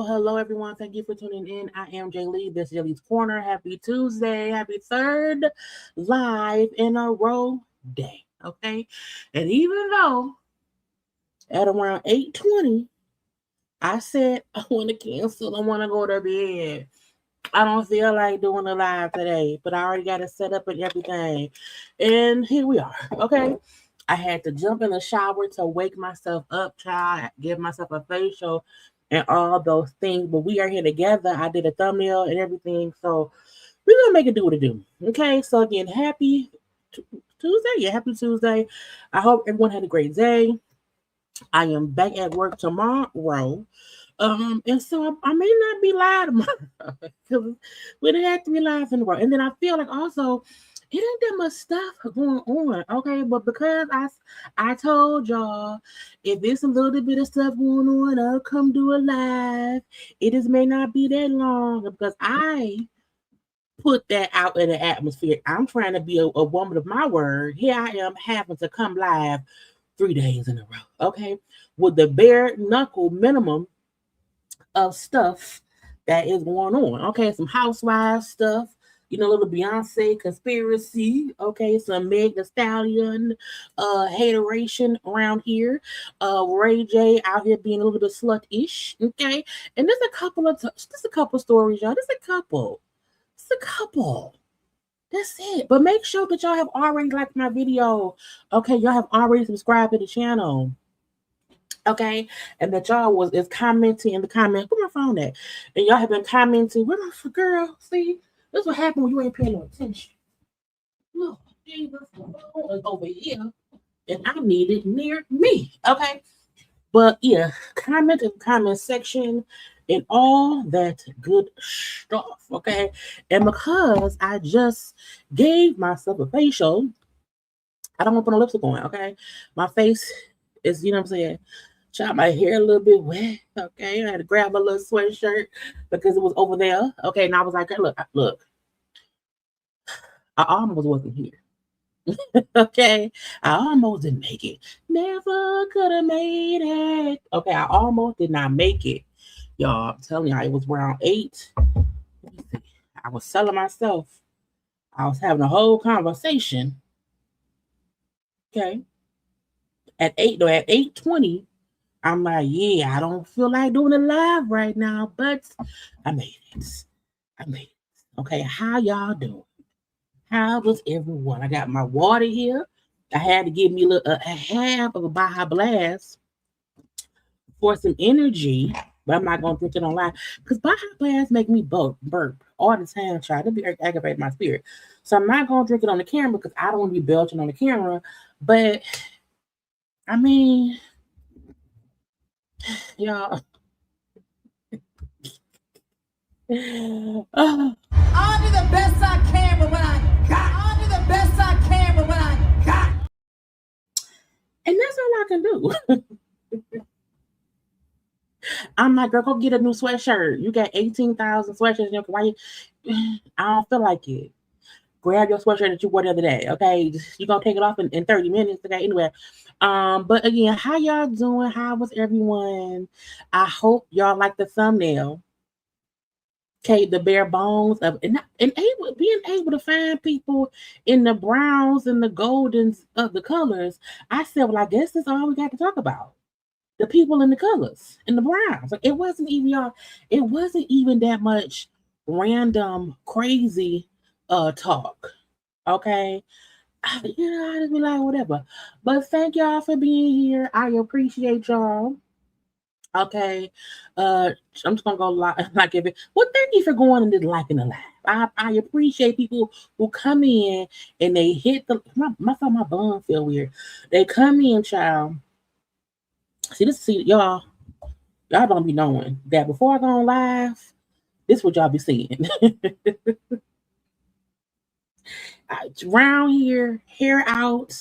Hello, everyone. Thank you for tuning in. I am Jaylee. This is JayLeesCorner. Happy Tuesday. Happy third live in a row day. Okay. And even though at around 8:20, I said I want to cancel. I want to go to bed. I don't feel like doing a live today, but I already got it set up and everything. And here we are. Okay. I had to jump in the shower to wake myself up, child, give myself a facial and all those things. But we are here together. I did a thumbnail and everything. So we're going to make it do what it do. Okay. So again, happy Tuesday. Yeah, happy Tuesday. I hope everyone had a great day. I am back at work tomorrow. And so I may not be live tomorrow because we didn't have to be live in the world. And then I feel like also it ain't that much stuff going on, okay? But because I told y'all if it's a little bit of stuff going on, I'll come do a live. It just may not be that long because I put that out in the atmosphere. I'm trying to be a woman of my word. Here I am having to come live 3 days in a row, okay? With the bare knuckle minimum of stuff that is going on. Okay, some housewives stuff, little Beyonce conspiracy. Okay, some Meg Thee Stallion hateration around here. Ray J out here being a little bit slut-ish. Okay, and there's a couple stories, y'all. Just a couple. That's it. But make sure that y'all have already liked my video. Okay, y'all have already subscribed to the channel. Okay, and that y'all is commenting in the comments. Where my phone at? And y'all have been commenting. Where my girl? See, this is what happened when you ain't paying no attention. Look, Jesus, the phone is over here, and I need it near me. Okay, but yeah, comment in the comment section and all that good stuff. Okay, and because I just gave myself a facial, I don't want to put no lipstick on. Okay, my face is, what I'm saying. Shot my hair a little bit wet. Okay, I had to grab my little sweatshirt because it was over there. Okay, and I was like, look, I almost wasn't here. Okay, I almost didn't make it. Never could have made it. Okay, I almost did not make it. Y'all, I'm telling y'all, it was around 8. Let me see. I was selling myself. I was having a whole conversation. Okay. At 8:20, I'm like, yeah, I don't feel like doing it live right now, but I made it. I made it. Okay, how y'all doing? How was everyone? I got my water here. I had to give me a half of a Baja Blast for some energy, but I'm not gonna drink it online because Baja Blast make me burp all the time, child. It be aggravating my spirit. So I'm not gonna drink it on the camera because I don't want to be belching on the camera. But I mean, y'all. I'll do the best I can with what I got. I'll do the best I can with what I got. And that's all I can do. I'm like, girl, go get a new sweatshirt. You got 18,000 sweatshirts. Why I don't feel like it. Grab your sweatshirt that you wore the other day. Okay. You're gonna take it off in 30 minutes today. Anyway. But again, how y'all doing? How was everyone? I hope y'all like the thumbnail. Okay, the bare bones of being able to find people in the browns and the goldens of the colors. I said, well, I guess that's all we got to talk about. The people in the colors, in the browns. Like, it wasn't even y'all, it wasn't even that much random crazy talk. Okay. I just be like, whatever. But thank y'all for being here. I appreciate y'all. Okay. I'm just gonna go like if it well, thank you for going and just liking the live. I appreciate people who come in and they hit the my bun feel weird. They come in, child. See y'all don't be knowing that before I go on live, this is what y'all be seeing. Round here, hair out,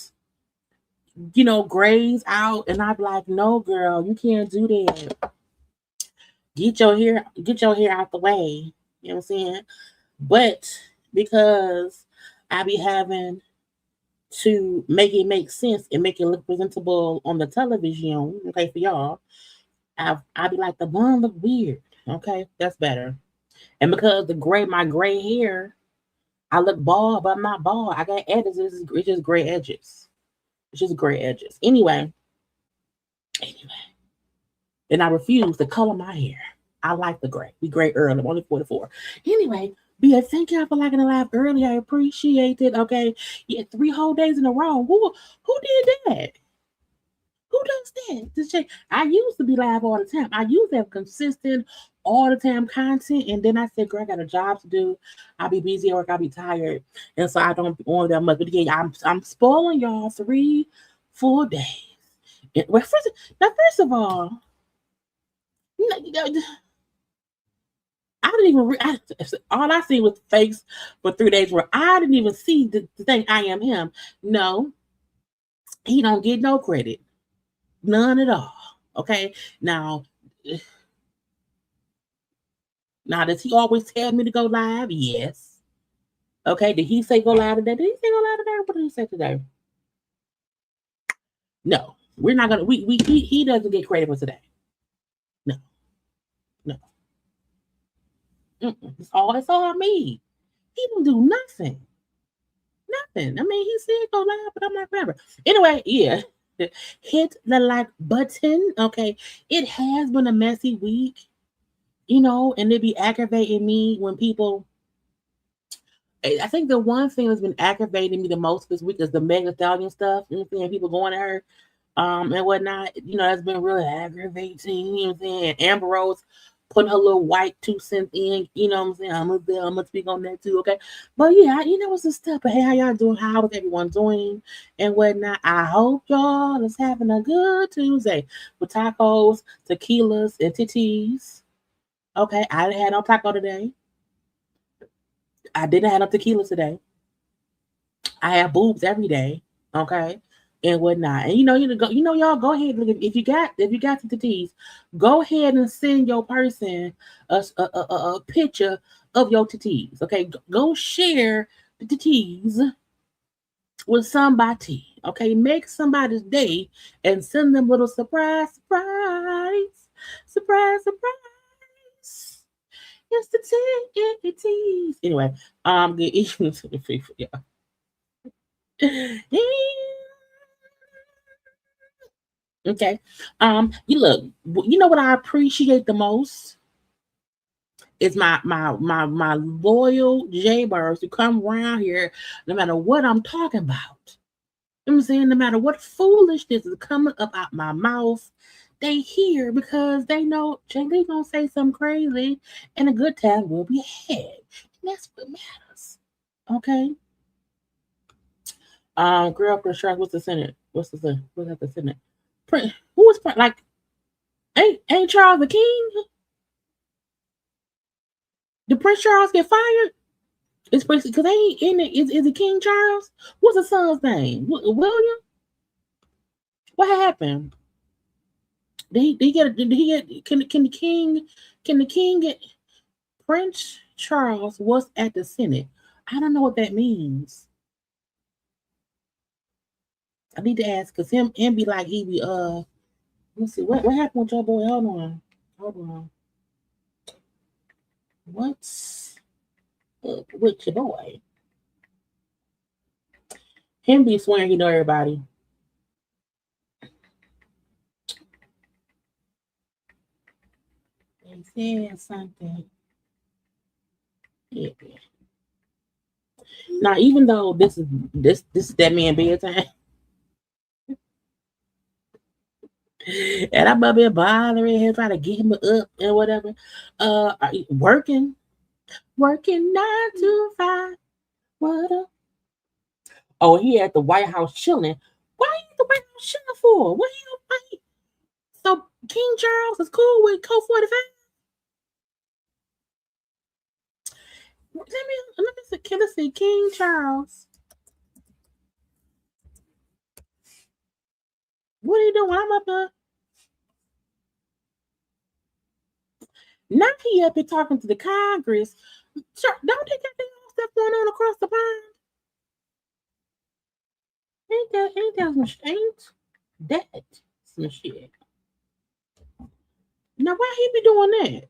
grays out, and I'm like, no, girl, you can't do that. Get your hair out the way. You know what I'm saying? But because I be having to make it make sense and make it look presentable on the television, okay, for y'all, I be like, the bun look weird. Okay, that's better. And because my gray hair, I look bald, but I'm not bald. I got edges. It's just gray edges. It's just gray edges. Anyway. And I refuse to color my hair. I like the gray. We gray early. I'm only 44. Anyway, Bia, thank y'all for liking the live early. I appreciate it. Okay. Yeah, 3 whole days in a row. Who did that? Who does that? I used to be live all the time. I used to have consistent all the time content. And then I said, girl, I got a job to do. I'll be busy at work. I'll be tired. And so I don't on that much. But again, I'm spoiling y'all 3 full days. First of all, I didn't even. All I see was fakes for 3 days. Where I didn't even see the thing. I am him. No, he don't get no credit, none at all. Okay, now does he always tell me to go live? Yes. Okay, did he say go live today? Did he say go live today? What did he say today? No, we're not gonna. He doesn't get credit for today. No. It's all me. He didn't do nothing. Nothing. I mean, he said go live, but I'm like, whatever. Anyway, yeah. Hit the like button. Okay. It has been a messy week, and it be aggravating me when people. I think the one thing that's been aggravating me the most this week is the Mega Stallion stuff. People going at her, and whatnot. That's been really aggravating. You know what I'm saying? Amber Rose putting her little white 2 cents in. You know what I'm saying? I'm gonna speak on that too. Okay, but yeah, what's the stuff? But hey, how y'all doing? How is everyone doing? And whatnot? I hope y'all is having a good Tuesday with tacos, tequilas, and titties. Okay, I didn't have no taco today. I didn't have no tequila today. I have boobs every day. Okay. And whatnot. And y'all go ahead. Look, if you got the titties, go ahead and send your person a picture of your titties. Okay. Go share the titties with somebody. Okay. Make somebody's day and send them a little surprise. It's the titties. Anyway, good evening to the people, y'all. Okay. You look. You know what I appreciate the most is my loyal JayBirds who come around here no matter what I'm talking about. You know what I'm saying? No matter what foolishness is coming up out my mouth, they hear because they know JayLee gonna say something crazy and a good time will be had. And that's what matters. Okay. Girl up in the shark, what's the Senate? What's at the Senate? Who was like ain't Charles the king? Did Prince Charles get fired? It's basically because they ain't in it. Is it King Charles? What's the son's name? William? What happened? Did he get? Did he get? Can the king? Can the king get? Prince Charles was at the Senate. I don't know what that means. I need to ask because him be like he be Let's see what happened with your boy. Hold on. What's up with your boy? Him be swearing he know everybody. They said something. Yeah. Now, even though this is that man bedtime, and I'm up here bothering him, trying to get him up and whatever. Working 9 to 5. What up? Oh, he at the White House chilling. Why you at the White House chilling for? What you why? So King Charles is cool with Code 45. Let me see. Can I see King Charles? What are you doing? I'm up there. Now he up here talking to the Congress. Don't they got all stuff going on across the pond? Ain't that some shit? Now why he be doing that?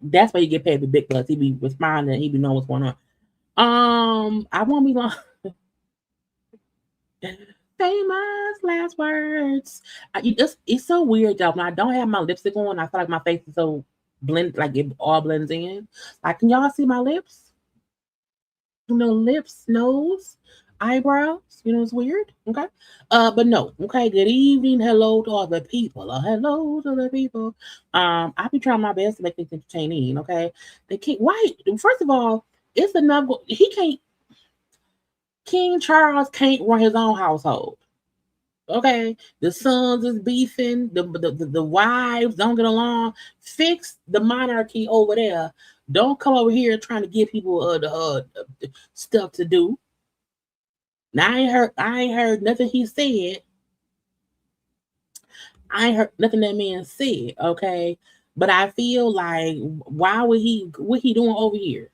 That's why you get paid the big bucks. He be responding. He be knowing what's going on. I won't be long. Famous last words. It's so weird though. When I don't have my lipstick on, I feel like my face is so like it all blends in. Like, can y'all see my lips? Lips, nose, eyebrows. It's weird. Okay. But no. Okay. Good evening. Hello to all the people. Hello to the people. I be trying my best to make things entertaining. Okay. They can't. Why? First of all, it's enough. He can't. King Charles can't run his own household. Okay, the sons is beefing, the wives don't get along. Fix the monarchy over there. Don't come over here trying to give people the stuff to do. Now I ain't heard nothing he said. I ain't heard nothing that man said. Okay, but I feel like why would what he doing over here?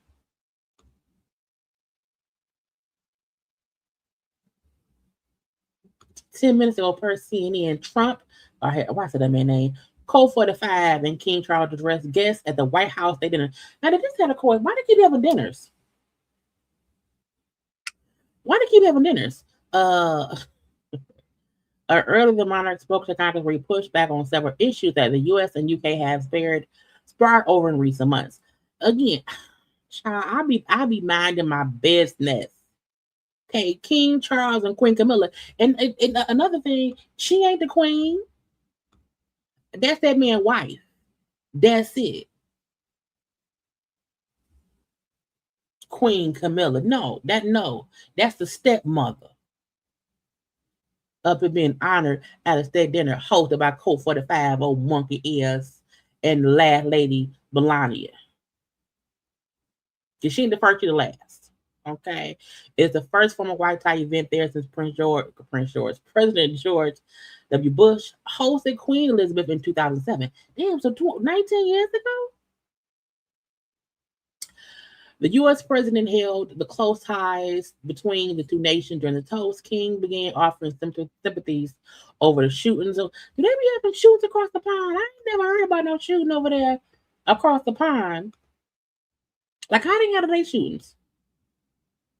10 minutes ago, per CNN, Trump, why said that man's name? Code 45 and King Charles addressed guests at the White House. They didn't. Now, they just had a court. Why they keep having dinners? Why they keep having dinners? Earlier, the monarch spoke to Congress where he pushed back on several issues that the U.S. and UK have sparred over in recent months. Again, child, I be minding my business. Okay, King Charles and Queen Camilla. And another thing, she ain't the queen. That's that man's wife. That's it. Queen Camilla. No, that's the stepmother. Up and being honored at a state dinner hosted by Code 45, old monkey ears, and the last lady Melania. She ain't the first, she the last. Okay, it's the first formal white tie event there since President George W. Bush hosted Queen Elizabeth in 2007. Damn, so 19 years ago? The U.S. president held the close ties between the two nations during the toast. King began offering sympathies over the shootings. Do they be having shootings across the pond? I ain't never heard about no shooting over there across the pond. Like, how they have they shootings?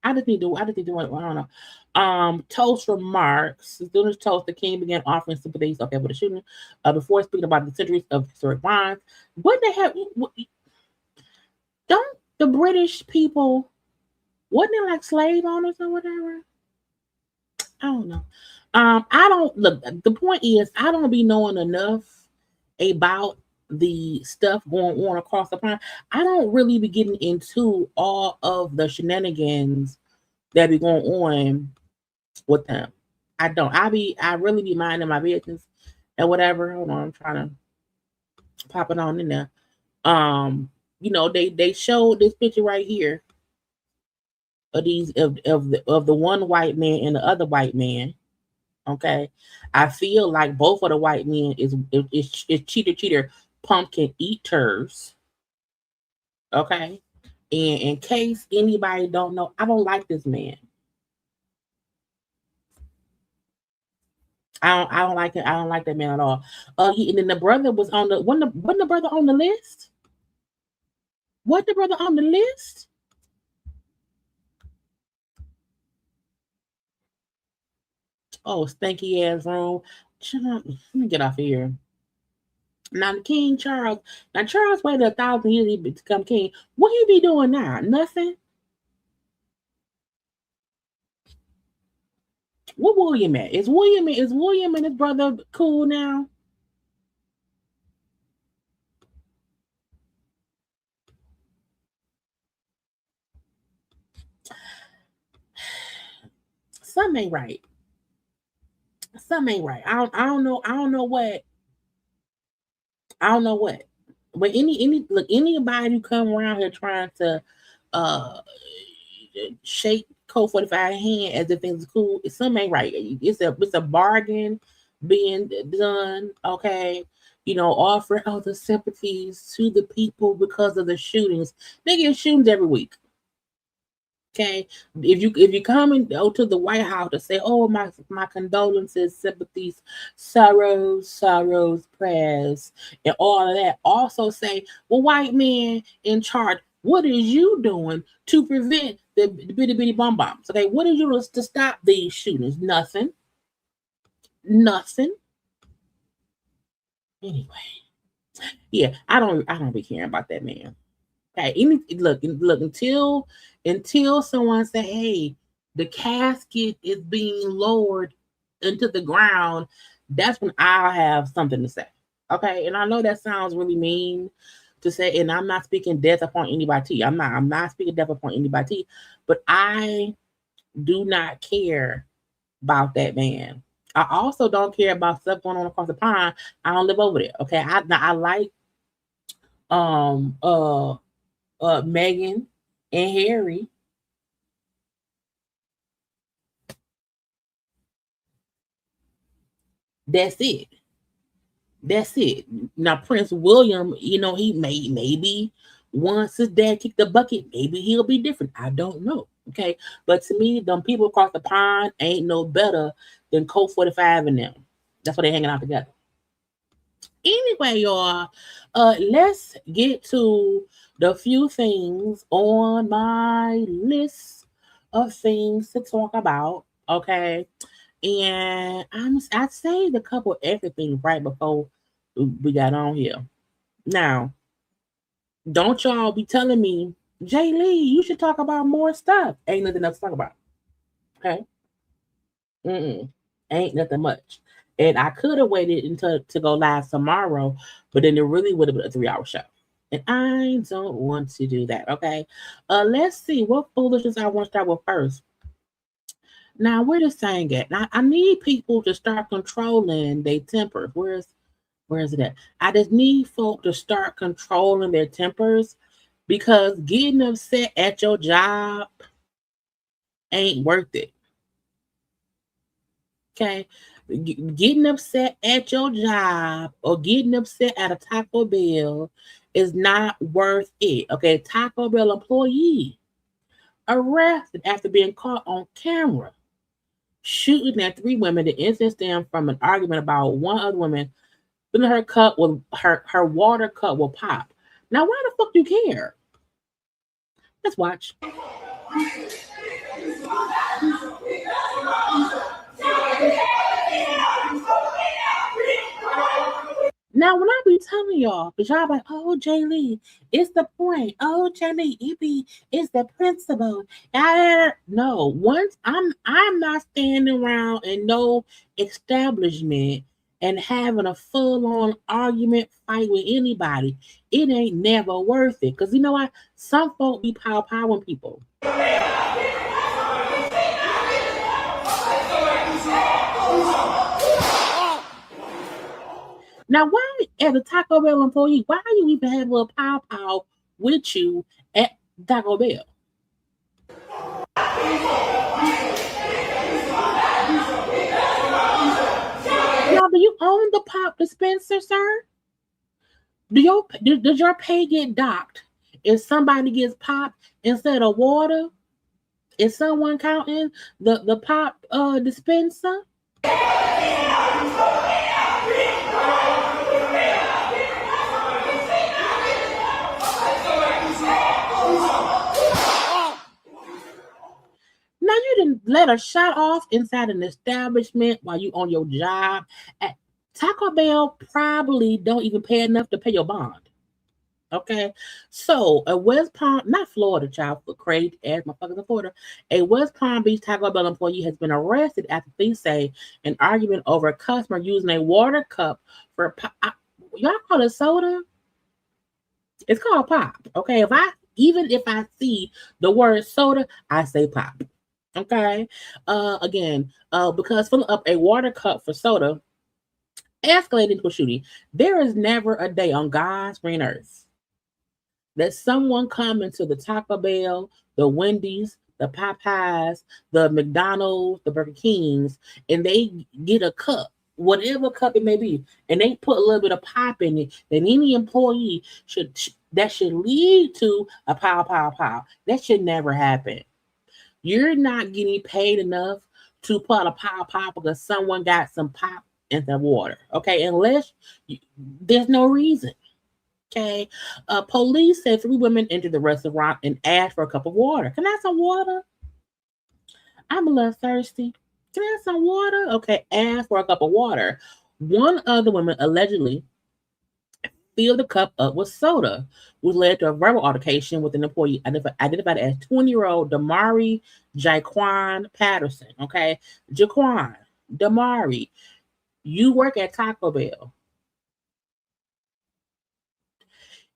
I just need to I don't know. Toast remarks. As soon as toast, the king began offering sympathies, okay, with the shooting. Before speaking about the centuries of historic wines. What they have don't the British people wasn't it like slave owners or whatever? I don't know. I don't look. The point is, I don't be knowing enough about the stuff going on across the pond. I don't really be getting into all of the shenanigans that be going on with them. I don't. I really be minding my business and whatever. Hold on, I'm trying to pop it on in there. They showed this picture right here of these of the one white man and the other white man. Okay, I feel like both of the white men is cheater pumpkin eaters. Okay, and in case anybody don't know, I don't like this man. I don't like it. I don't like that man at all. And then the brother was on the wasn't the brother on the list? What the brother on the list? Oh, stanky ass room. Let me get off of here. Now the King Charles. Now Charles waited 1,000 years to become king. What he be doing now? Nothing. What William at? Is William and his brother cool now? Something ain't right. Something ain't right. I don't know. I don't know what. I don't know what. But anybody who come around here trying to uh shake Code 45 hand as if things are cool, something ain't right. It's a bargain being done, okay. Offering other sympathies to the people because of the shootings. They get shootings every week. Okay, if you come and go to the White House to say, "Oh, my condolences, sympathies, sorrows, prayers, and all of that," also say, "Well, white man in charge, what is you doing to prevent the bitty bitty bomb bombs? Okay, what is you doing to stop these shootings? Nothing, nothing. Anyway, yeah, I don't be caring about that man. Okay, look until someone say, "Hey, the casket is being lowered into the ground," that's when I'll have something to say. Okay, and I know that sounds really mean to say, and I'm not speaking death upon anybody. I'm not speaking death upon anybody, but I do not care about that man. I also don't care about stuff going on across the pond. I don't live over there. Okay, I like um uh Meghan and Harry. That's it. That's it. Now Prince William, he maybe once his dad kicked the bucket, maybe he'll be different. I don't know. Okay. But to me, them people across the pond ain't no better than Colt 45 and them. That's why they hanging out together. Anyway, y'all, let's get to the few things on my list of things to talk about. Okay. And I saved a couple of everything right before we got on here. Now, don't y'all be telling me, Jaylee, you should talk about more stuff. Ain't nothing else to talk about. Okay. Ain't nothing much. And I could have waited until to go live tomorrow, but then it really would have been a 3-hour show. And I don't want to do that. Okay. Let's see what foolishness I want to start with first. Now, where the saying at? Now, I need people to start controlling their tempers. Where's it at? I just need folk to start controlling their tempers because getting upset at your job ain't worth it. Okay? Getting upset at your job or getting upset at a Taco Bell is not worth it. Okay? Taco Bell employee arrested after being caught on camera shooting at 3 women. The incident stemmed from an argument about one other woman filling her cup with her water cup will pop. Now, why the fuck do you care? Let's watch. Now, when I be telling y'all, because y'all like, oh, Jaylee, it's the point. Oh, Jaylee, it's the principle. No, once I'm not standing around in no establishment and having a full-on argument fight with anybody. It ain't never worth it. Because you know what? Some folk be powering people. Now, why, as a Taco Bell employee, why you even have a little pow with you at Taco Bell? Now, do you own the pop dispenser, sir? Does your pay get docked if somebody gets pop instead of water? Is someone counting the pop dispenser? Now you didn't let a shot off inside an establishment while you on your job. At Taco Bell probably don't even pay enough to pay your bond. Okay, so a West Palm, not Florida, child, for crazy ass motherfuckers in Florida, a West Palm Beach Taco Bell employee has been arrested after police say an argument over a customer using a water cup for y'all call it soda? It's called pop. Okay, even if I see the word soda, I say pop. Okay, because filling up a water cup for soda escalated into a shooting. There is never a day on God's green earth that someone come into the Taco Bell, the Wendy's, the Popeyes, the McDonald's, the Burger Kings, and they get a cup, whatever cup it may be, and they put a little bit of pop in it, then any employee should lead to a pow. That should never happen. You're not getting paid enough to put a pow because someone got some pop in the water. Okay, there's no reason. Okay. Police said 3 women entered the restaurant and asked for a cup of water. Can I have some water? I'm a little thirsty. Can I have some water? Okay, ask for a cup of water. One of the women allegedly filled the cup up with soda, which led to a verbal altercation with an employee identified as 20-year-old Damari Jaquan Patterson. Okay, Jaquan, Damari, you work at Taco Bell.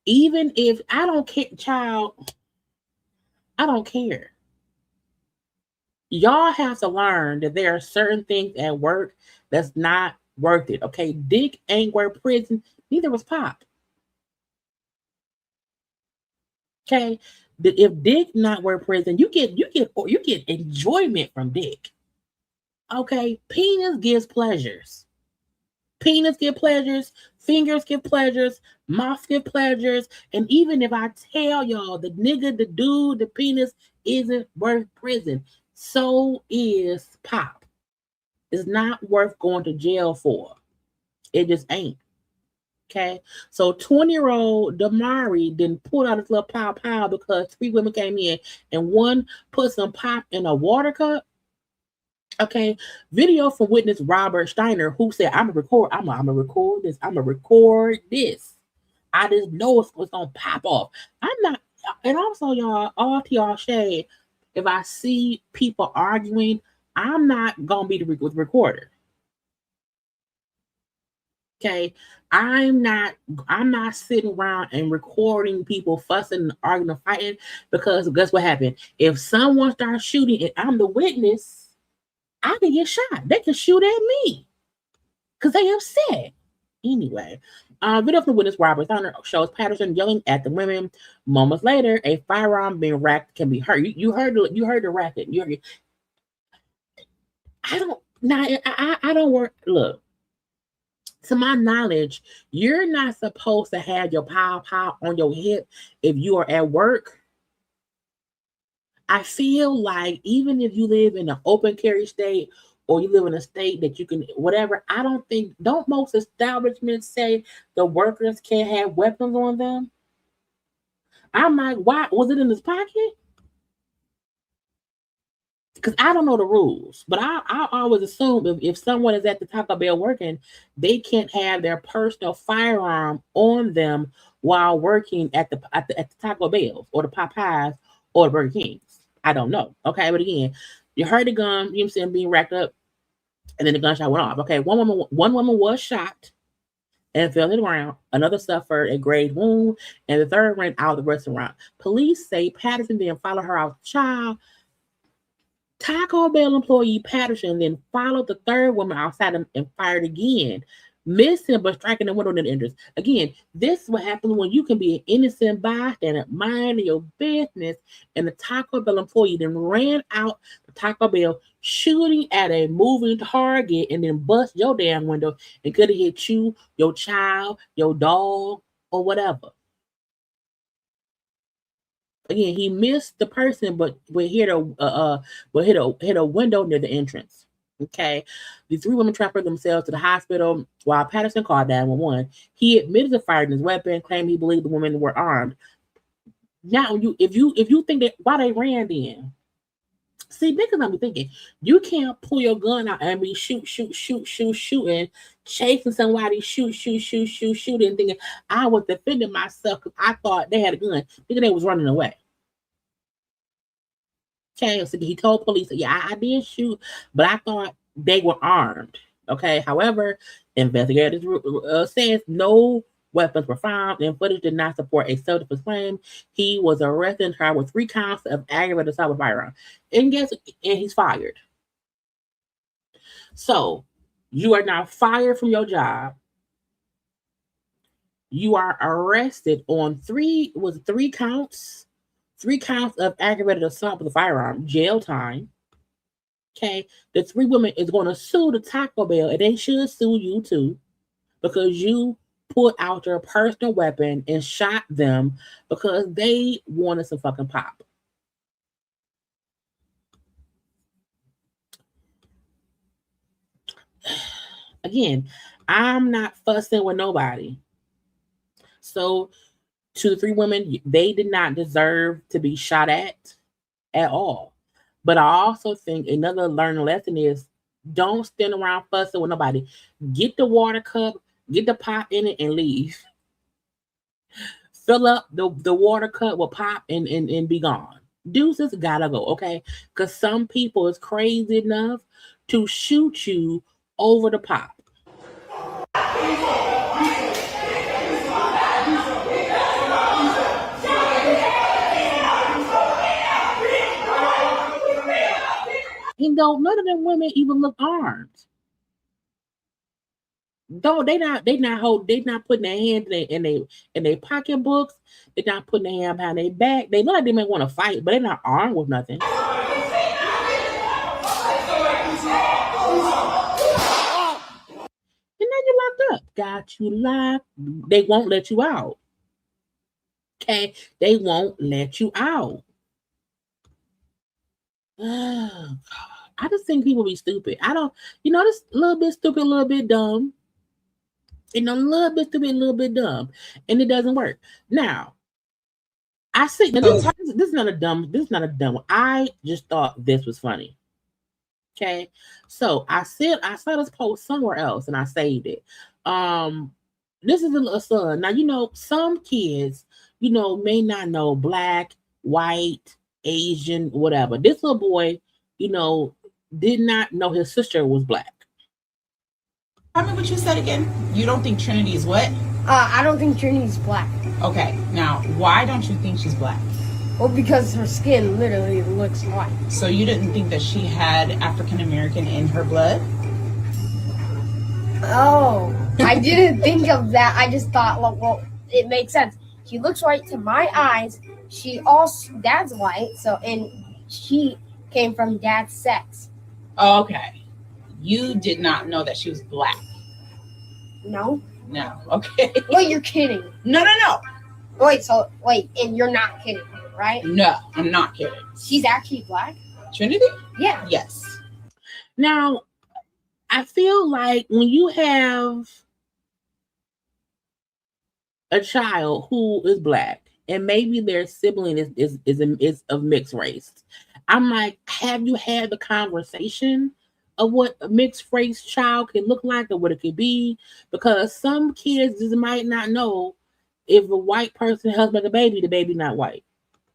Even if I don't care, child, I don't care. Y'all have to learn that there are certain things at work that's not worth it. Okay, Dick ain't worth prison. Neither was Pop. Okay, if Dick not worth prison, you get enjoyment from Dick. Okay, penis gives pleasures. Penis give pleasures, fingers give pleasures, mouth give pleasures, and even if I tell y'all the nigga, the dude, the penis isn't worth prison, so is Pop. It's not worth going to jail for. It just ain't. Okay, so 20-year-old Damari didn't pull out his little pow because 3 women came in and one put some pop in a water cup. Okay, video from witness Robert Steiner, who said, I'm gonna record this. I just know it's gonna pop off. I'm not, and also y'all, all to y'all shade, if I see people arguing, I'm not gonna be the recorder. Okay, I'm not sitting around and recording people fussing, arguing, fighting, because guess what happened? If someone starts shooting and I'm the witness, I can get shot. They can shoot at me because they upset. Anyway, video from witness Robert Thunder shows Patterson yelling at the women. Moments later, a firearm being racked can be heard. You heard the racket. I don't work. Look, to my knowledge, you're not supposed to have your pow on your hip if you are at work. I feel like even if you live in an open carry state or you live in a state that you can, whatever, don't most establishments say the workers can't have weapons on them? I'm like, why? Was it in his pocket? because I don't know the rules, but I always assume if someone is at the Taco Bell working, they can't have their personal firearm on them while working at the Taco Bells or the Popeyes or the Burger Kings. I don't know. Okay, but again, you heard the gun, you know what I'm saying, being racked up, and then the gunshot went off. Okay, one woman was shot and fell to the ground. Another suffered a grave wound, and the third ran out of the restaurant. Police say Patterson then followed her out the child. Taco Bell employee Patterson then followed the third woman outside and fired again, missing but striking the window in the entrance. Again, this is what happens when you can be an innocent bystander, minding your business, and the Taco Bell employee then ran out the Taco Bell, shooting at a moving target, and then bust your damn window and could have hit you, your child, your dog, or whatever. Again, he missed the person, but hit a window near the entrance. Okay, the three women transferred themselves to the hospital while Patterson called 911. He admitted to firing his weapon, claimed he believed the women were armed. Now, if you think that why they ran then, see, niggas don't be thinking you can't pull your gun out and be shooting, chasing somebody, shooting, thinking I was defending myself because I thought they had a gun, thinking they was running away. Okay, so he told police, yeah, I did shoot, but I thought they were armed. Okay, however, investigators says no weapons were found and footage did not support a self-defense claim. He was arrested and tried with 3 counts of aggravated assault with firearm. And he's fired. So you are now fired from your job. You are arrested on 3 counts. 3 counts of aggravated assault with a firearm, jail time. Okay, the 3 women is going to sue the Taco Bell, and they should sue you too, because you put out your personal weapon and shot them because they wanted some fucking pop. Again, I'm not fussing with nobody. So, to the 3 women, they did not deserve to be shot at all. But I also think another learning lesson is don't stand around fussing with nobody. Get the water cup, get the pop in it, and leave. Fill up the water cup with pop and be gone. Deuces gotta go, okay? Because some people is crazy enough to shoot you over the pop. And none of them women even look armed. Though they not putting their hands in their pocketbooks. They're not putting their hand behind their back. They look like they may want to fight, but they're not armed with nothing. And now you're locked up. Got you locked. They won't let you out. Okay, they won't let you out. Oh, God. I just think people be stupid. I don't, this a little bit stupid, a little bit dumb. A little bit stupid, a little bit dumb. And it doesn't work. Now, I see, now this is not a dumb one. I just thought this was funny. Okay. So I saw this post somewhere else and I saved it. This is a son. Now, some kids, may not know black, white, Asian, whatever. This little boy, did not know his sister was black. Tell me what you said again. You don't think Trinity is what? I don't think Trinity's black. Okay, now why don't you think she's black? Well, because her skin literally looks white. So you didn't think that she had African American in her blood? Oh, I didn't think of that. I just thought, well, it makes sense. She looks white to my eyes. Dad's white, and she came from dad's sex. Okay. You did not know that she was black. No. No. Okay. Wait, you're kidding. No. Wait, and you're not kidding, right? No, I'm not kidding. She's actually black? Trinity? Yeah. Yes. Now, I feel like when you have a child who is black and maybe their sibling is of mixed race, I'm like, have you had the conversation of what a mixed race child can look like or what it could be? Because some kids just might not know if a white person helps make a baby, the baby not white.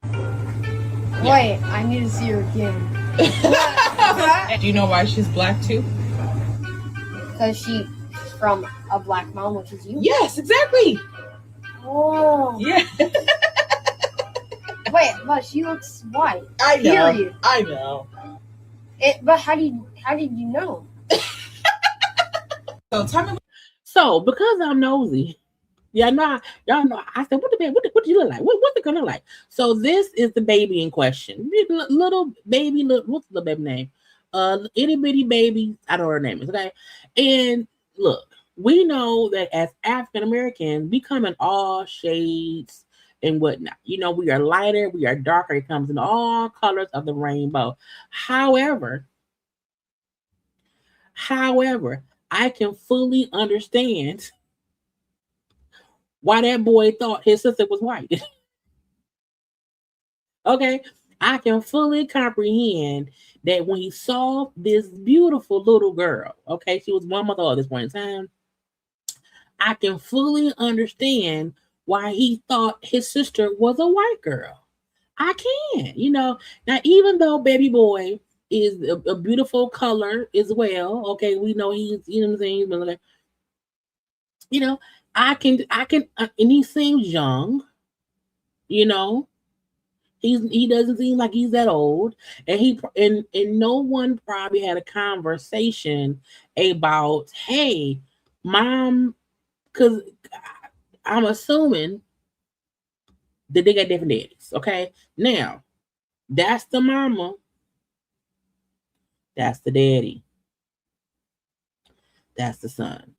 Wait, I need to see her again. Do you know why she's black too? Because she's from a black mom, which is you. Yes, exactly. Oh. Yeah. Wait, but she looks white. I know. Period. I know. But how did you know? So tell me. So because I'm nosy, y'all know. I said, what do you look like? What's it gonna look like? So this is the baby in question. Little baby, what's the baby name? Itty bitty baby. I don't know her name is, okay. And look, we know that as African Americans, we come in all shades and whatnot. You know, we are lighter, we are darker. It comes in all colors of the rainbow. However, I can fully understand why that boy thought his sister was white. Okay, I can fully comprehend that when he saw this beautiful little girl, okay, she was 1 month old at this point in time. I can fully understand why he thought his sister was a white girl. I can, you know. Now, even though baby boy is a beautiful color as well, okay, we know he's, you know what I'm saying, but like, you know, I can, and he seems young, you know. He doesn't seem like he's that old, and no one probably had a conversation about, hey, mom, because I'm assuming that they got different daddies. Okay, now that's the mama, that's the daddy, that's the son.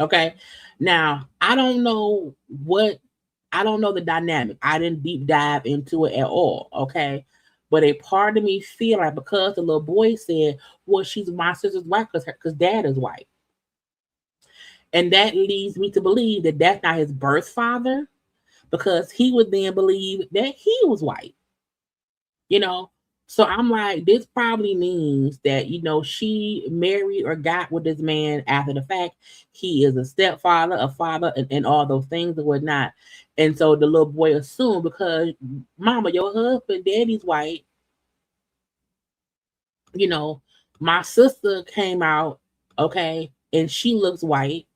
Okay, now I don't know the dynamic. I didn't deep dive into it at all. Okay. But a part of me feel like because the little boy said, well, she's my sister's wife because dad is white. And that leads me to believe that that's not his birth father because he would then believe that he was white. You know? So I'm like, this probably means that, you know, she married or got with this man after the fact. He is a stepfather, a father, and all those things and whatnot. And so the little boy assumed because mama, your husband, daddy's white, you know, my sister came out, okay, and she looks white.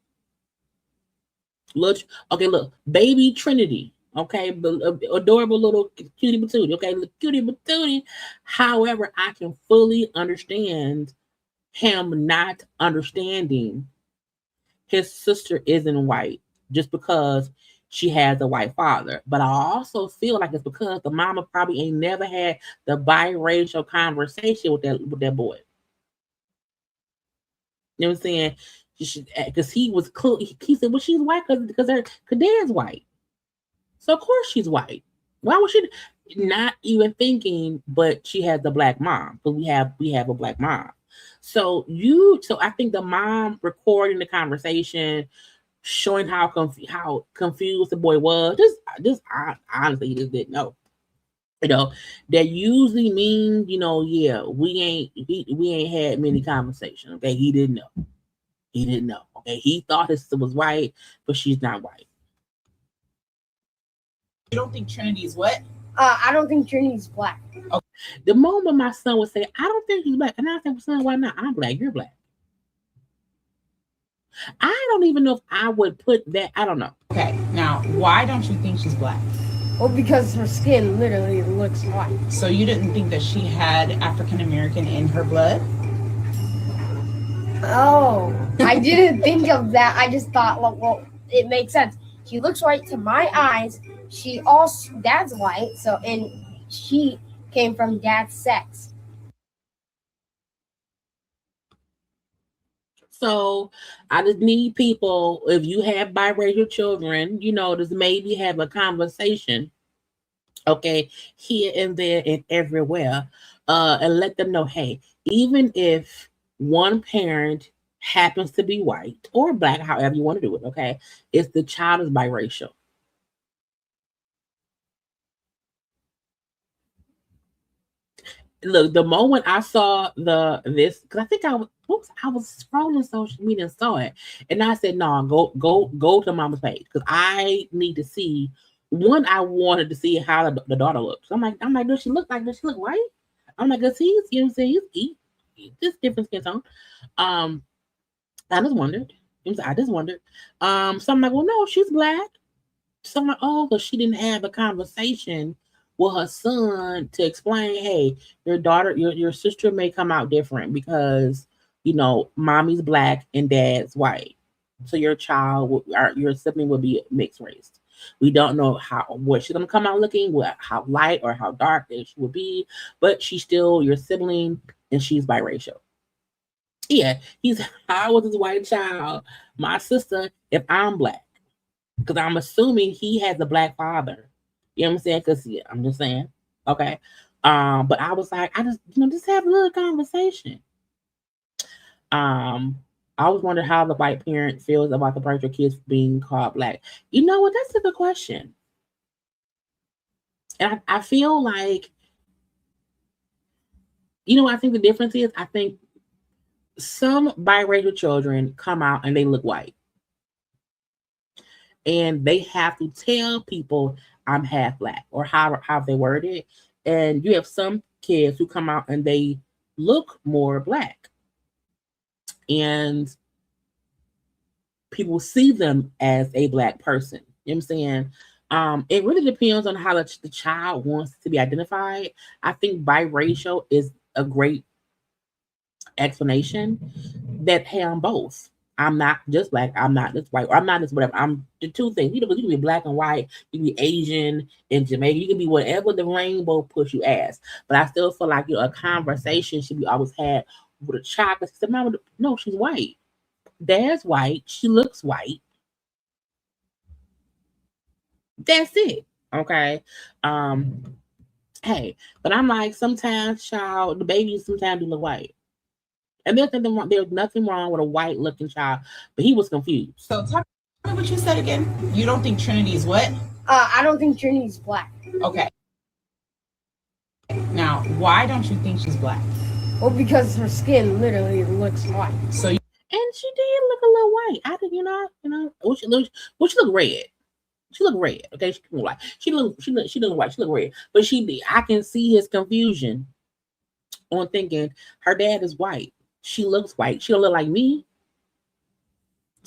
Look, okay, look, baby Trinity. Okay, adorable little cutie patootie. Okay, cutie patootie. However, I can fully understand him not understanding his sister isn't white just because she has a white father. But I also feel like it's because the mama probably ain't never had the biracial conversation with that boy. You know what I'm saying? Because he was cool. He said, "Well, she's white because her dad's white." So of course she's white. Why was she not even thinking? But she has the black mom, but we have a black mom. So I think the mom recording the conversation, showing how confused the boy was. I honestly just didn't know. You know, that usually means, you know, yeah, we ain't had many conversations. Okay, he didn't know. He didn't know. Okay, he thought his sister was white, but she's not white. You don't think Trinity is what? I don't think Trinity's black. Okay. The moment my son would say, I don't think he's black, and I say, son, why not? I'm black, you're black. I don't even know if I would put that. I don't know. Okay, now why don't you think she's black? Well, because her skin literally looks white. So you didn't think that she had African American in her blood? Oh, I didn't think of that. I just thought, well, it makes sense. She looks white to my eyes. Dad's white, and she came from dad's sex. So I just need people, if you have biracial children, you know, just maybe have a conversation, okay, here and there and everywhere, and let them know, hey, even if one parent happens to be white or black, however you want to do it, okay, if the child is biracial. Look, the moment I saw this, because I think I was scrolling social media and saw it, and I said, "No, go to mama's page because I need to see." One, I wanted to see how the daughter looks. I'm like, does she look white? I'm like, cause he's, you know what I'm saying, he's this different skin tone. Um, I just wondered. I just wondered. So I'm like, well, no, she's black. So I'm like, oh, but she didn't have a conversation with her son to explain, hey, your daughter, your sister may come out different because mommy's black and dad's white. So your your sibling will be mixed race. We don't know what she's gonna come out looking, how light or how dark she will be, but she's still your sibling and she's biracial. Yeah, I was his white child, my sister, if I'm black. Because I'm assuming he has a black father. You know what I'm saying? Because I'm just saying. Okay. But I was like, I just have a little conversation. I always wonder how the white parent feels about the birth of kids being called black. You know what? That's a good question. And I feel like, I think the difference is, I think some biracial children come out and they look white. And they have to tell people I'm half black or how they word it. And you have some kids who come out and they look more black. And people see them as a black person. You know what I'm saying? It really depends on how the child wants to be identified. I think biracial is a great explanation that, hey, I'm both. I'm not just black. I'm not just white. Or I'm not just whatever. I'm the two things. You can be black and white. You can be Asian and Jamaican. You can be whatever the rainbow push you as. But I still feel like a conversation should be always had with a child. Because the mama, no, she's white. Dad's white. She looks white. That's it. Okay. Hey, but I'm like, sometimes the babies sometimes do look white. And there's nothing wrong with a white looking child, but he was confused. So tell me what you said again. You don't think Trinity is what? I don't think Trinity's black. Okay. Now, why don't you think she's black? Well, because her skin literally looks white. So and she did look a little white. I did, well, she looked red. She looked red. Okay, she looked white. She looked white. She looked red. But I can see his confusion on thinking her dad is white. She looks white. She don't look like me.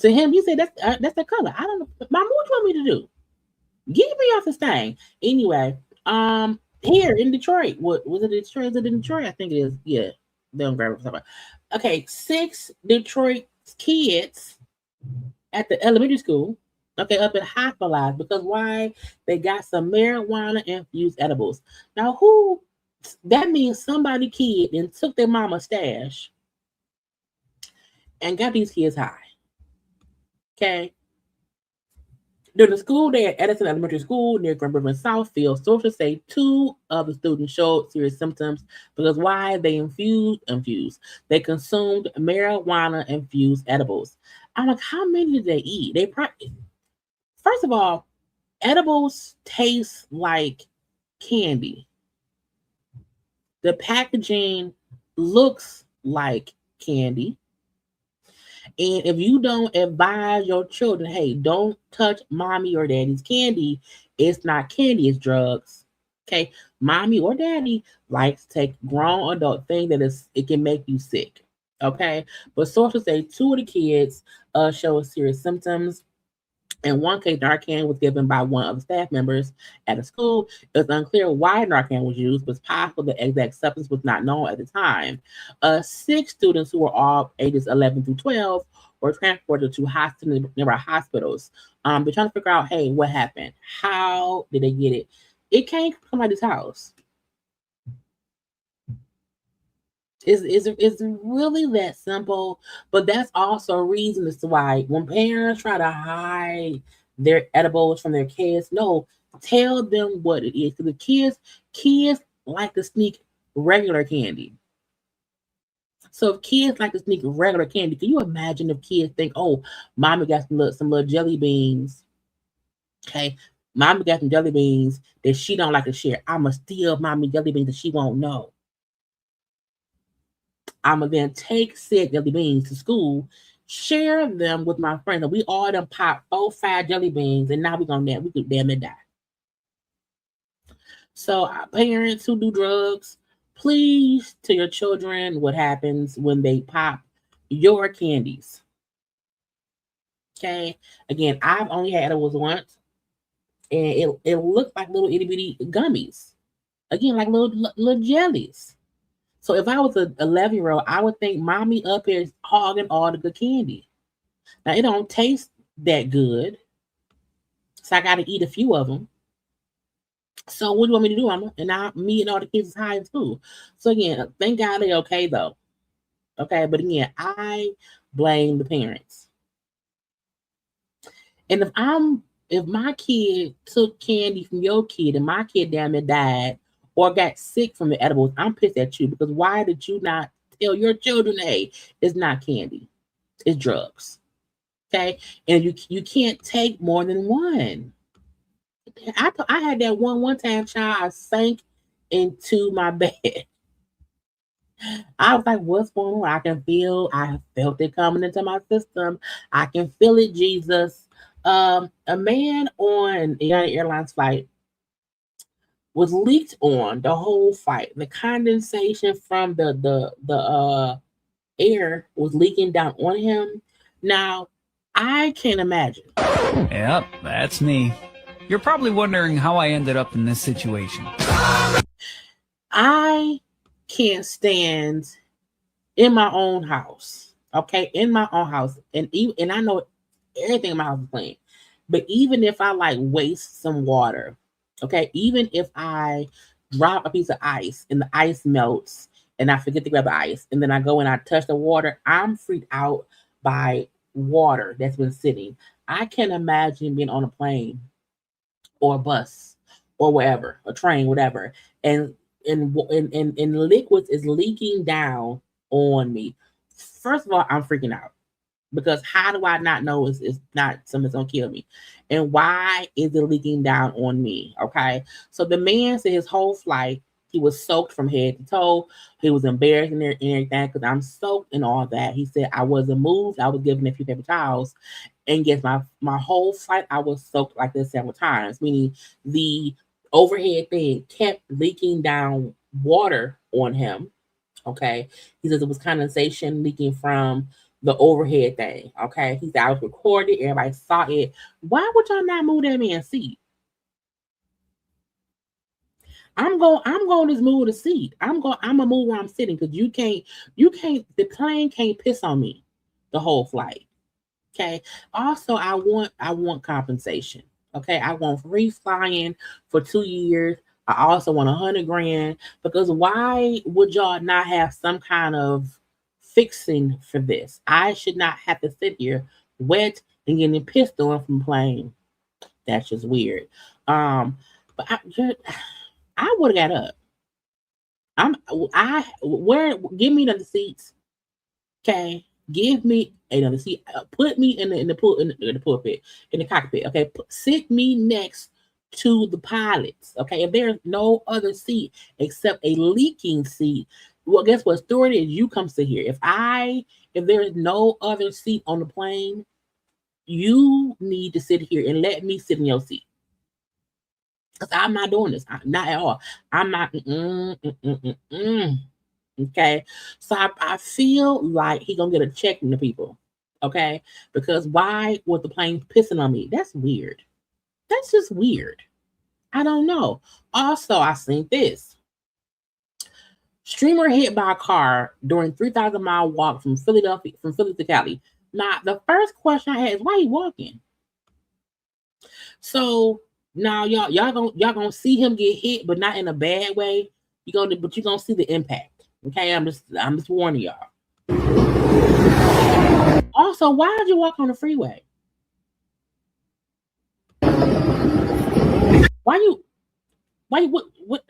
To him, he said that's the color. I don't know, Mama. What you want me to do? Get me off this thing. Anyway, here in Detroit, what was it? Detroit? Is it in Detroit? I think it is. Yeah, they don't grab it. Okay, 6 Detroit kids at the elementary school. Okay, up and hospitalized because why? They got some marijuana infused edibles. Now, that means somebody kid and took their mama's stash and got these kids high. Okay. During the school day at Edison Elementary School near Grand River in Southfield, sources say 2 of the students showed serious symptoms because why? They They consumed marijuana infused edibles. I'm like, how many did they eat? First of all, edibles taste like candy. The packaging looks like candy. And if you don't advise your children, hey, don't touch mommy or daddy's candy, it's not candy, it's drugs. Okay, mommy or daddy likes to take grown adult thing it can make you sick. Okay, but sources say 2 of the kids showed serious symptoms. In one case, Narcan was given by one of the staff members at the school. It was unclear why Narcan was used, but it's possible the exact substance was not known at the time. 6 students who were all ages 11 through 12 were transported to nearby hospitals. They're trying to figure out, hey, what happened? How did they get it? It came from somebody's house. It's really that simple, but that's also a reason as to why when parents try to hide their edibles from their kids, no, tell them what it is. Because the kids like to sneak regular candy. So if kids like to sneak regular candy, can you imagine if kids think, oh, mommy got some little jelly beans? Okay, mommy got some jelly beans that she don't like to share. I'ma steal mommy jelly beans that she won't know. I'm going to then take said jelly beans to school, share them with my friends. And we all done pop 4, 5 jelly beans, and now we could damn it die. So parents who do drugs, please tell your children what happens when they pop your candies. Okay. Again, I've only had it once, and it looked like little itty bitty gummies. Again, like little jellies. So if I was an 11-year-old, I would think mommy up here is hogging all the good candy. Now it don't taste that good, so I got to eat a few of them. So what do you want me to do? Me and all the kids is high in school. So again, thank God they're okay though. Okay, but again, I blame the parents. And if my kid took candy from your kid and my kid damn it died or got sick from the edibles, I'm pissed at you, because why did you not tell your children, hey, it's not candy, it's drugs. Okay, and you can't take more than one. I had that one time, child. I sank into my bed. I was like, what's going on? I felt it coming into my system. I can feel it, Jesus. A man on a United Airlines flight was leaked on the whole flight. The condensation from the air was leaking down on him. Now, I can't imagine. Yep, that's me. You're probably wondering how I ended up in this situation. I can't stand in my own house. Okay, in my own house, and I know everything in my house is clean. But even if I like waste some water, okay, even if I drop a piece of ice and the ice melts and I forget to grab the ice, and then I go and I touch the water, I'm freaked out by water that's been sitting. I can't imagine being on a plane or a bus or wherever, a train, whatever, and liquids is leaking down on me. First of all, I'm freaking out, because how do I not know it's not something that's gonna kill me? And why is it leaking down on me? Okay, so the man said his whole flight he was soaked from head to toe. He was embarrassed and everything, because I'm soaked and all that. He said I wasn't moved. I was given a few paper towels, and yes, my whole flight I was soaked like this several times, meaning the overhead thing kept leaking down water on him. Okay, he says it was condensation leaking from the overhead thing. Okay, he said I was recorded, everybody saw it. Why would y'all not move that man's seat? I'm going to just move the seat. I'm gonna move where I'm sitting, because you can't, the plane can't piss on me the whole flight. Okay. Also, I want compensation. Okay, I want free flying for 2 years. I also want $100,000, because why would y'all not have some kind of fixing for this? I should not have to sit here wet and getting pissed on from plane. That's just weird. But I would have got up. Give me another seats. Okay, give me another seat. Put me in the pulpit, in the cockpit. Okay, sit me next to the pilots. Okay, if there's no other seat except a leaking seat, well, guess what? Steward is you come sit here. If there is no other seat on the plane, you need to sit here and let me sit in your seat. Because I'm not doing this. Not at all. I'm not. Okay. So I feel like he going to get a check from the people. Okay. Because why was the plane pissing on me? That's weird. That's just weird. I don't know. Also, I seen this. Streamer hit by a car during 3,000-mile walk from Philly to Cali. Now, the first question I had is, why he walking? So now y'all gonna see him get hit, but not in a bad way. You're gonna see the impact. Okay, I'm just warning y'all. Also, why did you walk on the freeway? What?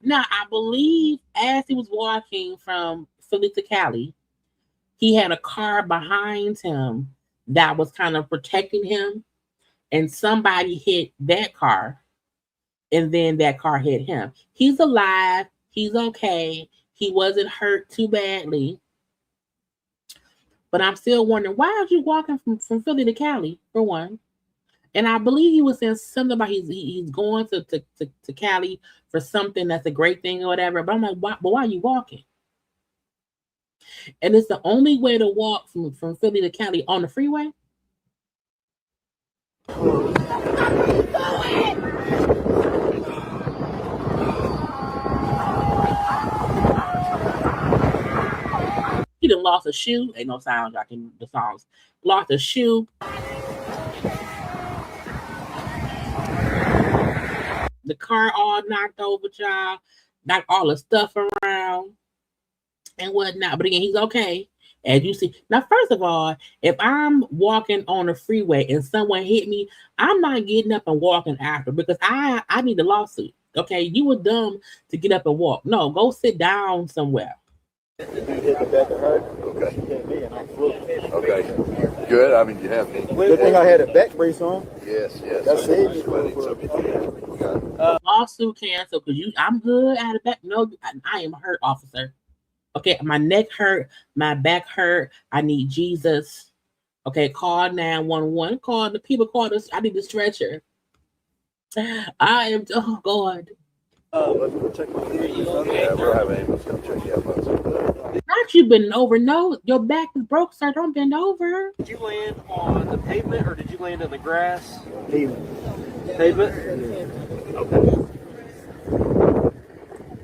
Now, I believe as he was walking from Philly to Cali, he had a car behind him that was kind of protecting him, and somebody hit that car, and then that car hit him. He's alive. He's okay. He wasn't hurt too badly. But I'm still wondering, why are you walking from Philly to Cali, for one? And I believe he was saying something about he's going to Cali for something that's a great thing or whatever. But I'm like, why are you walking? And it's the only way to walk from Philly to Cali on the freeway. He done lost a shoe. Ain't no sound like in the songs. Lost a shoe. The car all knocked over, y'all. Knocked all the stuff around and whatnot. But again, he's okay. As you see. Now, first of all, if I'm walking on the freeway and someone hit me, I'm not getting up and walking after, because I need a lawsuit. Okay, you were dumb to get up and walk. No, go sit down somewhere. Did you hit the back of her? Okay. Okay. Good. I mean, you have me. Good thing I had a back brace on. Yes. That's it. Lawsuit canceled because I'm good out of back. No, I am hurt, officer. Okay, my neck hurt, my back hurt. I need Jesus. Okay, call 911. Call the people. Call this. I need the stretcher. I am. Oh God. Let's check my yeah, we'll have ambulance come check you out. Not you bending over. No, your back is broke, sir. Don't bend over. Did you land on the pavement or did you land in the grass? Pavement. Pavement? Okay.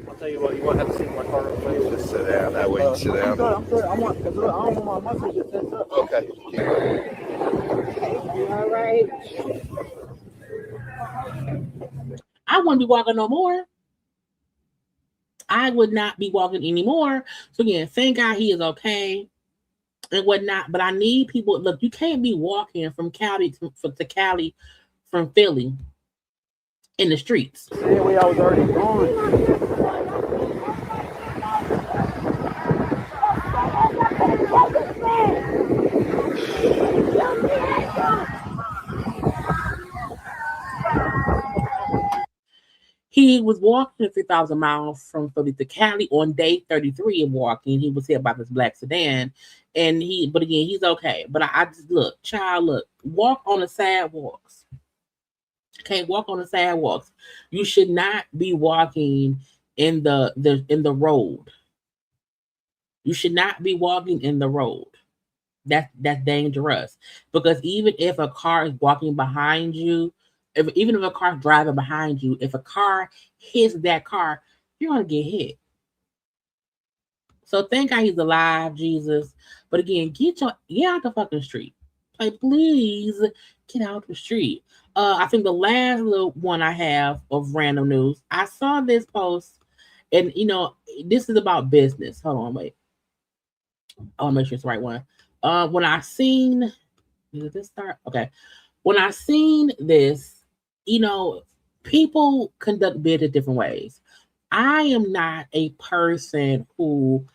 I'll tell you what, you won't have to see my car real quick. Just sit down. That way you sit down. I'm good. I don't want my muscles to tense up. Okay. All right. I wouldn't be walking no more. I would not be walking anymore. So again, thank God he is okay and whatnot. But I need people. Look, you can't be walking from Cali to Cali from Philly in the streets. Same way I was already gone. He was walking 3,000 miles from Philly to Cali on day 33 of walking. He was hit by this black sedan, but again, he's okay. But I just look, walk on the sidewalks. Okay, walk on the sidewalks. You should not be walking in the road. You should not be walking in the road. That's dangerous, because even if a car is walking behind you, even if a car is driving behind you, if a car hits that car, you're gonna get hit. So thank God he's alive, Jesus. But again, get out the fucking street. Like, please get out the street. I think the last little one I have of random news, I saw this post, and this is about business. Hold on, wait. I want to make sure it's the right one. When I seen, did this start? Okay. When I seen this, people conduct business different ways. I am not a person who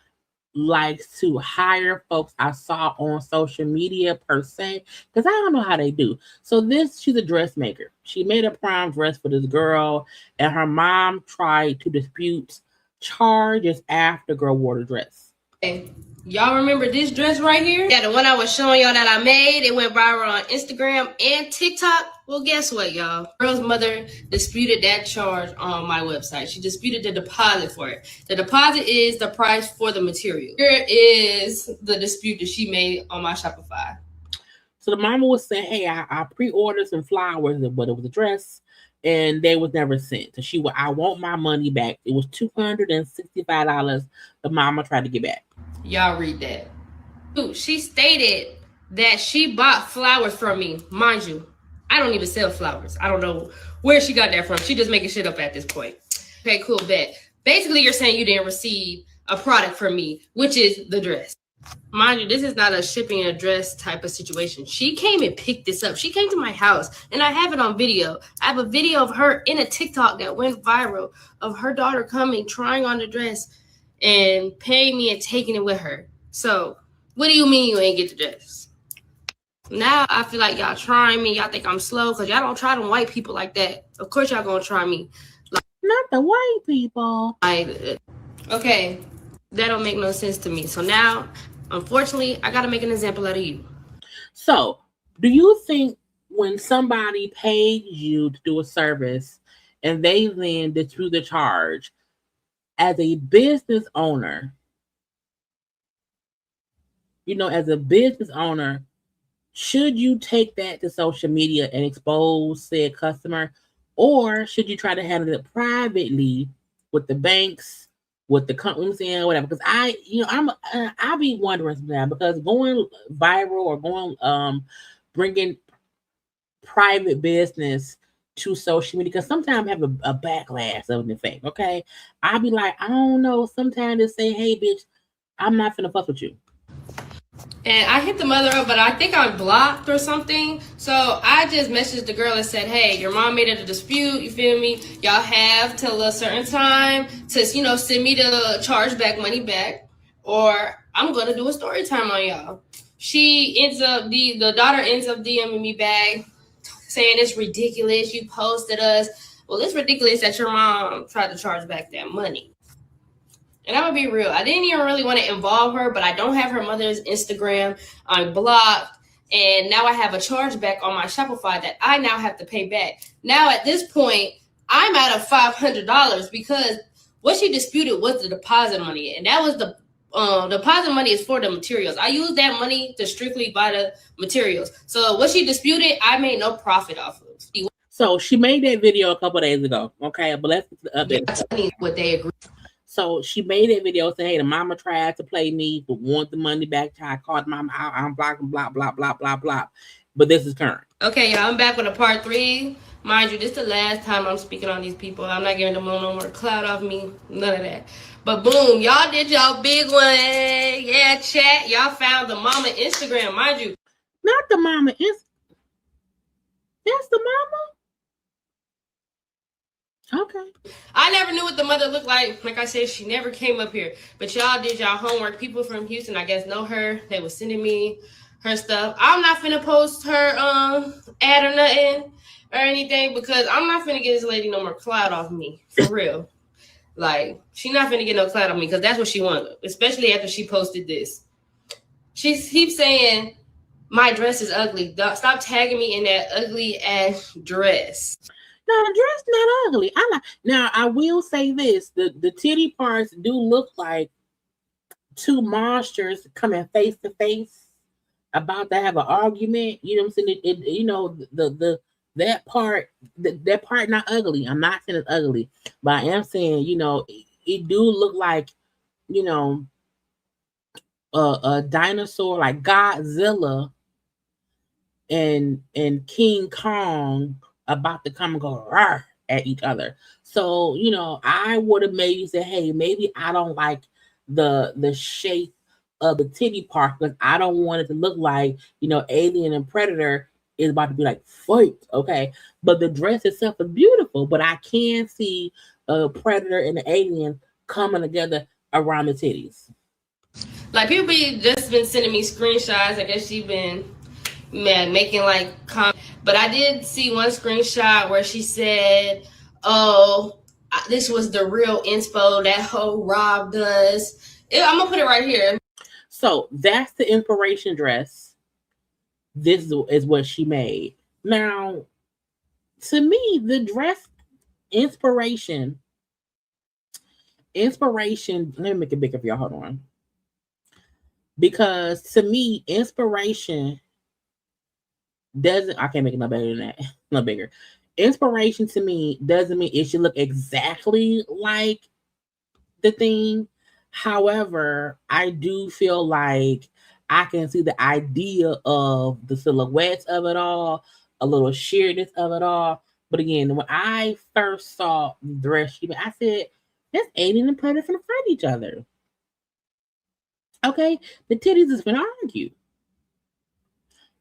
likes to hire folks I saw on social media per se, because I don't know how they do. So she's a dressmaker. She made a prom dress for this girl, and her mom tried to dispute charges after girl wore the dress. Hey, y'all remember this dress right here? Yeah, the one I was showing y'all that I made. It went viral on Instagram and TikTok. Well, guess what, y'all? Girl's mother disputed that charge on my website. She disputed the deposit for it. The deposit is the price for the material. Here is the dispute that she made on my Shopify. So the mama was saying, hey, I pre-ordered some flowers, but it was a dress, and they was never sent. So I want my money back. It was $265 the mama tried to get back. Y'all read that. Dude, she stated that she bought flowers from me. Mind you, I don't even sell flowers. I don't know where she got that from. She just making shit up at this point. Okay, cool, bet. Basically, you're saying you didn't receive a product from me, which is the dress. Mind you, this is not a shipping a dress type of situation. She came and picked this up. She came to my house, and I have it on video. I have a video of her in a TikTok that went viral of her daughter coming, trying on the dress, and paying me and taking it with her. So, what do you mean you ain't get the dress? Now I feel like y'all trying me. Y'all think I'm slow because y'all don't try them white people like that. Of course y'all gonna try me. Not the white people. Okay, that don't make no sense to me. So now, unfortunately, I gotta make an example out of you. So, do you think when somebody paid you to do a service and they then dispute the charge, as a business owner, as a business owner, should you take that to social media and expose said customer, or should you try to handle it privately with the banks, with the companies, and whatever? Because I'll be wondering sometimes, because going viral or going bringing private business to social media, because sometimes have a backlash of the effect. Okay, I'll be like, I don't know. Sometimes they say, "Hey, bitch, I'm not finna fuck with you." And I hit the mother up, but I think I'm blocked or something. So I just messaged the girl and said, hey, your mom made it a dispute. You feel me? Y'all have till a certain time to, send me the chargeback money back, or I'm going to do a story time on y'all. The daughter ends up DMing me back saying it's ridiculous. You posted us. Well, it's ridiculous that your mom tried to charge back that money. And I'm gonna be real, I didn't even really want to involve her, but I don't have her mother's Instagram. I'm blocked, and now I have a chargeback on my Shopify that I now have to pay back. Now at this point, I'm out of $500 because what she disputed was the deposit money, and that was the deposit money is for the materials. I use that money to strictly buy the materials. So what she disputed, I made no profit off of. So she made that video a couple days ago. Okay, but let's update what they agree. So she made that video saying, hey, the mama tried to play me, but want the money back. I called mama out. I'm blocking, blah, blah, blah, blah, blah. But this is current. Okay, y'all, I'm back with a part 3. Mind you, this is the last time I'm speaking on these people. I'm not giving them no more clout off me. None of that. But boom, y'all did y'all big one. Yeah, chat. Y'all found the mama Instagram, mind you. Not the mama. That's the mama? Okay. I never knew what the mother looked like. Like I said, she never came up here. But y'all did y'all homework. People from Houston, I guess, know her. They were sending me her stuff. I'm not finna post her ad or nothing or anything, because I'm not finna get this lady no more clout off me. For real. Like, she not finna get no clout on me, because that's what she wanted. Especially after she posted this. She keeps saying, my dress is ugly. Stop tagging me in that ugly ass dress. No, the dress not ugly. Now, I will say this: the titty parts do look like two monsters coming face to face, about to have an argument. You know what I'm saying? That part not ugly. I'm not saying it's ugly, but I am saying it do look like a dinosaur, like Godzilla and King Kong, about to come and go rawr at each other. So, I would have maybe said, hey, maybe I don't like the shape of the titty part, because I don't want it to look like, Alien and Predator is about to be like fight, okay? But the dress itself is beautiful, but I can see a Predator and an Alien coming together around the titties. Like, people just been sending me screenshots. I guess she been making like comments. But I did see one screenshot where she said, oh, this was the real inspo that hoe robbed us. I'm going to put it right here. So that's the inspiration dress. This is what she made. Now, to me, the dress inspiration, let me make it bigger for y'all. Hold on. Because to me, inspiration I can't make it no better than that. No bigger. Inspiration to me doesn't mean it should look exactly like the thing. However, I do feel like I can see the idea of the silhouettes of it all, a little sheerness of it all. But again, when I first saw the dress, I said, that's Alien and Predator from fight each other. Okay? The titties is going to argue.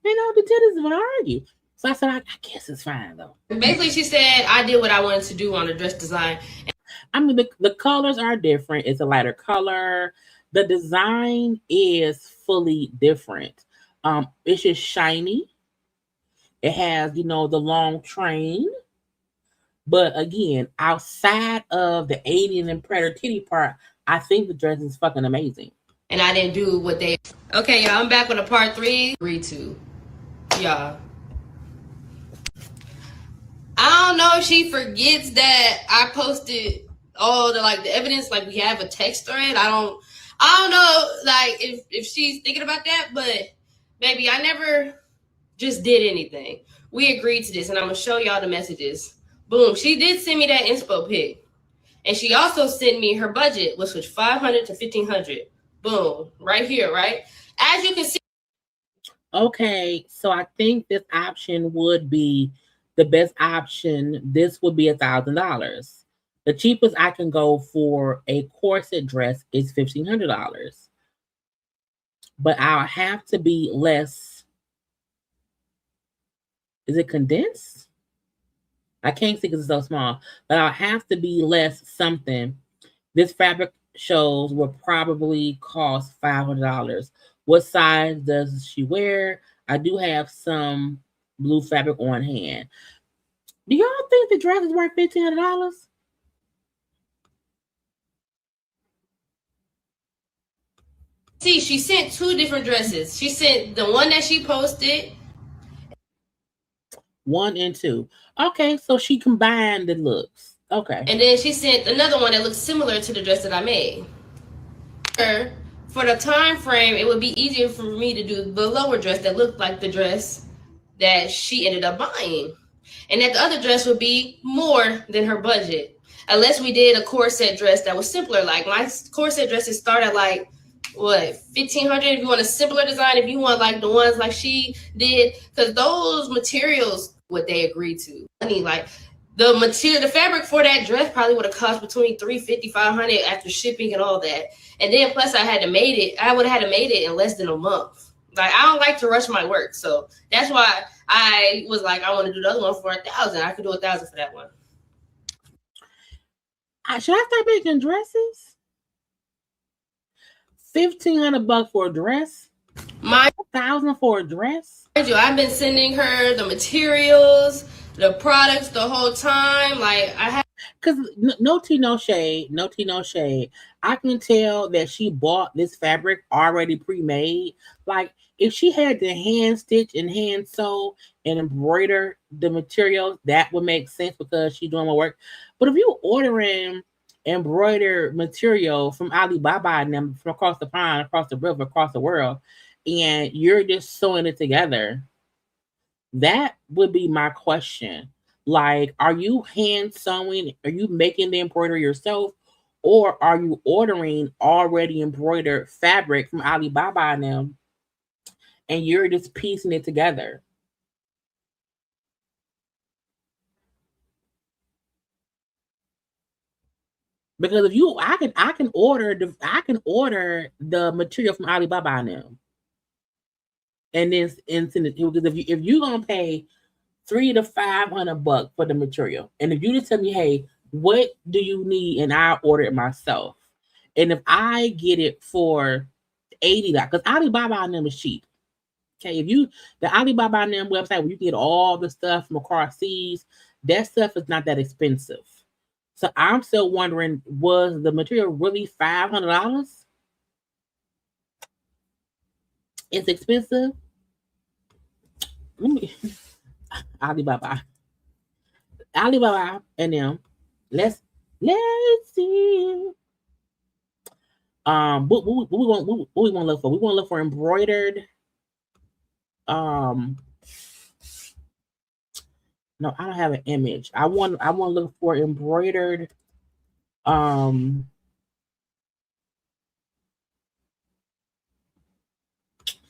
The titties is going to argue. So I said, I guess it's fine, though. Basically, she said, I did what I wanted to do on the dress design. I mean, the colors are different. It's a lighter color. The design is fully different. It's just shiny. It has, the long train. But again, outside of the alien and predator titty part, I think the dress is fucking amazing. And I didn't do what they... Okay, y'all, I'm back with a part 3. Agreed to. Y'all. I don't know if she forgets that I posted all the evidence, we have a text thread. I don't know, if she's thinking about that, but baby, I never just did anything. We agreed to this, and I'm gonna show y'all the messages. Boom, she did send me that inspo pic. And she also sent me her budget, which was $500 to $1,500. Boom, right here, right? As you can see. Okay, so I think this option would be the best option. This would be $1,000. The cheapest I can go for a corset dress is $1,500. But I'll have to be less. Is it condensed? I can't see because it's so small, but I'll have to be less something. This fabric shows will probably cost $500. What size does she wear? I do have some blue fabric on hand. Do y'all think the dress is worth $1,500? See, she sent 2 different dresses. She sent the one that she posted. 1 and 2. Okay, so she combined the looks. Okay. And then she sent another one that looks similar to the dress that I made. For the time frame, it would be easier for me to do the lower dress that looked like the dress that she ended up buying. And that the other dress would be more than her budget. Unless we did a corset dress that was simpler. Like my corset dresses start at $1,500 if you want a simpler design, if you want the ones like she did, because those materials, what they agreed to. The material, the fabric for that dress probably would have cost between $350, $500 after shipping and all that. And then plus I would have had to made it in less than a month. I don't like to rush my work. So that's why I was I want to do the other one for $1,000. I could do $1,000 for that one. Should I start making dresses? $1,500 for a dress? $1,000 for a dress? I've been sending her the materials, the products the whole time. Because no tea, no shade. I can tell that she bought this fabric already pre-made. If she had to hand stitch and hand sew and embroider the materials, that would make sense because she's doing my work. But if you're ordering embroidered material from Alibaba and them from across the pond, across the river, across the world, and you're just sewing it together, that would be my question. Are you hand sewing? Are you making the embroidery yourself? Or are you ordering already embroidered fabric from Alibaba and them, and you're just piecing it together? Because I can order the material from Alibaba and them, and then send it. Because if you're gonna pay $300 to $500 for the material, and if you just tell me, hey, what do you need, and I order it myself, and if I get it for $80, because Alibaba and them is cheap. Okay, the Alibaba and them website where you can get all the stuff from across seas, that stuff is not that expensive. So I'm still wondering, was the material really $500? It's expensive. Let me Alibaba and them. Let's see. What we want to look for? We want to look for embroidered. No, I don't have an image. I want to look for embroidered.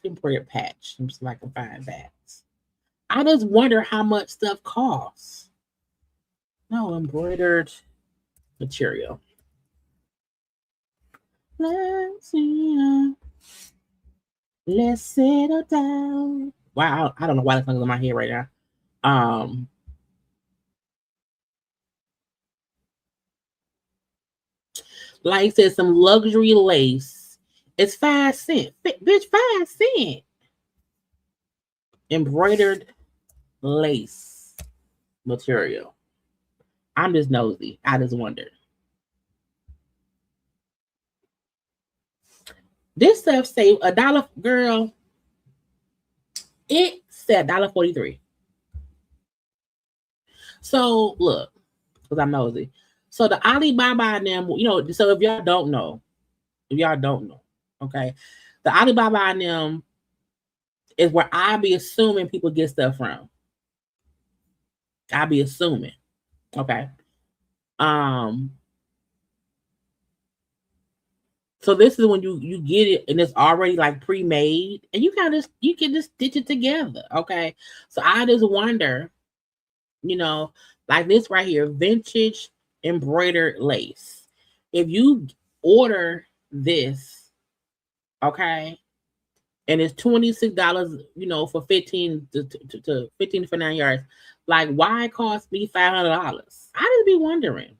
Embroidered patch. Let me see if I can find that. I just wonder how much stuff costs. No, embroidered material. Let's see. Let's settle down. Wow, I don't know why the song's in my head right now. Like I said, some luxury lace. It's 5 cents. Bitch, 5 cents. embroidered lace material. I'm just nosy. I just wondered. This stuff say $1, girl. It said $1.43. So look, because I'm nosy. So the Alibaba and them, so if y'all don't know, okay, the Alibaba and them is where I be assuming people get stuff from. I be assuming, okay. So this is when you get it and it's already like pre-made, and you can just stitch it together, okay. So I just wonder, like this right here, vintage embroidered lace. If you order this, okay, and it's $26, for 15 to 15 for 9 yards, like why it cost me $500? I just be wondering.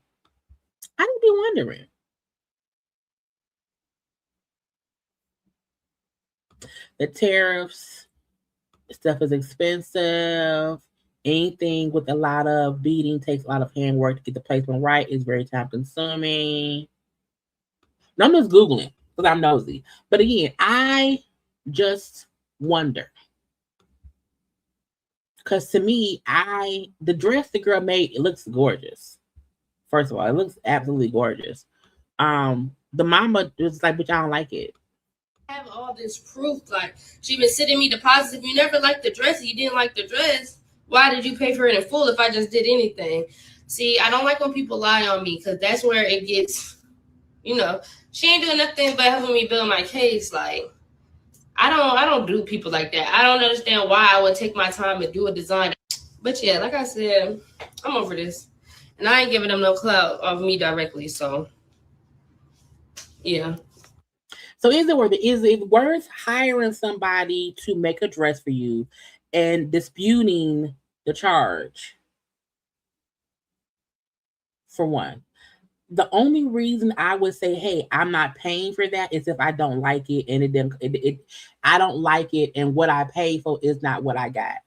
The tariffs, stuff is expensive. Anything with a lot of beading takes a lot of handwork to get the placement right. It's very time consuming. Now I'm just Googling because I'm nosy. But again, I just wonder. Because to me, the dress the girl made, it looks gorgeous. First of all, it looks absolutely gorgeous. The mama was like, but I don't like it. Have all this proof, like she been sending me deposits. If you never liked the dress, you didn't like the dress, why did you pay for it in full if I just did anything? See, I don't like when people lie on me, because that's where it gets, she ain't doing nothing but helping me build my case. Like, I don't do people like that. I don't understand why I would take my time and do a design. But yeah, like I said, I'm over this, and I ain't giving them no clout of me directly. So yeah. So is it worth hiring somebody to make a dress for you and disputing the charge? For one, the only reason I would say, hey, I'm not paying for that is if I don't like it, and I don't like it, and what I pay for is not what I got.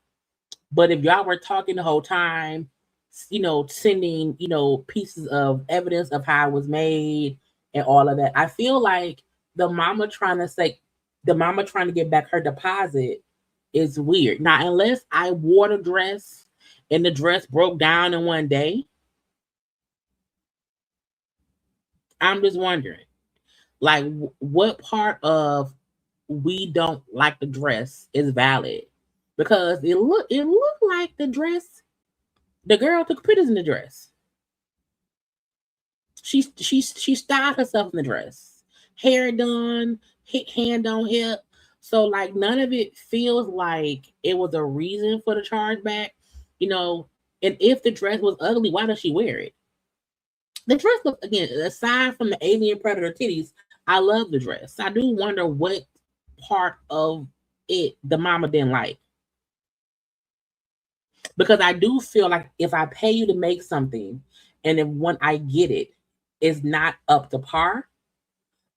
But if y'all were talking the whole time, sending, pieces of evidence of how it was made and all of that, I feel like the mama trying to get back her deposit is weird. Now, unless I wore the dress and the dress broke down in one day, I'm just wondering, like, what part of we don't like the dress is valid? Because it looked like the dress, the girl took pictures in the dress. She styled herself in the dress. Hair done, hand on hip. So like none of it feels like it was a reason for the chargeback, and if the dress was ugly, why does she wear it? The dress looks, again, aside from the alien predator titties, I love the dress. I do wonder what part of it the mama didn't like. Because I do feel like if I pay you to make something and then when I get it is not up to par,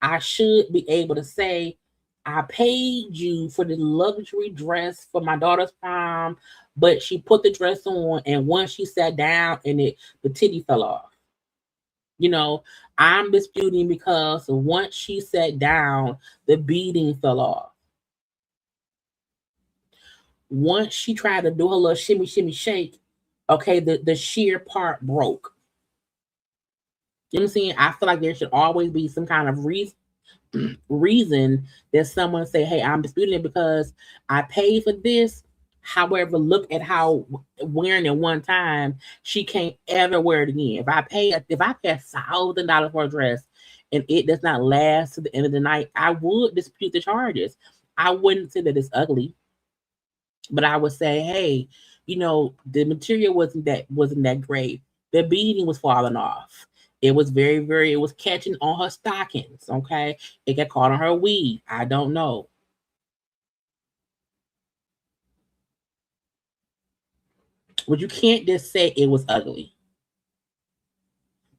I should be able to say, I paid you for the luxury dress for my daughter's prom, but she put the dress on, and once she sat down and the titty fell off. I'm disputing because once she sat down, the beading fell off. Once she tried to do her little shimmy, shimmy, shake, okay, the sheer part broke. You know what I'm saying? I feel like there should always be some kind of reason that someone say, hey, I'm disputing it because I paid for this. However, look at how wearing it one time, she can't ever wear it again. If I pay $1,000 for a dress and it does not last to the end of the night, I would dispute the charges. I wouldn't say that it's ugly, but I would say, hey, the material wasn't that great. The beading was falling off. It was it was catching on her stockings, okay? It got caught on her weave. I don't know. But you can't just say it was ugly.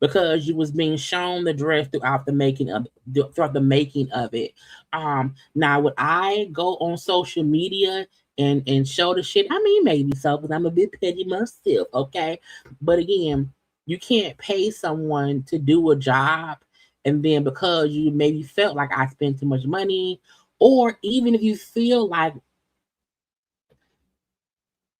Because you was being shown the dress throughout the making of it. Now, would I go on social media and show the shit. I mean, maybe so, because I'm a bit petty myself, okay? But again, you can't pay someone to do a job and then because you maybe felt like I spent too much money, or even if you feel like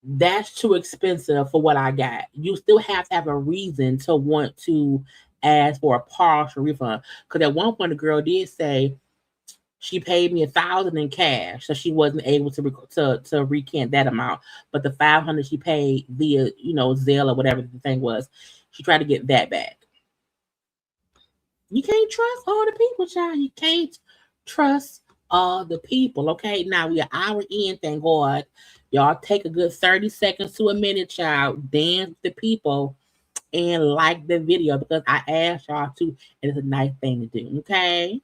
that's too expensive for what I got, you still have to have a reason to want to ask for a partial refund. Because at one point, the girl did say she paid me $1,000 in cash, so she wasn't able to recant that amount. But the $500 she paid via Zelle or whatever the thing was, she tried to get that back. You can't trust all the people, child. You can't trust all the people. Okay, now we are hour in. Thank God. Y'all take a good 30 seconds to a minute, child. Dance with the people and like the video because I asked y'all to. And it's a nice thing to do. Okay.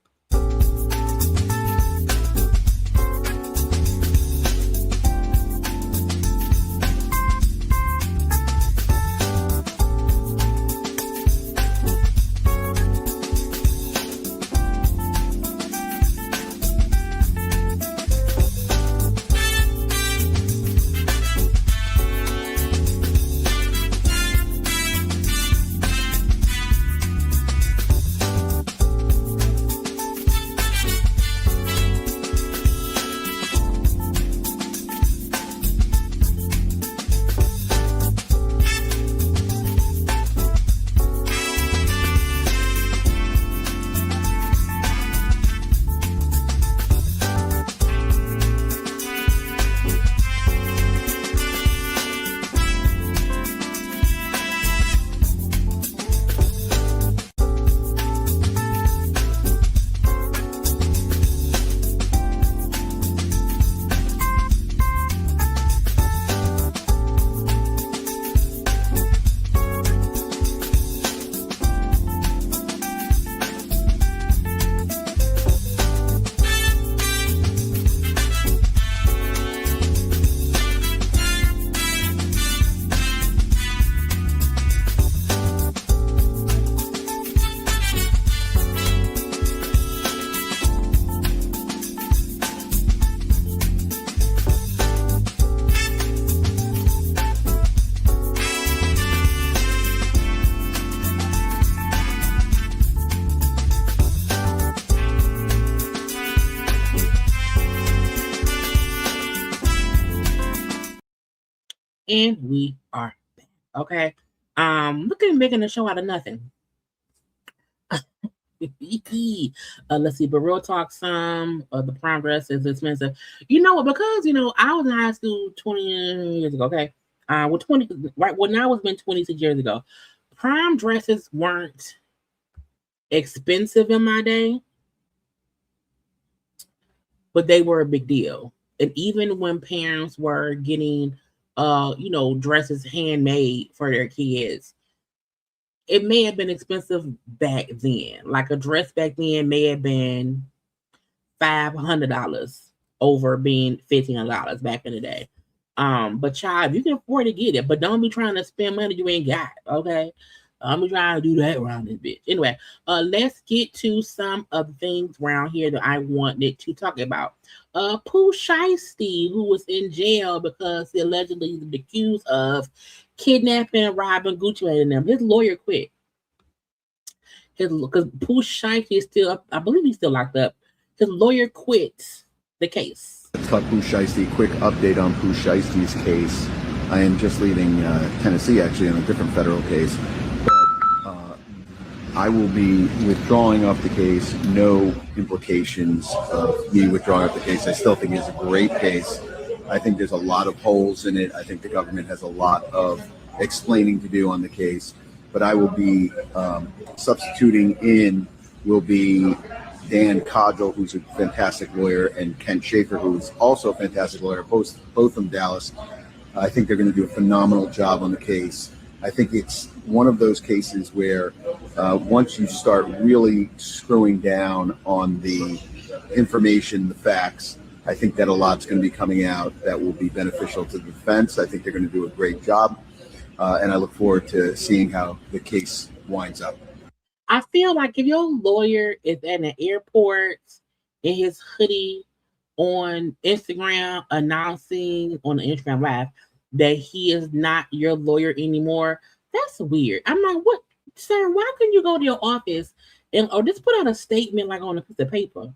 And we are back. Okay. Look at making a show out of nothing. Let's see, but real talk, some of the prom dress is expensive. You know what? Because I was in high school 20 years ago. Okay. Well, 20 right. Well, now it's been 26 years ago. Prom dresses weren't expensive in my day, but they were a big deal. And even when parents were getting dresses handmade for their kids, it may have been expensive back then. Like a dress back then may have been $500 over being $1,500 back in the day. But child, you can afford to get it, but don't be trying to spend money you ain't got. Okay. I'm gonna try to do that around this bitch. Anyway, let's get to some of the things around here that I wanted to talk about. Pooh Shiesty, who was in jail because he allegedly was accused of kidnapping and robbing Gucci Mane and them. His lawyer quit. Because Pooh Shiesty is still, I believe he's still locked up. His lawyer quit the case. Let's talk Pooh Shiesty. Quick update on Pooh Shiesty's case. I am just leaving Tennessee, actually, on a different federal case. I will be withdrawing off the case. No implications of me withdrawing off the case. I still think it's a great case. I think there's a lot of holes in it. I think the government has a lot of explaining to do on the case. But I will be substituting in will be Dan Codgel, who's a fantastic lawyer, and Kent Schaefer, who's also a fantastic lawyer, both from Dallas. I think they're going to do a phenomenal job on the case. I think it's one of those cases where once you start really screwing down on the information, the facts, I think that a lot's going to be coming out that will be beneficial to the defense. I think they're going to do a great job, and I look forward to seeing how the case winds up. I feel like if your lawyer is at an airport in his hoodie on Instagram announcing on the Instagram Live that he is not your lawyer anymore. That's weird. I'm like, what, sir? Why couldn't you go to your office and or just put out a statement like on a piece of paper?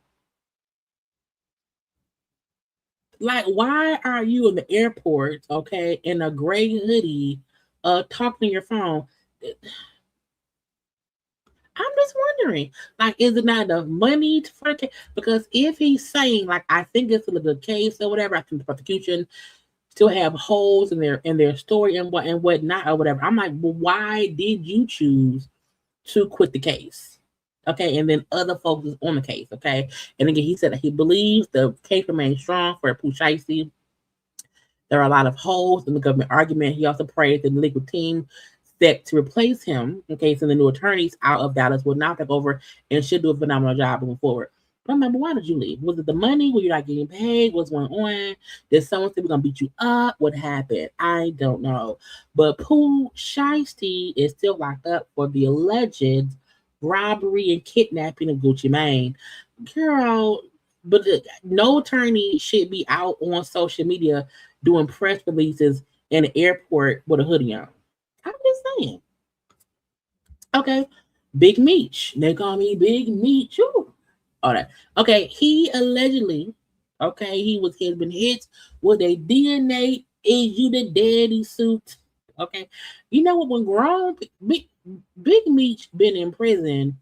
Like, why are you in the airport, okay, in a gray hoodie, talking to your phone? I'm just wondering, like, is it not enough money for the case? Because if he's saying, like, I think it's a good case or whatever, I think the prosecution still have holes in their story and whatnot or whatever. I'm like, well, why did you choose to quit the case? Okay, and then other folks is on the case. Okay, and again, he said that he believes the case remains strong for Porsha. There are a lot of holes in the government argument. He also praised the legal team set to replace him in case the new attorneys out of Dallas will not take over and should do a phenomenal job moving forward. But I'm like, why did you leave? Was it the money? Were you not getting paid? What's going on? Did someone say we're gonna beat you up? What happened? I don't know. But Porsha is still locked up for the alleged robbery and kidnapping of Gucci Mane. Girl, but no attorney should be out on social media doing press releases in an airport with a hoodie on. I'm just saying. Okay. Big Meech. They call me Big Meech. Ooh. All right. Okay. He allegedly, okay, has been hit with a DNA is you the daddy suit. Okay. You know what? When grown Big Meech been in prison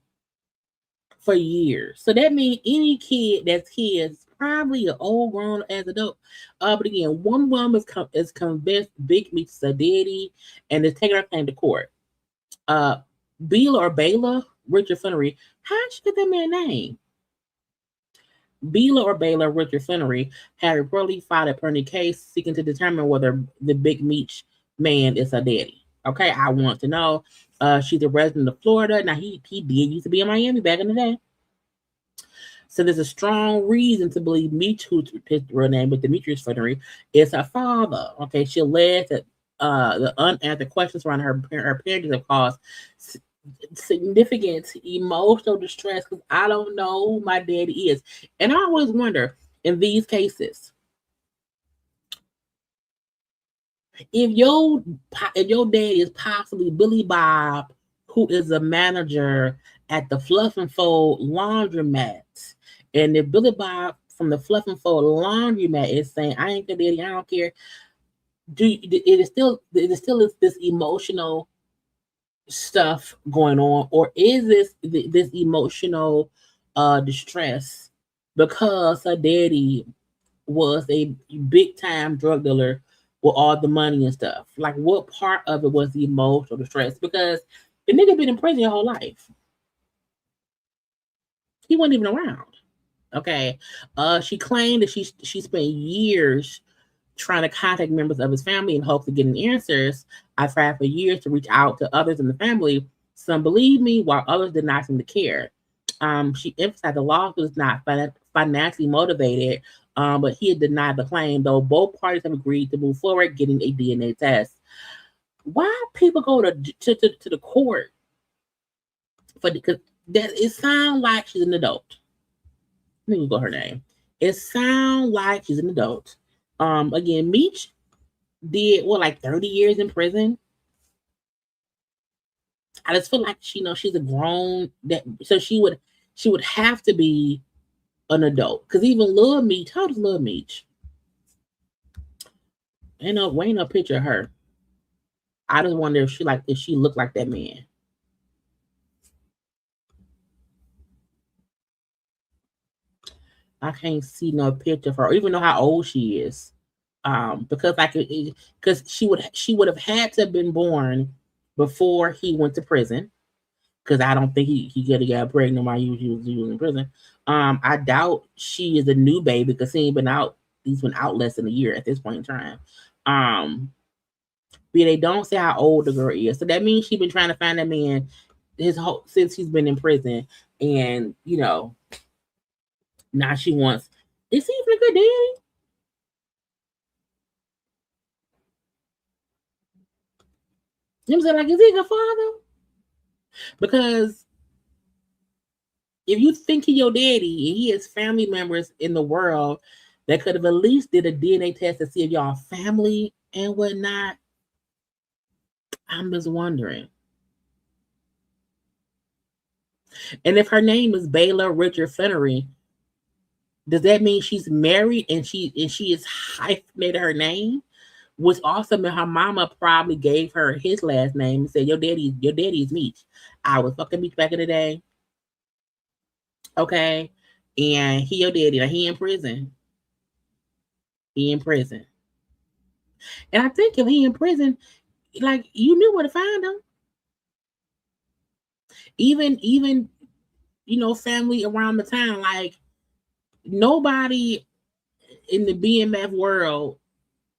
for years. So that means any kid that's his probably an old grown as adult. But again, one woman is convinced Big Meech is a daddy and is taking her claim to court. Baylor Richard Flannery. How did you get that man's name? Baylor Richard Flannery had reportedly filed a permanent case seeking to determine whether the Big Meech man is her daddy. Okay, I want to know. She's a resident of Florida. Now he did used to be in Miami back in the day. So there's a strong reason to believe Meech, who's his real name, but Demetrius Flannery, is her father. Okay, she alleged that the unanswered questions around her parenting have caused significant emotional distress because I don't know who my daddy is. And I always wonder in these cases, if your daddy is possibly Billy Bob, who is a manager at the Fluff and Fold laundromat, and if Billy Bob from the Fluff and Fold laundromat is saying, "I ain't your daddy, I don't care," it is still this emotional stuff going on, or is this emotional distress because her daddy was a big time drug dealer with all the money and stuff? Like, what part of it was the emotional distress? Because the nigga been in prison your whole life. He wasn't even around. Okay. She claimed that she spent years trying to contact members of his family in hopes of getting answers. I tried for years to reach out to others in the family. Some believed me, while others did not seem to care. She emphasized the lawsuit was not financially motivated, but he had denied the claim, though both parties have agreed to move forward getting a DNA test. Why people go to the court for because that it sounds like she's an adult. Let me Google her name. It sounds like she's an adult. Again, Meech did like 30 years in prison. I just feel like she's a grown so she would have to be an adult. Because even Lil Meech, how old is Lil Meech? Ain't no picture of her. I just wonder if she looked like that man. I can't see no picture of her, or even know how old she is. Because she would have had to have been born before he went to prison. Because I don't think he could have got pregnant while he was in prison. I doubt she is a new baby because he's been out less than a year at this point in time. But they don't say how old the girl is. So that means she's been trying to find that man since he's been in prison. And now she wants, is he even a good daddy? You know what I'm saying? Like, is he a good father? Because if you think he's your daddy and he has family members in the world They could have at least did a DNA test to see if y'all family and whatnot. I'm just wondering. And if her name is Bayla Richard Flannery, does that mean she's married and she is hyphenated her name? Which also meant her mama probably gave her his last name and said, your daddy's Meech. I was fucking Meech back in the day. Okay. And he your daddy. Now he in prison. He in prison. And I think if he in prison, like you knew where to find him. Even family around the town, like nobody in the BMF world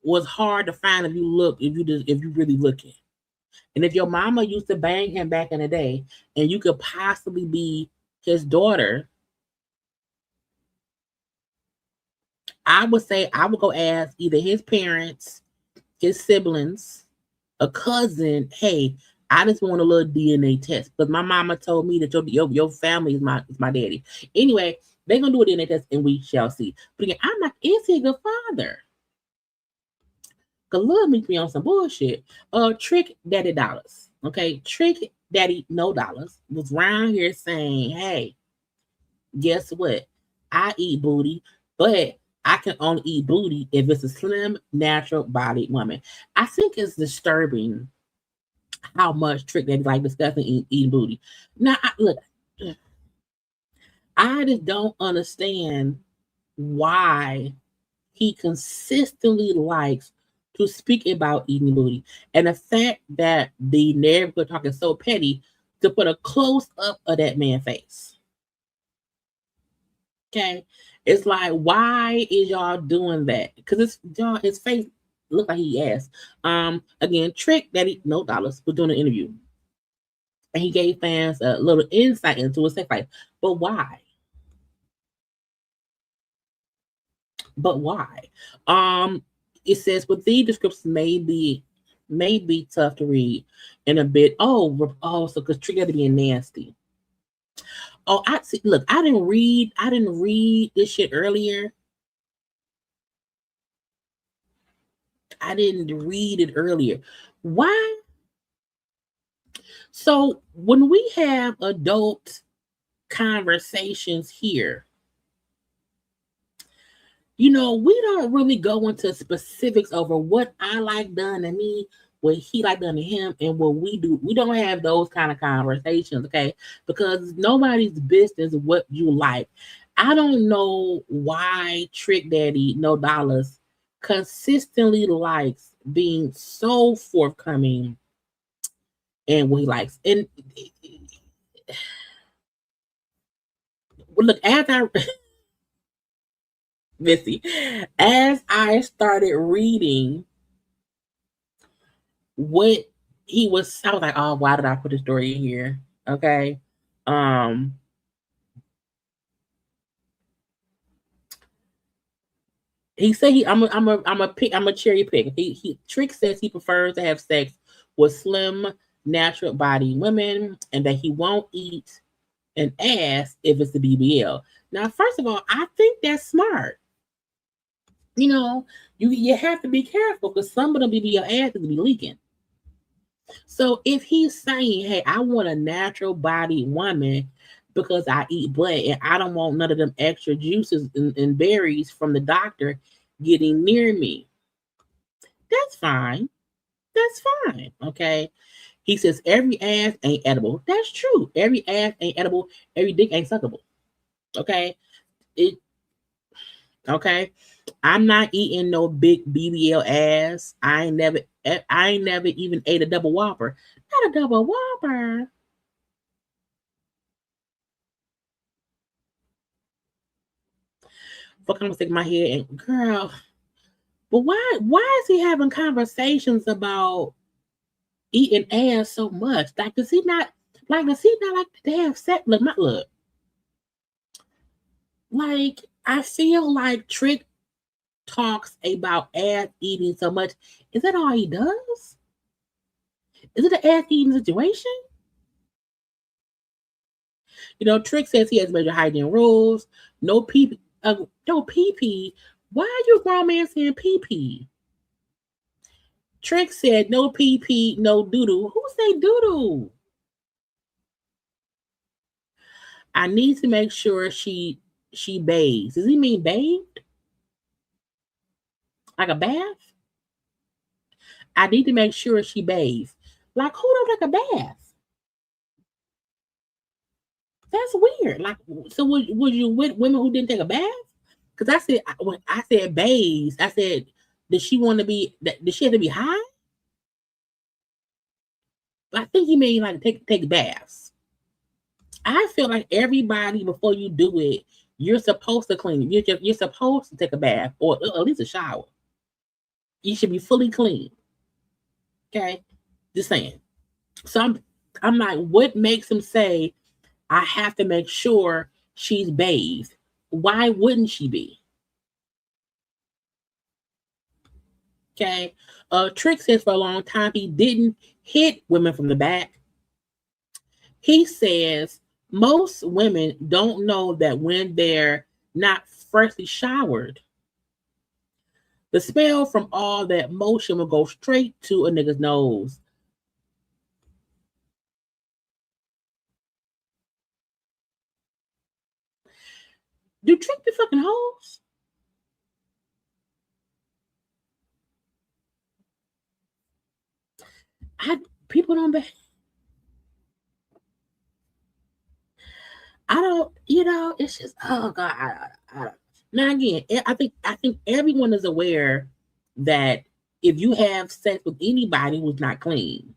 was hard to find if you really looking. And if your mama used to bang him back in the day and you could possibly be his daughter, I would say I would go ask either his parents, his siblings, a cousin, hey, I just want a little DNA test. Because my mama told me that your family is my daddy. Anyway, they're gonna do a DNA test and we shall see. But again, I'm like, is he a good father? Cause love me on some bullshit. Trick Daddy Dollars. Okay, Trick Daddy No Dollars was around here saying, hey, guess what? I eat booty, but I can only eat booty if it's a slim, natural bodied woman. I think it's disturbing how much Trick Daddy like discussing eating booty. Now, I just don't understand why he consistently likes to speak about eating booty. And the fact that the narrative talk is so petty to put a close up of that man's face. Okay. It's like, why is y'all doing that? Because his face looked like he asked. Again, Trick Daddy No Dollars was doing an interview. And he gave fans a little insight into his sex life. But why? It says, but these descriptions may be tough to read and a bit. So because Trick Daddy being nasty. Oh, I see. Look, I didn't read this shit earlier. I didn't read it earlier. Why? So when we have adult conversations here, we don't really go into specifics over what I like done to me, what he like done to him, and what we do. We don't have those kind of conversations, okay? Because nobody's business what you like. I don't know why Trick Daddy No Dollars consistently likes being so forthcoming and what he likes. And look, Missy, as I started reading what I was like, oh, why did I put this story in here? Okay. He said I'm a cherry pick. Trick says he prefers to have sex with slim, natural body women, and that he won't eat an ass if it's the BBL. Now, first of all, I think that's smart. You have to be careful because some of them BBL asses be leaking. So if he's saying, hey, I want a natural body woman because I eat butt and I don't want none of them extra juices and berries from the doctor getting near me, that's fine. That's fine. Okay. He says every ass ain't edible. That's true. Every ass ain't edible. Every dick ain't suckable. Okay. Okay. I'm not eating no big BBL ass. I ain't never even ate a double whopper. Not a double whopper. Fuck, I'm gonna stick my head and girl. But why is he having conversations about eating ass so much? Like, does he not like to have sex? Look. Like, I feel like Trick talks about ass eating so much. Is that all he does? Is it an ass eating situation? Trick says he has major hygiene rules. No pee Why are you a grown man saying pee-pee? Trick said no pee-pee, no doo-doo. Who say doo-doo? I need to make sure she bathes. Does he mean bathed? Like a bath? I need to make sure she bathes. Like, who don't like a bath? That's weird. Like, so would you with women who didn't take a bath? Because I said when I said bathes, I said, does she want to be? Does she have to be high? I think he mean like take baths. I feel like everybody before you do it, you're supposed to clean. You're supposed to take a bath or at least a shower. You should be fully clean. Okay, just saying. So I'm like, what makes him say I have to make sure she's bathed? Why wouldn't she be? Okay. Trick says for a long time he didn't hit women from the back. He says most women don't know that when they're not freshly showered, the smell from all that motion will go straight to a nigga's nose. Do Trick be fucking hoes? People don't be. I don't, it's just, oh God. Now again, I think everyone is aware that if you have sex with anybody who's not clean,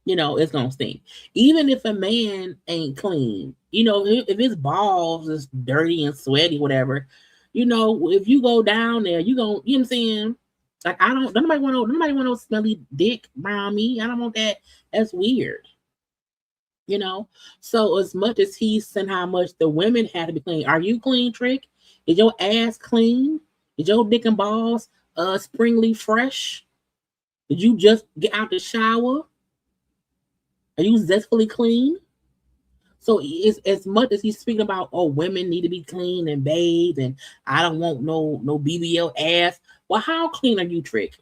it's gonna stink. Even if a man ain't clean, if his balls is dirty and sweaty, whatever, if you go down there, you gonna, you know what I'm saying? Like nobody want no smelly dick around me. I don't want that. That's weird. So as much as he's saying how much the women have to be clean, are you clean, Trick? Is your ass clean? Is your dick and balls springly fresh? Did you just get out the shower? Are you zestfully clean? So it's, as much as he's speaking about, oh, women need to be clean and bathed, and I don't want no BBL ass. Well, how clean are you, Trick?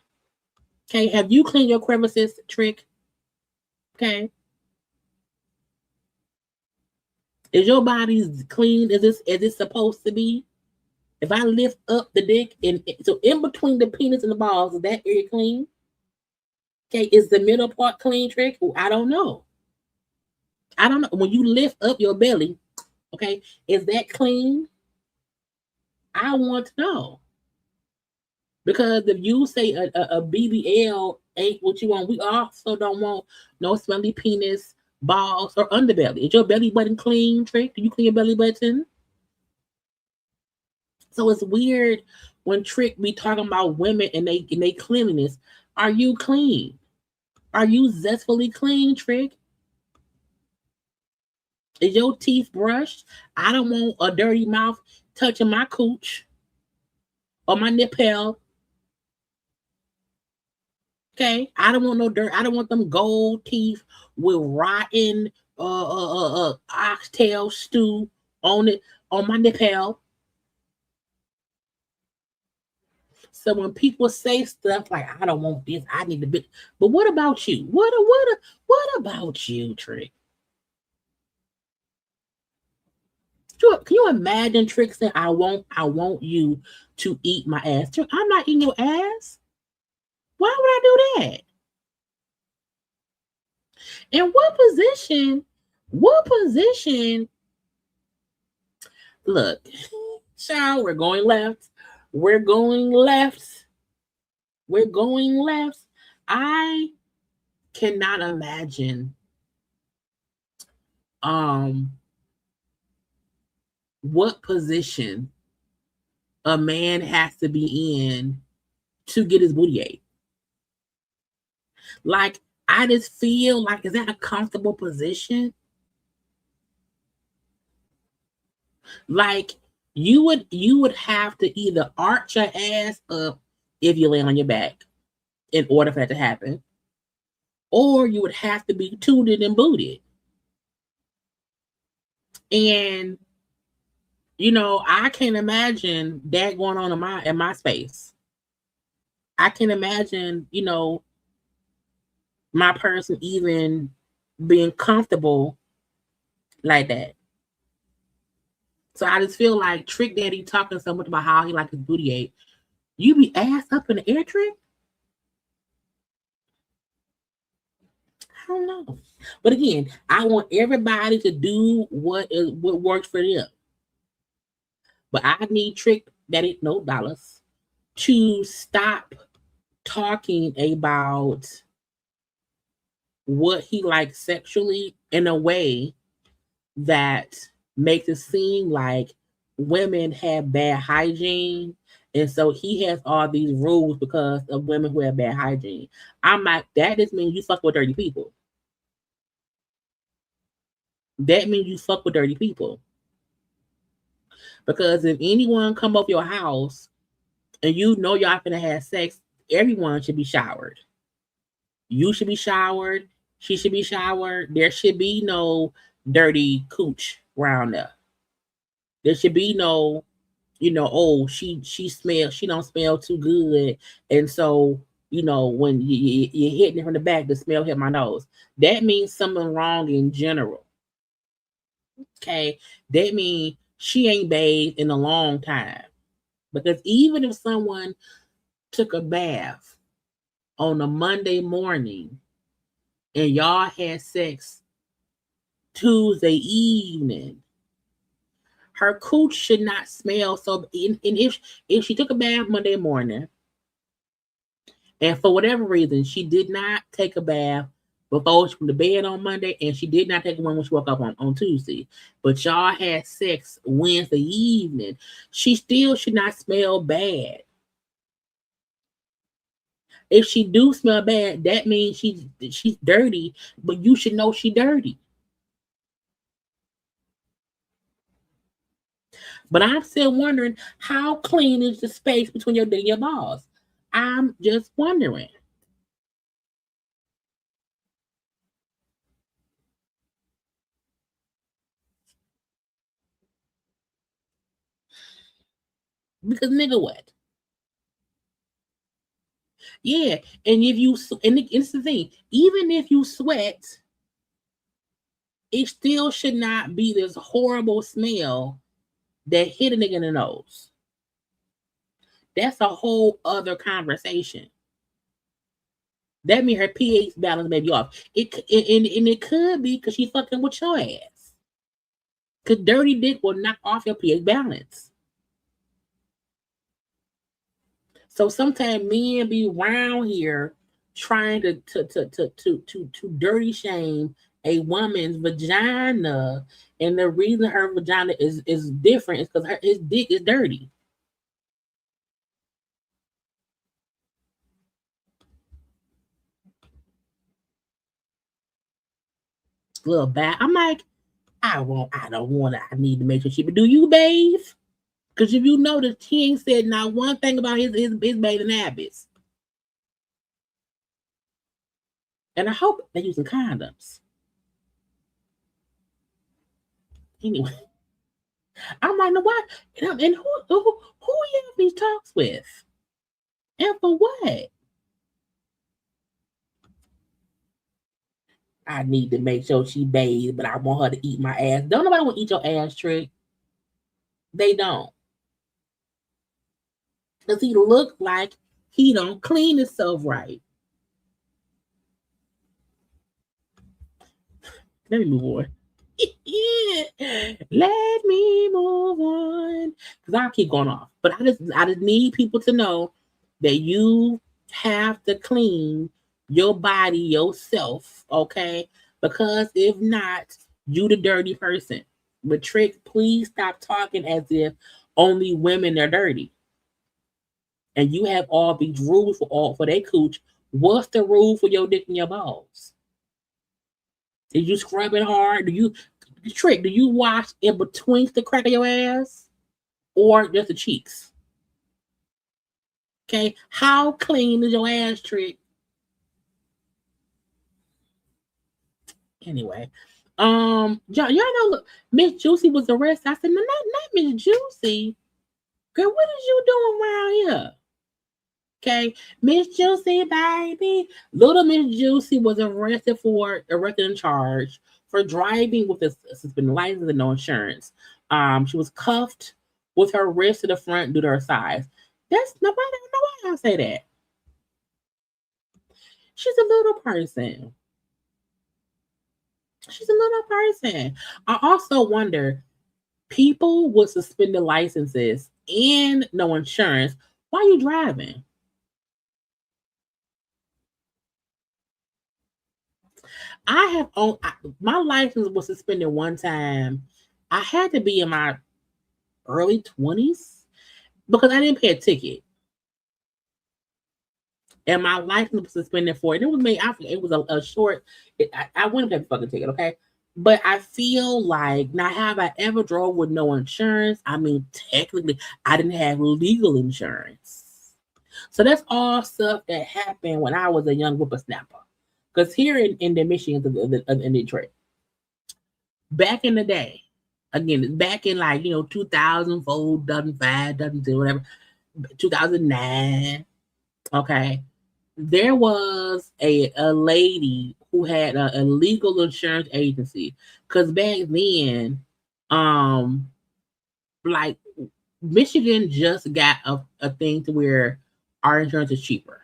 Okay, have you cleaned your crevices, Trick? Okay. Is your body clean as it's supposed to be? If I lift up the dick so in between the penis and the balls, is that area clean? Okay, is the middle part clean, Trick? I don't know. When you lift up your belly, okay, is that clean? I want to know. Because if you say a BBL ain't what you want, we also don't want no smelly penis, balls, or underbelly. Is your belly button clean, Trick? Do you clean your belly button? So it's weird when Trick be talking about women and they cleanliness. Are you clean? Are you zestfully clean, Trick? Is your teeth brushed? I don't want a dirty mouth touching my cooch or my nipple. Okay, I don't want no dirt. I don't want them gold teeth with rotten oxtail stew on it on my nipple. So when people say stuff like "I don't want this," I need to be. But what about you? What about you, Trick? Can you imagine Trick saying, "I want you to eat my ass"? Trick, I'm not eating your ass. Why would I do that? In what position? Look, child, we're going left. We're going left. I cannot imagine what position a man has to be in to get his booty ate. Like, I just feel like, is that a comfortable position? Like, you would have to either arch your ass up if you lay on your back in order for that to happen, or you would have to be tooted and booted. And I can't imagine that going on in my space. I can imagine, my person even being comfortable like that. So I just feel like Trick Daddy talking so much about how he like his booty ate. You be ass up in the air, Trick? I don't know. But again, I want everybody to do what works for them. But I need Trick Daddy, no dollars, to stop talking about what he likes sexually in a way that makes it seem like women have bad hygiene. And so he has all these rules because of women who have bad hygiene. I'm like, that just means you fuck with dirty people. That means you fuck with dirty people. Because if anyone come up your house and y'all finna have sex, everyone should be showered. You should be showered. She should be showered. There should be no dirty cooch around there. There should be no, oh, she don't smell too good. And so, when you're hitting it from the back, the smell hit my nose. That means something wrong in general. Okay. That means she ain't bathed in a long time. Because even if someone took a bath on a Monday morning and y'all had sex Tuesday evening, her cooch should not smell so. And if she took a bath Monday morning, and for whatever reason she did not take a bath before she went to bed on Monday, and she did not take one when she woke up on Tuesday, but y'all had sex Wednesday evening, she still should not smell bad. If she do smell bad, that means she's dirty, but you should know she's dirty. But I'm still wondering, how clean is the space between your dick and your balls? I'm just wondering. Because nigga, what? Yeah, and if you, and it's the thing, even if you sweat, it still should not be this horrible smell that hit a nigga in the nose. That's a whole other conversation. That means her pH balance may be off. And it could be because she's fucking with your ass. Because dirty dick will knock off your pH balance. So sometimes men be around here trying to dirty shame a woman's vagina, and the reason her vagina is different is because his dick is dirty. Little bad. I'm like, I need to make sure she. But do you bathe? Because if you notice, he ain't said not one thing about his bathing habits. And I hope they're using condoms. Anyway, I'm like, no, what? And who you have these talks with? And for what? I need to make sure she bathes, but I want her to eat my ass. Don't nobody want to eat your ass, Trick. They don't. Because he look like he don't clean himself right. Let me move on. Let me move on. Because I'll keep going off. But I just need people to know that you have to clean your body yourself, okay? Because if not, you the dirty person. But Trick, please stop talking as if only women are dirty. And you have all these rules for their cooch. What's the rule for your dick and your balls? Did you scrub it hard? Do you wash in between the crack of your ass? Or just the cheeks? Okay, how clean is your ass, Trick? Anyway, y'all know, look, Miss Juicy was arrested. I said, no, not Miss Juicy. Girl, what is you doing around here? Okay, Miss Juicy, baby. Little Miss Juicy was arrested and charged for driving with a suspended license and no insurance. She was cuffed with her wrist to the front due to her size. That's nobody. I'll say that. She's a little person. She's a little person. I also wonder, people with suspended licenses and no insurance, why are you driving? My license was suspended one time. I had to be in my early 20s because I didn't pay a ticket. And my license was suspended for it. It was made, it was a short, I wouldn't have a fucking ticket, okay? But I feel like, now have I ever drove with no insurance? I mean, technically, I didn't have legal insurance. So that's all stuff that happened when I was a young whippersnapper. Because here in the Michigan, in Detroit, back in the day, again, back in 2004, 2005, 2002, whatever, 2009, okay, there was a lady who had a legal insurance agency. Because back then, Michigan just got a thing to where our insurance is cheaper.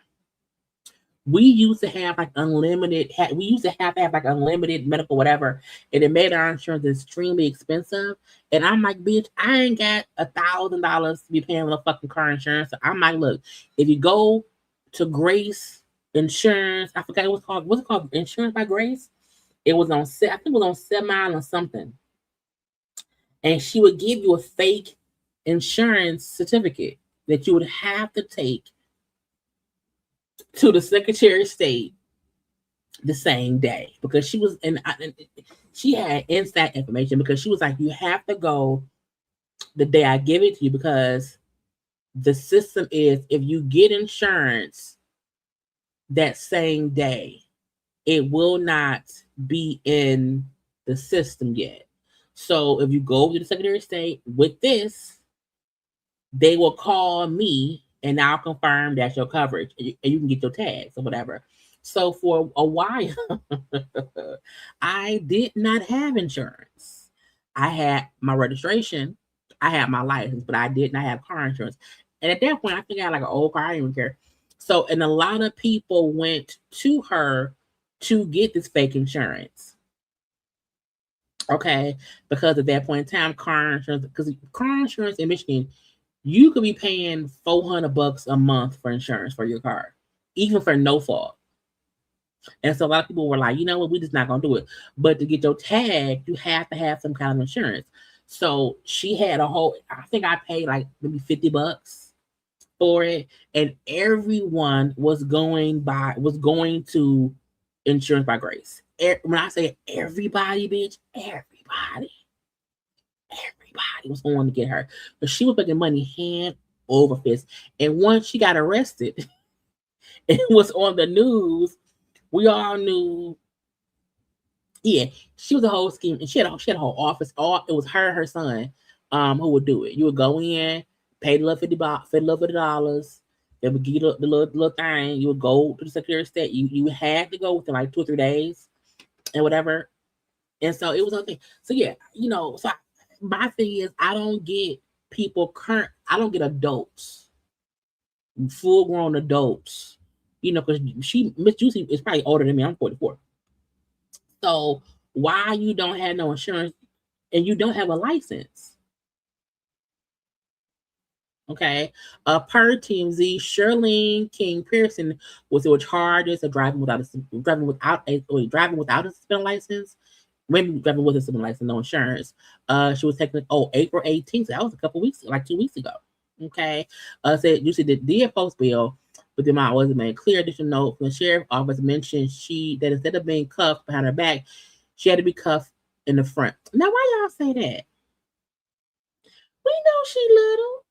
We used to have unlimited. We used to have unlimited medical whatever, and it made our insurance extremely expensive. And I'm like, bitch, I ain't got $1,000 to be paying for a fucking car insurance. So I'm like, look, if you go to Grace Insurance, I forgot what's it called, Insurance by Grace. It was on I think it was on 7 Mile or something, and she would give you a fake insurance certificate that you would have to take to the Secretary of State the same day, because she was she had inside information, because she was like, you have to go the day I give it to you, because the system is, if you get insurance that same day, it will not be in the system yet. So if you go to the Secretary of State with this, they will call me and I'll confirm that's your coverage, and you can get your tags or whatever. So for a while, I did not have insurance. I had my registration, I had my license, but I did not have car insurance. And at that point, I think I had an old car, I didn't even care. So, and a lot of people went to her to get this fake insurance. Okay, because at that point in time, car insurance, because car insurance in Michigan, you could be paying $400 a month for insurance for your car, even for no fault. And so a lot of people were like, you know what, we're just not gonna do it. But to get your tag, you have to have some kind of insurance. So she had I think I paid maybe $50 for it, and everyone was going to Insurance by Grace. When I say everybody, bitch, everybody was going to get her, but she was making money hand over fist. And once she got arrested, it was on the news. We all knew. Yeah, she was a whole scheme, and she had a whole office. It was her son, who would do it. You would go in, pay the little $50. They would give you the little thing. You would go to the Secretary of State. You had to go within 2 or 3 days, and whatever. And so it was okay. So yeah, so my thing is, I don't get I don't get adults, full grown adults, because Miss Juicy is probably older than me. I'm 44. So why you don't have no insurance and you don't have a license? Okay. Per TMZ, Shirlene King Pearson was charged of driving without a suspended license. Maybe driving with a suspended license, no insurance. She was taken April 18th. So that was a couple weeks, 2 weeks ago. Okay. Said you see the did post bill, but the amount wasn't made clear. Additional note from the sheriff office mentioned that instead of being cuffed behind her back, she had to be cuffed in the front. Now, why y'all say that? We know she little.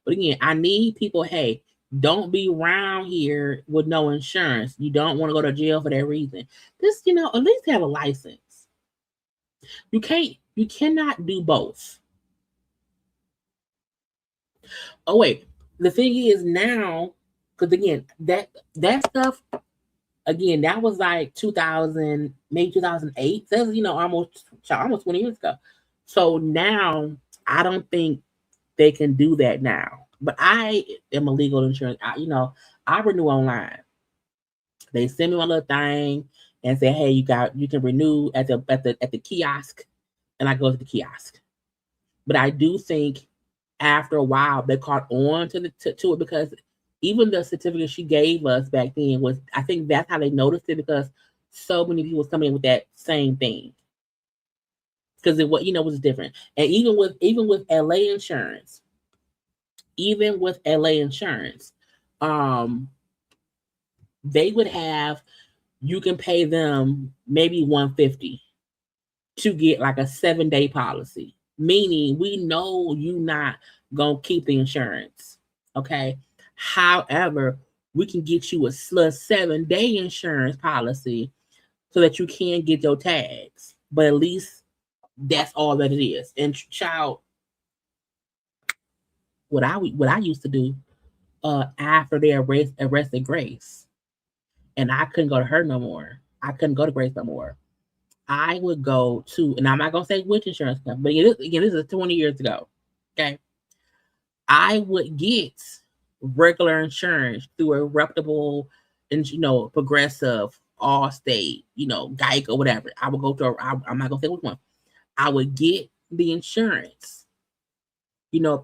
But again, I need people, hey, Don't be around here with no insurance. You don't want to go to jail for that reason. Just, at least have a license. You cannot do both. Oh wait, the thing is now, because again, that stuff, again, that was like 2000, maybe 2008. That's almost 20 years ago. So now I don't think they can do that now. But I am a legal insurance. I renew online. They send me my little thing and say, "Hey, you can renew at the kiosk," and I go to the kiosk. But I do think after a while they caught on to it, because even the certificate she gave us back then was, I think that's how they noticed it, because so many people was coming in with that same thing. Because it was different. And even with LA insurance, they would have, you can pay them maybe $150 to get like a 7-day policy, meaning we know you not gonna keep the insurance. Okay. However, we can get you a 7-day insurance policy so that you can get your tags. But at least that's all that it is. And child, what I used to do after they arrested Grace, and I couldn't go to her no more. I couldn't go to Grace no more. I would go to, and I'm not gonna say which insurance company, but again, this is 20 years ago. Okay. I would get regular insurance through a reputable and Progressive, Allstate, Geico, whatever. I would go to I'm not gonna say which one. I would get the insurance,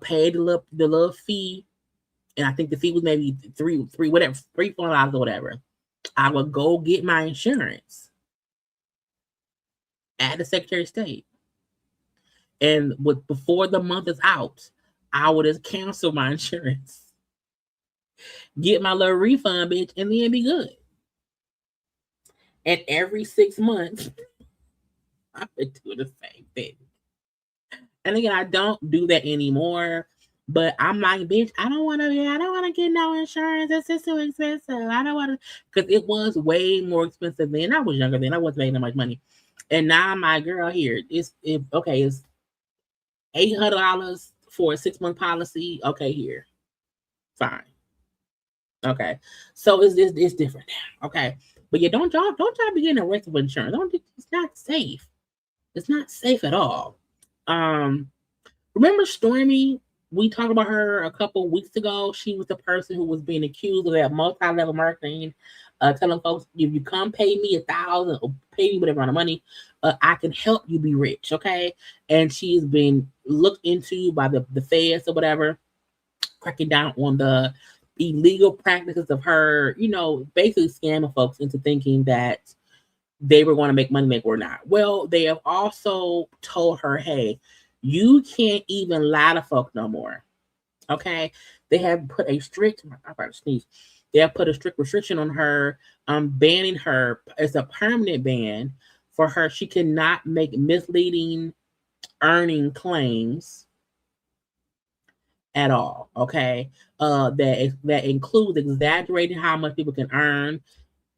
pay the little fee, and I think the fee was maybe $3-4 or whatever. I would go get my insurance at the Secretary of State, and before the month is out, I would just cancel my insurance, get my little refund, bitch, and then be good. And every 6 months, I would do the same thing. And again, I don't do that anymore. But I'm like, bitch, I don't want to get no insurance. It's just too expensive. I don't want to, because it was way more expensive then. I was younger then. I wasn't making that much money. And now my girl here, it's $800 for a 6-month policy. Okay, here. Fine. Okay. So it's different now. Okay. But yeah, don't try to be getting arrested with insurance. It's not safe. It's not safe at all. Remember Stormy? We talked about her a couple weeks ago. She was the person who was being accused of that multi-level marketing, telling folks, if you come pay me $1,000 or pay me whatever amount of money, I can help you be rich, okay? And she's been looked into by the feds or whatever, cracking down on the illegal practices of her, basically scamming folks into thinking that they were going to make money they were not. Well, they have also told her, hey, you can't even lie to folk no more. Okay. They have put a strict, I'm about to sneeze. They have put a strict restriction on her, banning her. It's a permanent ban for her. She cannot make misleading earning claims at all. Okay. That includes exaggerating how much people can earn,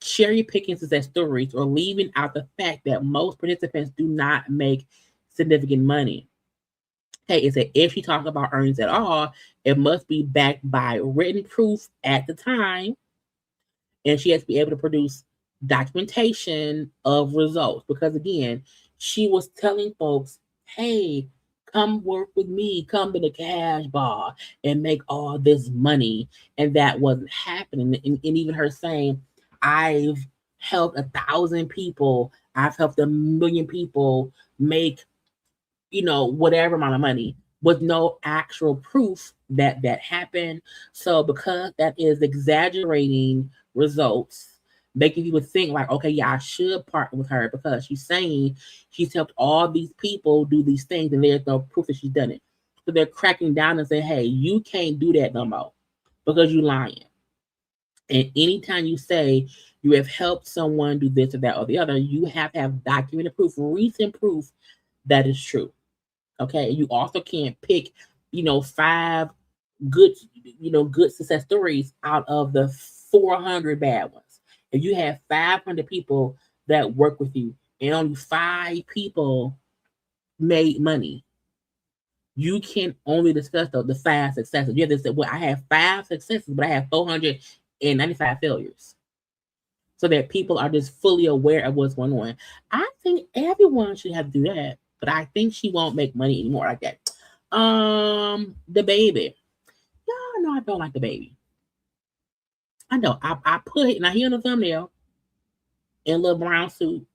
cherry picking success stories, or leaving out the fact that most participants do not make significant money. Okay, it said if she talks about earnings at all, it must be backed by written proof at the time, and she has to be able to produce documentation of results. Because again, she was telling folks, hey, come work with me, come to the cash bar and make all this money. And that wasn't happening. And even her saying, I've helped 1,000 people, I've helped 1 million people make whatever amount of money, with no actual proof that happened. So because that is exaggerating results, making people think like, okay, yeah, I should partner with her because she's saying she's helped all these people do these things and there's no proof that she's done it. So they're cracking down and say, hey, you can't do that no more because you're lying. And anytime you say you have helped someone do this or that or the other, you have to have documented proof, recent proof that is true. Okay. You also can't pick, 5 good, good success stories out of the 400 bad ones. If you have 500 people that work with you and only 5 people made money, you can only discuss the 5 successes. You have to say, well, I have 5 successes, but I have 495 failures. So that people are just fully aware of what's going on. I think everyone should have to do that, but I think she won't make money anymore like that. The baby. Y'all know I don't like the baby. I know. I put it, now he on the thumbnail in a little brown suit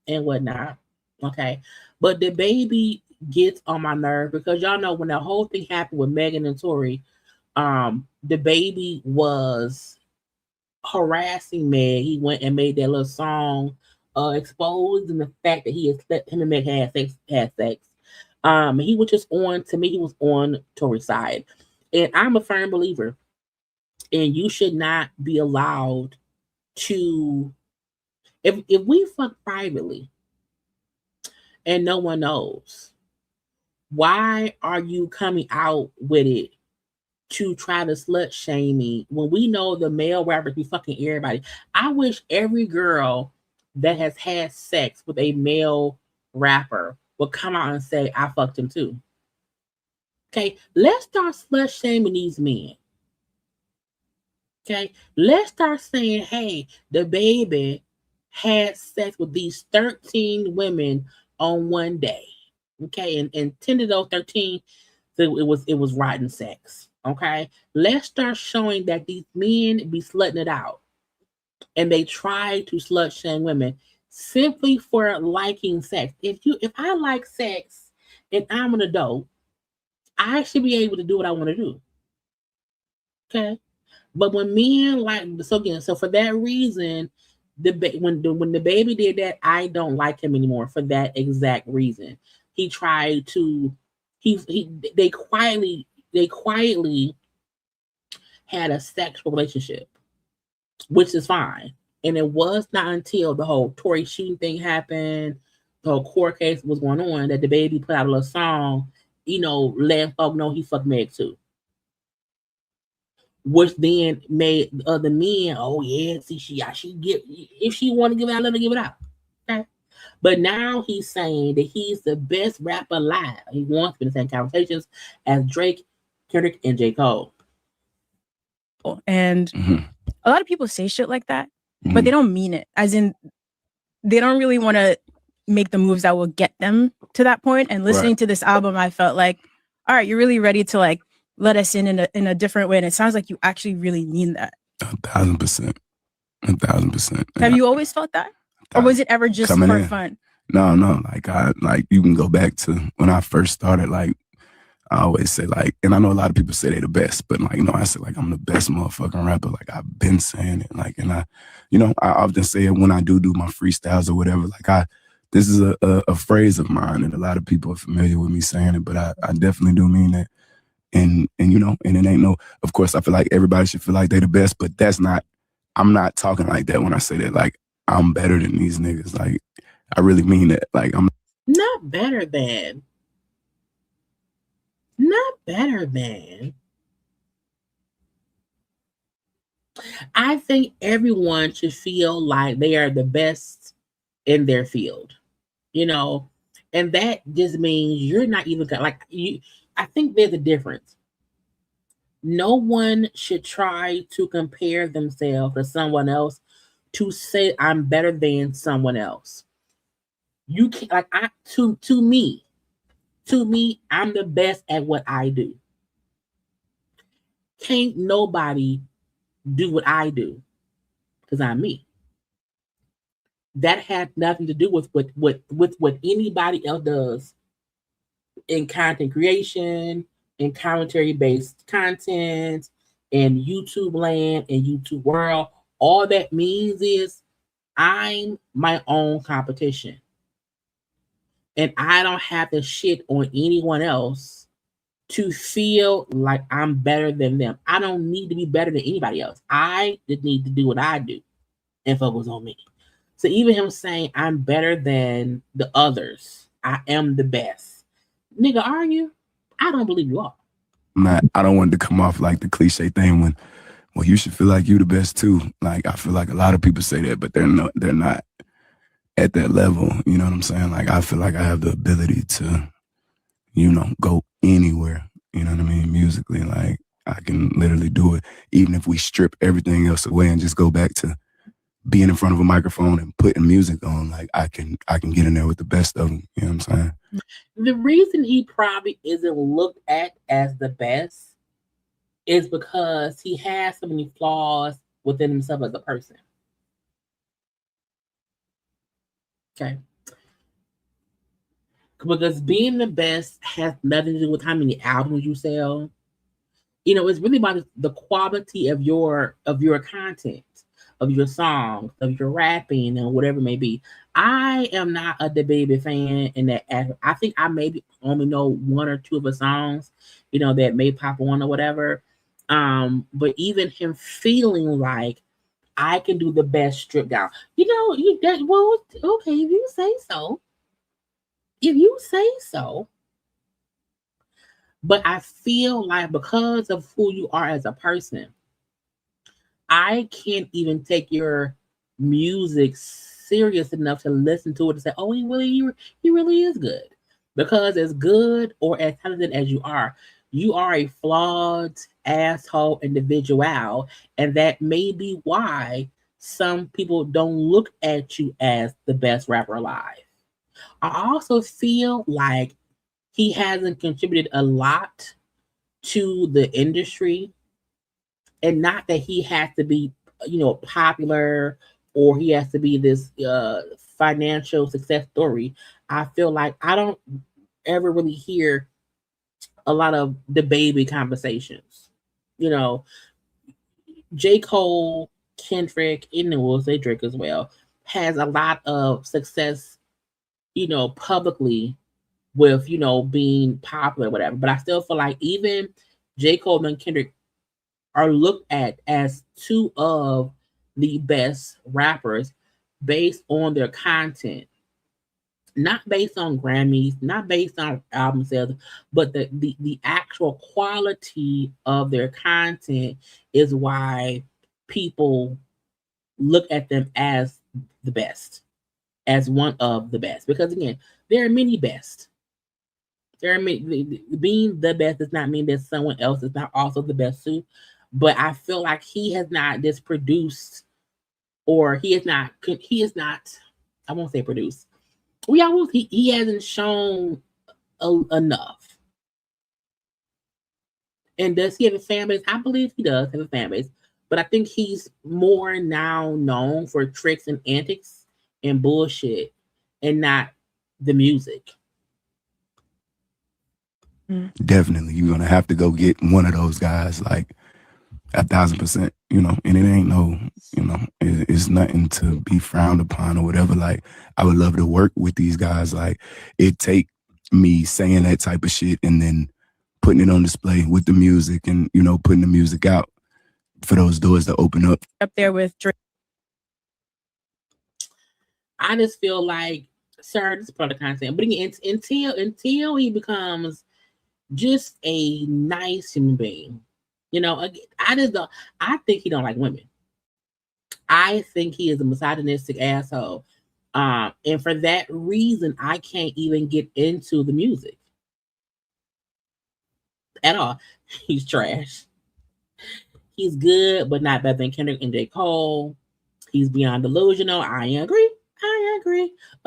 and whatnot. Okay. But the baby gets on my nerve because y'all know when the whole thing happened with Megan and Tory, the baby was harassing Meg. He went and made that little song exposing the fact that him and Meg had sex. He was just he was on Tory's side. And I'm a firm believer. And you should not be allowed to, if we fuck privately and no one knows, why are you coming out with it to try to slut shame me when we know the male rappers be fucking everybody? I wish every girl that has had sex with a male rapper would come out and say, I fucked him too. Okay, let's start slut shaming these men. Okay, let's start saying, hey, the baby had sex with these 13 women on one day. Okay, and 10 of those 13, so it was rotten sex. Okay, let's start showing that these men be slutting it out, and they try to slut shame women simply for liking sex. If I like sex and I'm an adult, I should be able to do what I want to do. Okay. But when men so for that reason, when the baby did that, I don't like him anymore for that exact reason. He tried to, they quietly had a sexual relationship, which is fine. And it was not until the whole Tory shooting thing happened, the whole court case was going on, that the baby put out a little song, letting folk know he fucked Meg too. Which then made the other men, oh yeah, see, she get, if she want to give it out, let her give it out. Okay. But now he's saying that he's the best rapper alive. He wants to be in the same conversations as Drake, Kendrick, and J. Cole. And a lot of people say shit like that, but they don't mean it. As in, they don't really want to make the moves that will get them to that point. And listening to this album, I felt like, all right, you're really ready to like let us in a different way. And it sounds like you actually really mean that. 1,000%. 1,000%. Have you always felt that? Or was it ever just for fun? No. Like you can go back to when I first started, like I always say, like, and I know a lot of people say they the best, but like, I say like I'm the best motherfucking rapper. Like I've been saying it. Like, and I often say it when I do my freestyles or whatever. Like this is a phrase of mine, and a lot of people are familiar with me saying it, but I definitely do mean that. And and it ain't no, of course, I feel like everybody should feel like they the best, but I'm not talking like that when I say that. Like, I'm better than these niggas. Like, I really mean that. Like, I'm not better than. Not better than. I think everyone should feel like they are the best in their field, and that just means you're not even like you. I think there's a difference. No one should try to compare themselves to someone else to say I'm better than someone else. You can't, like, to me, I'm the best at what I do. Can't nobody do what I do because I'm me. That had nothing to do with what anybody else does in content creation, in commentary-based content, in YouTube land, in YouTube world. All that means is I'm my own competition. And I don't have to shit on anyone else to feel like I'm better than them. I don't need to be better than anybody else. I just need to do what I do and focus on me. So even him saying I'm better than the others, I am the best. Nigga, are you? I don't believe you are. I don't want it to come off like the cliche thing when, well, you should feel like you the best too. Like I feel like a lot of people say that, but they're not at that level. You know what I'm saying? Like I feel like I have the ability to, go anywhere. You know what I mean? Musically, like I can literally do it, even if we strip everything else away and just go back to being in front of a microphone and putting music on. Like I can get in there with the best of them. You know what I'm saying? The reason he probably isn't looked at as the best is because he has so many flaws within himself as a person. Okay. Because being the best has nothing to do with how many albums you sell. It's really about the quality of your content, of your songs, of your rapping, and whatever it may be. I am not a DaBaby fan in that I think I maybe only know one or two of the songs, that may pop on or whatever. But even him feeling like I can do the best strip down, okay, if you say so. If you say so. But I feel like because of who you are as a person, I can't even take your music serious enough to listen to it and say, "Oh, he really is good." Because as good or as talented as you are a flawed asshole individual, and that may be why some people don't look at you as the best rapper alive. I also feel like he hasn't contributed a lot to the industry, and not that he has to be, popular or he has to be this financial success story. I feel like I don't ever really hear a lot of DaBaby conversations. J. Cole, Kendrick, and we'll say Drake as well, has a lot of success, publicly with, being popular, whatever. But I still feel like even J. Cole and Kendrick are looked at as two of the best rappers based on their content. Not based on Grammys, not based on album sales, but the actual quality of their content is why people look at them as the best, as one of the best. Because again, there are many best. Being the best does not mean that someone else is not also the best too. But I feel like he has not just produced, or he is not, I won't say produced. He hasn't shown enough. And does he have a fan base? I believe he does have a fan base. But I think he's more now known for tricks and antics and bullshit and not the music. Definitely, you're gonna have to go get one of those guys, like 1,000%, and it ain't no, it's nothing to be frowned upon or whatever. Like, I would love to work with these guys. Like, it take me saying that type of shit and then putting it on display with the music and, putting the music out for those doors to open up. Up there with Drake. I just feel like, sir, this is part of the content. But again, until he becomes just a nice human being, I think he don't like women. I think he is a misogynistic asshole. And for that reason, I can't even get into the music at all. He's trash. He's good, but not better than Kendrick and J. Cole. He's beyond delusional. I agree.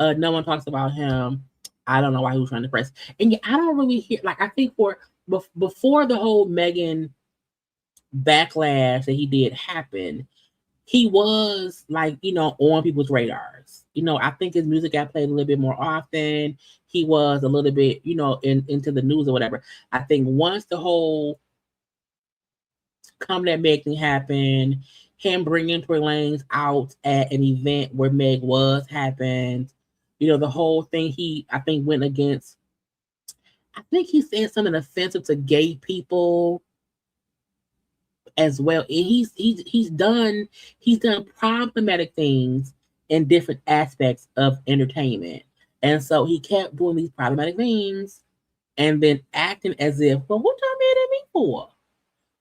No one talks about him. I don't know why he was trying to press. And yeah, I don't really hear, like, I think before the whole Megan backlash that he did happen, he was like, on people's radars. I think his music got played a little bit more often. He was a little bit, into the news or whatever. I think once the whole Come That Meg thing happened, him bringing Tory Lanez out at an event where Meg happened, the whole thing, I think went against, I think he said something offensive to gay people as well. And he's done problematic things in different aspects of entertainment. And so he kept doing these problematic things. and then acting as if, well, what y'all mad at me for?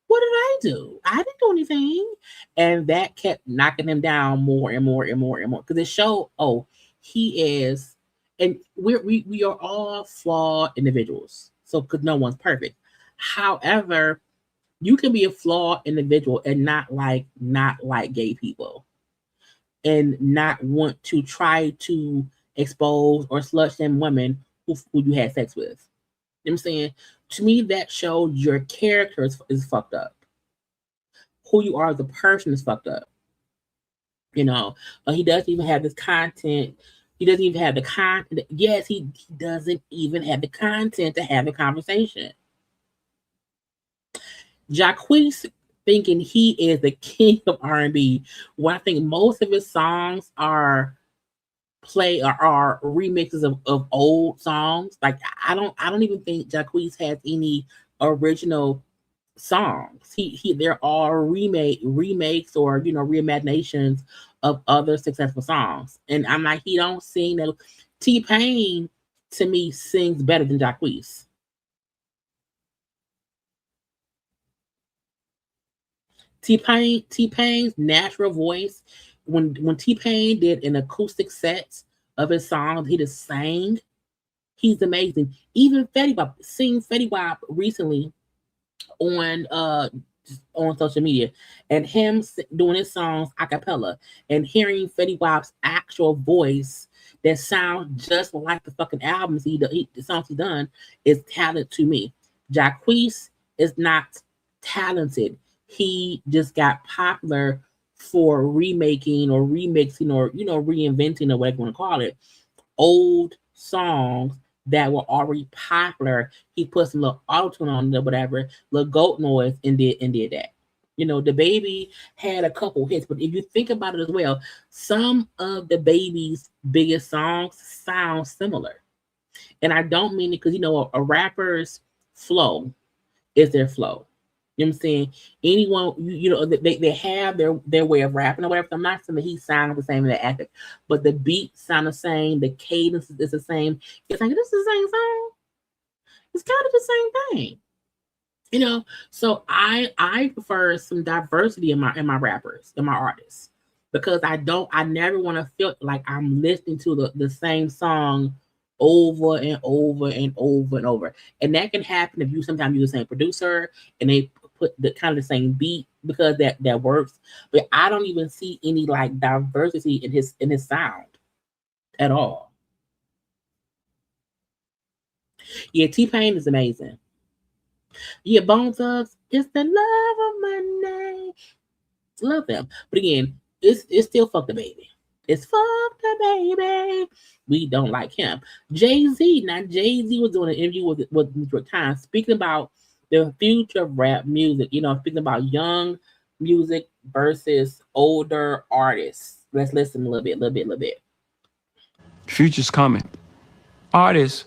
What did I do? I didn't do anything. And that kept knocking him down more and more and more and more. Because it showed, oh, he is, and we are all flawed individuals. So because no one's perfect. However, you can be a flawed individual and not like gay people. And not want to try to expose or slut shame women who you had sex with. You know what I'm saying? To me, that showed your character is fucked up. Who you are as a person is fucked up. You know, he doesn't even have this content. He doesn't even have the content. Yes, he doesn't even have the content to have a conversation. Jacquees thinking he is the king of R&B, when I think most of his songs are remixes of old songs. Like I don't even think Jacquees has any original songs. They're all remakes or reimaginations of other successful songs. And I'm like, he don't sing that. T-Pain to me sings better than Jacquees. T-Pain's natural voice, when T-Pain did an acoustic set of his songs, he just sang. He's amazing. Even Fetty Wap, sing Fetty Wap recently on social media, and him doing his songs a cappella, and hearing Fetty Wap's actual voice that sounds just like the fucking albums the songs he's done is talent to me. Jacquees is not talented. He just got popular for remaking or remixing or reinventing or whatever you want to call it, old songs that were already popular. He put some little auto-tune on it, whatever, little goat noise, and did that. The Baby had a couple hits, but if you think about it as well, some of the Baby's biggest songs sound similar. And I don't mean it because a rapper's flow is their flow. You know what I'm saying? Anyone, they have their way of rapping or whatever. I'm not saying that he sounds the same in the epic, but the beat sound the same, the cadence is the same. It's like, this is the same song. It's kind of the same thing. So I prefer some diversity in my rappers, in my artists, because I never want to feel like I'm listening to the same song over and over and over and over. And that can happen if you sometimes use the same producer and they put the kind of the same beat, because that works. But I don't even see any like diversity in his sound at all. Yeah, T-Pain is amazing. Yeah, Bone Thugs, it's the love of my name. Love them. But again, it's still fuck the baby. It's fuck the baby. We don't like him. Jay-Z. Now, Jay-Z was doing an interview with New York Times speaking about the future of rap music. Speaking about young music versus older artists. Let's listen a little bit. Future's coming. Artists,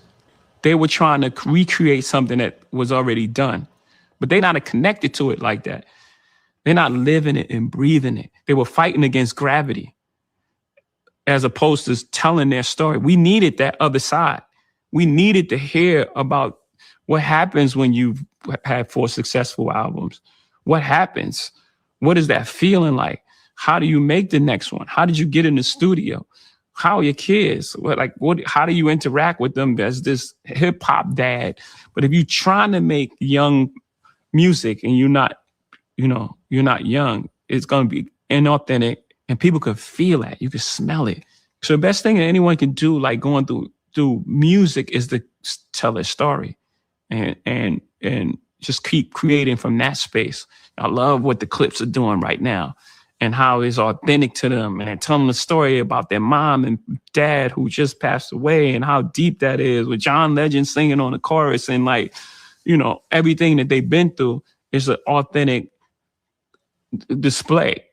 they were trying to recreate something that was already done, but they're not connected to it like that. They're not living it and breathing it. They were fighting against gravity as opposed to telling their story. We needed that other side. We needed to hear about what happens when you've had 4 successful albums. What happens? What is that feeling like? How do you make the next one? How did you get in the studio? How are your kids? How do you interact with them as this hip hop dad? But if you're trying to make young music and you're not young, it's going to be inauthentic, and people could feel that. You can smell it. So the best thing that anyone can do, like going through music, is to tell their story and just keep creating from that space. I love what the Clips are doing right now and how it's authentic to them, and telling the story about their mom and dad who just passed away, and how deep that is, with John Legend singing on the chorus, and everything that they've been through is an authentic display.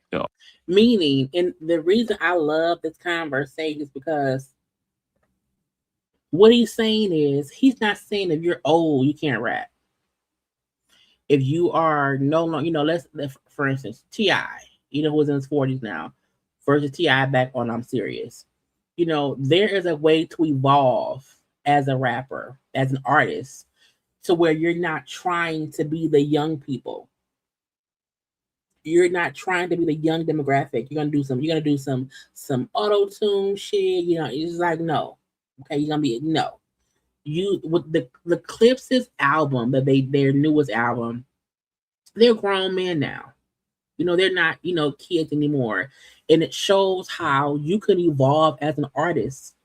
Meaning, and the reason I love this conversation is because what he's saying is, he's not saying if you're old, you can't rap. If you are no longer, let's for instance, T.I., who's in his 40s now, versus T.I. back on I'm Serious. There is a way to evolve as a rapper, as an artist, to where you're not trying to be the young people. You're not trying to be the young demographic. You're gonna do some auto tune shit. You know, it's like no. Okay, you're gonna be no. You with the Clips' album, their newest album, they're grown men now. You know, they're not, kids anymore. And it shows how you can evolve as an artist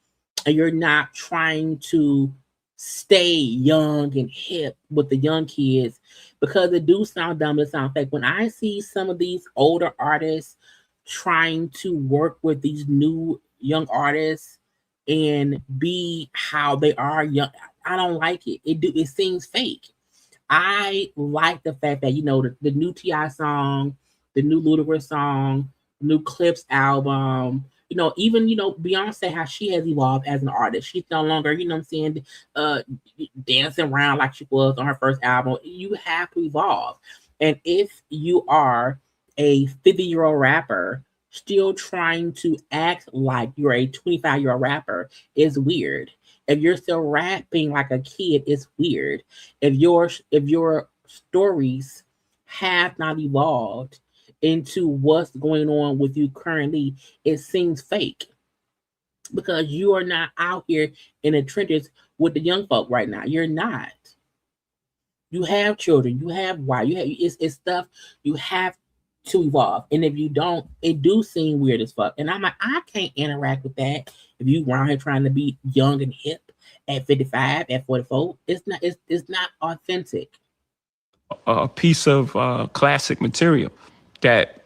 and you're not trying to stay young and hip with the young kids because it do sound dumb. It sounds fake. When I see some of these older artists trying to work with these new young artists and be how they are young, I don't like it. It seems fake. I like the fact that the new T.I. song, the new Ludacris song, new Clips album, even Beyonce, how she has evolved as an artist. She's no longer, dancing around like she was on her first album. You have to evolve. And if you are a 50-year-old rapper still trying to act like you're a 25-year-old rapper, is weird. If you're still rapping like a kid, it's weird. If your stories have not evolved into what's going on with you currently, it seems fake because you are not out here in the trenches with the young folk right now. You're not. You have children. You have wife. It's stuff you have to evolve. And if you don't, it do seem weird as fuck. And I'm like, I can't interact with that. If you around here trying to be young and hip at 55, at 44, it's not authentic. A piece of classic material that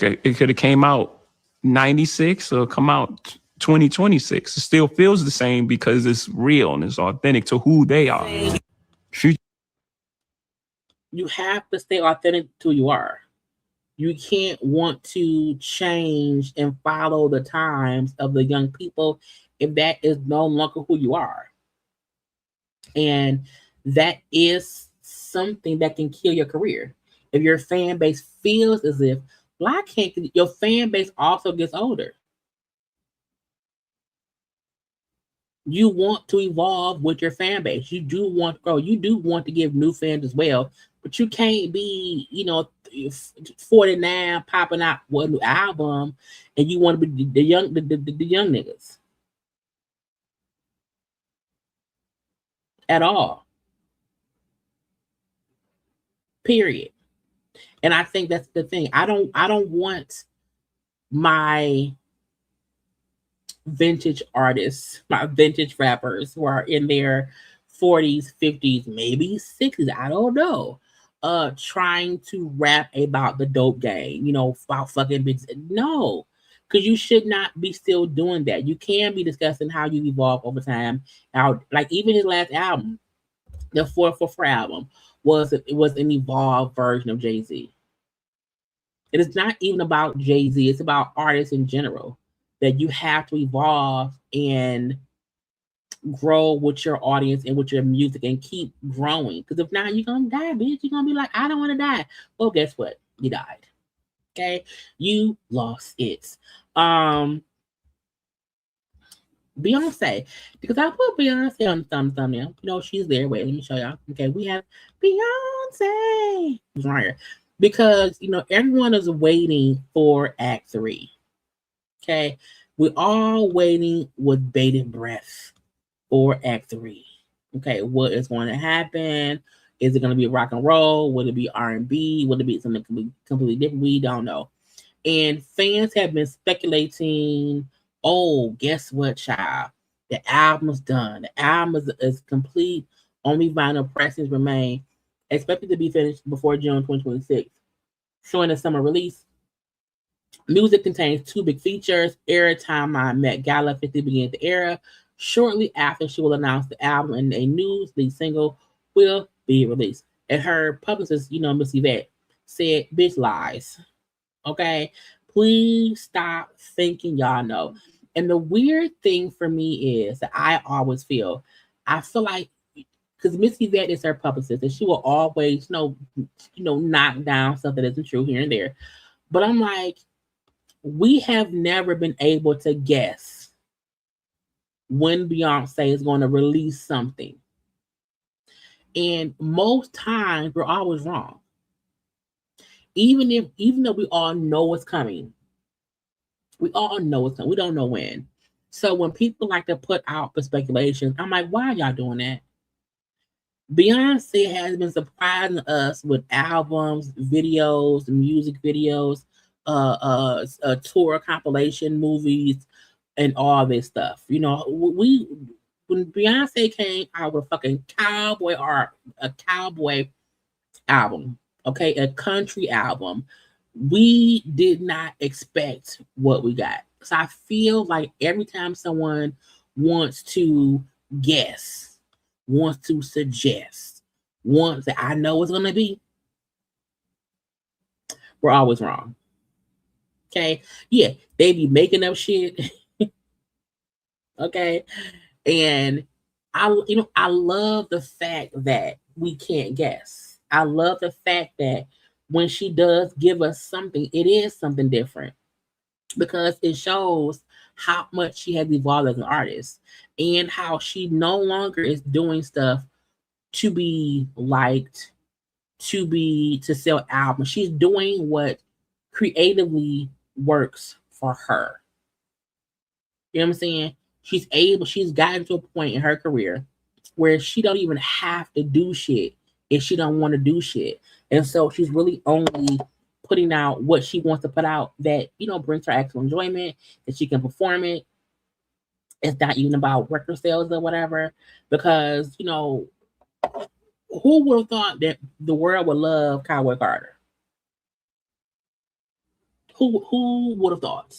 it could have came out 96 or come out 2026. It still feels the same because it's real and it's authentic to who they are. You have to stay authentic to who you are. You can't want to change and follow the times of the young people if that is no longer who you are. And that is something that can kill your career. If your fan base feels as if, your fan base also gets older. You want to evolve with your fan base. You do want to grow. You do want to give new fans as well, but you can't be, 49 popping out with a new album, and you want to be the young niggas at all. Period. And I think that's the thing. I don't want my vintage artists, my vintage rappers who are in their 40s, 50s, maybe 60s, I don't know, trying to rap about the dope game, about fucking big. No, because you should not be still doing that. You can be discussing how you evolve over time. How, like, even his last album, the 444 album, was an evolved version of Jay-Z. It is not even about Jay-Z. It's about artists in general, that you have to evolve and grow with your audience and with your music and keep growing. Because if not, you're going to die, bitch. You're going to be like, I don't want to die. Well, guess what? You died. Okay? You lost it. Beyonce, because I put Beyonce on the thumbnail. She's there. Wait, let me show y'all. Okay, we have Beyonce. She's right here. Because, everyone is waiting for Act 3. Okay, we're all waiting with bated breath for Act 3. Okay, what is going to happen? Is it going to be rock and roll? Will it be R&B? Will it be something completely different? We don't know. And fans have been speculating, oh, guess what, child? The album's done. The album is complete. Only vinyl pressings remain. Expected to be finished before June 2026. Showing a summer release. Music contains 2 big features. Airtime on Met Gala 50 begins the era. Shortly after, she will announce the album and a new lead single will be released. And her publicist, Miss Yvette, said, bitch lies. Okay? Please stop thinking y'all know. And the weird thing for me is that I always feel like, because Miss Yvette is her publicist, and she will always, knock down stuff that isn't true here and there. But I'm like, we have never been able to guess when Beyonce is going to release something. And most times we're always wrong. Even though we all know what's coming. We all know what's coming. We don't know when. So when people like to put out the speculations, I'm like, why are y'all doing that? Beyonce has been surprising us with albums, videos, music videos, tour compilation movies, and all this stuff. You know, when Beyonce came out with a fucking cowboy album, okay, a country album, we did not expect what we got. So I feel like every time someone wants to guess, wants to suggest, wants that I know it's gonna be, we're always wrong. Okay, yeah, they be making up shit. Okay, and I love the fact that we can't guess. I love the fact that when she does give us something, it is something different because it shows how much she has evolved as an artist and how she no longer is doing stuff to be liked, to sell albums. She's doing what creatively works for her. You know what I'm saying? She's gotten to a point in her career where she don't even have to do shit if she don't want to do shit. And so she's really only putting out what she wants to put out that, brings her actual enjoyment, that she can perform it. It's not even about record sales or whatever, because, who would have thought that the world would love Cowboy Carter? Who would have thought?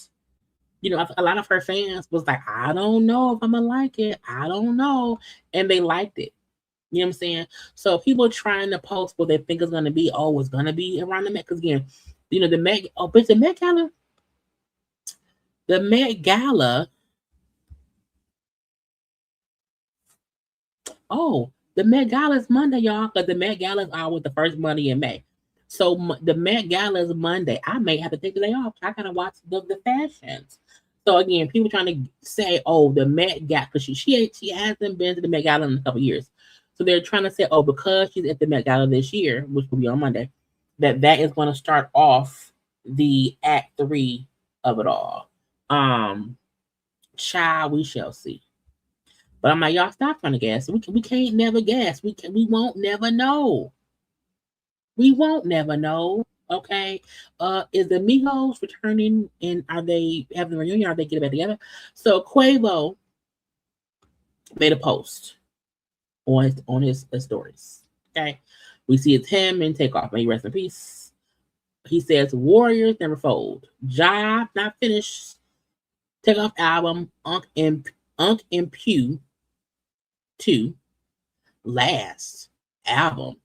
A lot of her fans was like, I don't know if I'm gonna like it. I don't know. And they liked it. You know what I'm saying? So people trying to post what they think is gonna be, it's gonna be around the Met. Because again, the Met, but the Met Gala. The Met Gala. The Met Gala is Monday, y'all. Because the Met Gala is always the first Monday in May. So the Met Gala is Monday. I may have to take the day off. I gotta watch the fashions. So again, people trying to say, the Met Gala, because she hasn't been to the Met Gala in a couple years. So they're trying to say, because she's at the Met Gala this year, which will be on Monday, that is going to start off the Act 3 of it all. Child, we shall see. But I'm like, y'all stop trying to guess. We can't never guess. We won't never know. We won't never know. Okay. Is the Migos returning, and are they having a reunion? Are they getting back together? So Quavo made a post on his stories. Okay. We see it's him and Takeoff. May he rest in peace. He says, Warriors never fold. Job not finished. Takeoff album, Unk and Pew 2. Last album.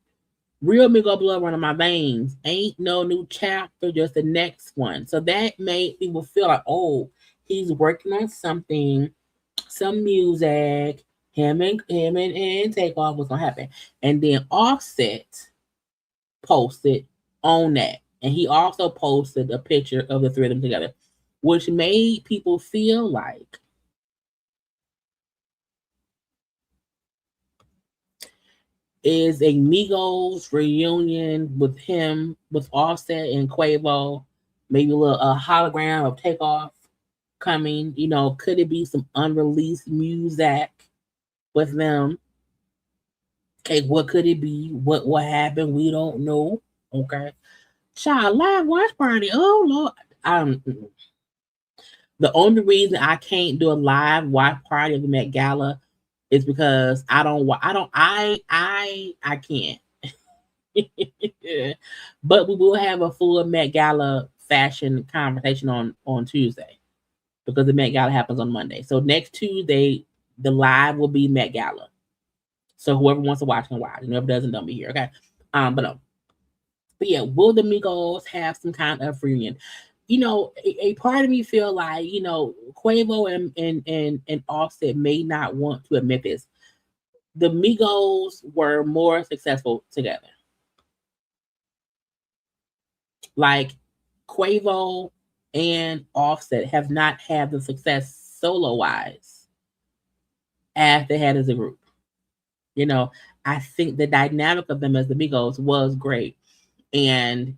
Real Migo blood running my veins. Ain't no new chapter, just the next one. So that made people feel like, he's working on something, some music. Him and Takeoff was gonna happen. And then Offset posted on that. And he also posted a picture of the three of them together, which made people feel like is a Migos reunion with him, with Offset and Quavo, maybe a hologram of Takeoff coming. Could it be some unreleased music with them? Okay, what could it be? What happened? We don't know. Okay. Child, live watch party. Oh Lord. The only reason I can't do a live watch party of the Met Gala is because I can't. But we will have a full Met Gala fashion conversation on Tuesday, because the Met Gala happens on Monday. So next Tuesday, the live will be Met Gala. So whoever wants to watch can watch. Whoever doesn't, don't be here. Okay. But no. But yeah, will the Migos have some kind of reunion? A part of me feel like, Quavo and Offset may not want to admit this. The Migos were more successful together. Like Quavo and Offset have not had the success solo-wise as they had as a group. I think the dynamic of them as the Migos was great. And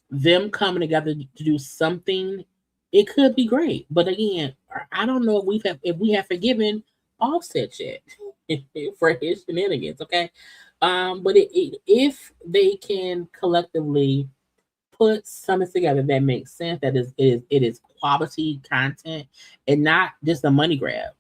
them coming together to do something, it could be great. But again, I don't know if we have forgiven Offset yet for his shenanigans. Okay, but if they can collectively put something together that makes sense, that it is quality content and not just a money grab.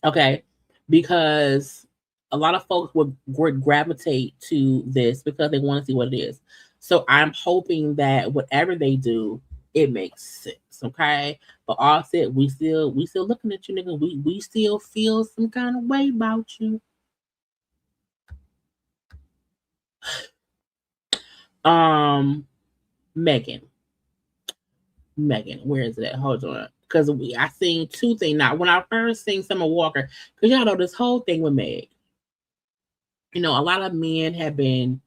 Okay, because a lot of folks would gravitate to this because they want to see what it is. So I'm hoping that whatever they do, it makes sense. Okay, but Offset, we still looking at you, nigga. We still feel some kind of way about you. Megan, where is it at? Hold on, because I seen two things. Now, when I first seen Summer Walker, because y'all know this whole thing with Meg. You know, a lot of men have been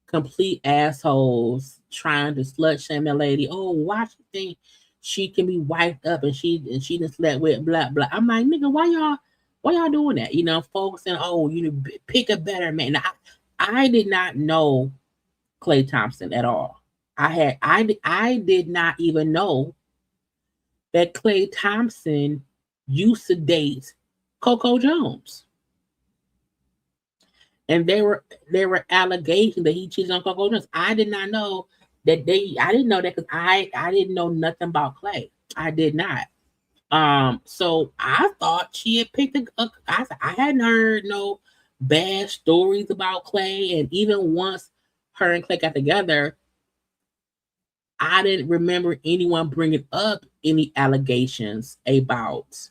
complete assholes trying to slut shame that lady. Oh, why she think she can be wiped up and she just slept with blah blah. I'm like, nigga, why y'all doing that? You know, folks saying, oh, you know, pick a better man. Now, I did not know Klay Thompson at all. I did not even know that Klay Thompson used to date Coco Jones. And there were allegations that he cheated on Coco Jones. I did not know that I didn't know that because I didn't know nothing about Klay. I did not. So I thought she had picked I hadn't heard no bad stories about Klay, and even once her and Klay got together, I didn't remember anyone bringing up any allegations about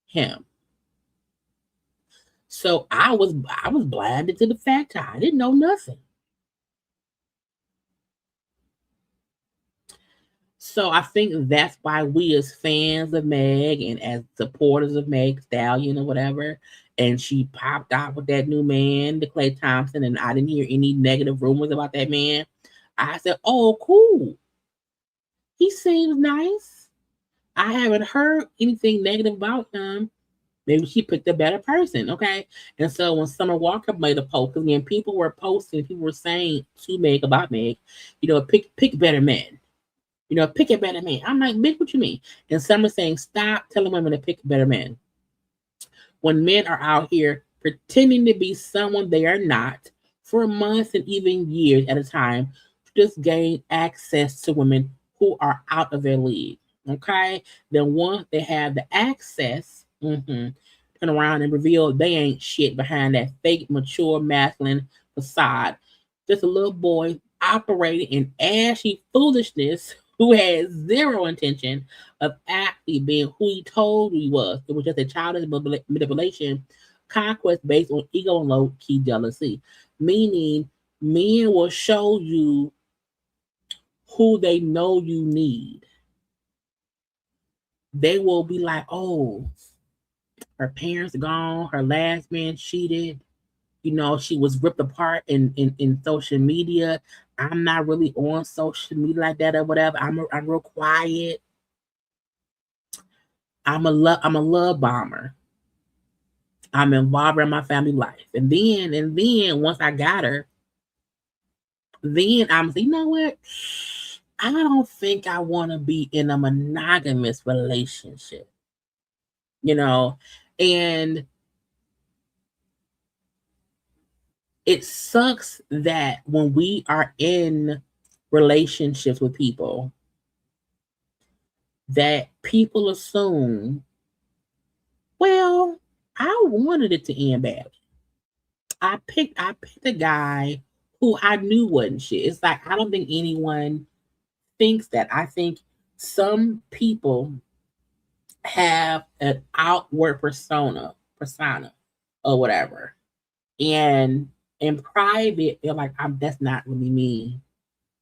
him. So I was blinded to the fact I didn't know nothing. So I think that's why we as fans of Meg and as supporters of Meg Stallion or whatever, and she popped out with that new man, the Klay Thompson, and I didn't hear any negative rumors about that man. I said, oh, cool. He seems nice. I haven't heard anything negative about him. Maybe she picked a better person, okay? And so when Summer Walker made a post, again, people were posting, people were saying to Meg about Meg, you know, pick better men. You know, pick a better man. I'm like, Meg, what you mean? And Summer saying, stop telling women to pick better men. When men are out here pretending to be someone they are not for months and even years at a time to just gain access to women who are out of their league, okay? Then once they have the access, turn around and reveal they ain't shit behind that fake, mature, masculine facade. Just a little boy operating in ashy foolishness who has zero intention of actually being who he told he was. It was just a childish manipulation, conquest based on ego and low-key jealousy. Meaning, men will show you who they know you need. They will be like, oh, her parents gone, her last man cheated, you know, she was ripped apart in social media. I'm not really on social media like that or whatever. I'm real quiet. I'm a love bomber. I'm involved in my family life. And then once I got her, then I'm you know what? I don't think I want to be in a monogamous relationship. You know, and it sucks that when we are in relationships with people, that people assume, well, I wanted it to end badly. I picked a guy who I knew wasn't shit. It's like I don't think anyone thinks that. I think some people have an outward persona or whatever. And in private, they're like, that's not really me.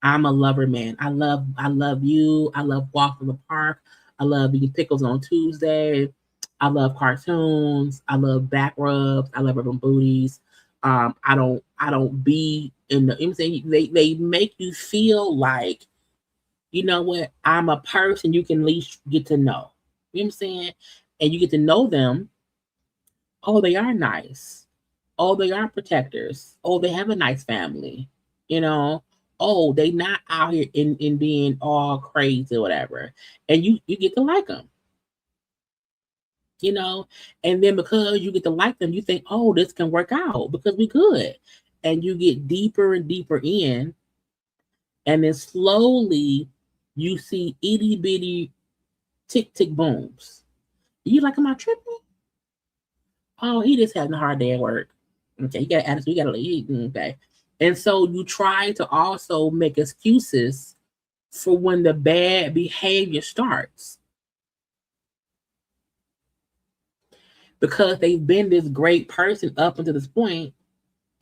I'm a lover man. I love you. I love walking in the park. I love eating pickles on Tuesday. I love cartoons. I love back rubs. I love rubbing booties. I don't be in the, I'm saying they make you feel like, you know what, I'm a person you can at least get to know. You know what I'm saying? And you get to know them. Oh, they are nice. Oh, they are protectors. Oh, they have a nice family. You know, oh, they not out here in being all crazy or whatever. And you get to like them. You know, and then because you get to like them, you think, oh, this can work out because we could. And you get deeper and deeper in, and then slowly you see itty bitty tick tick booms. You like, am I tripping? Oh, he just having a hard day at work. Okay, he got attitude, you gotta leave. Okay. And so you try to also make excuses for when the bad behavior starts. Because they've been this great person up until this point,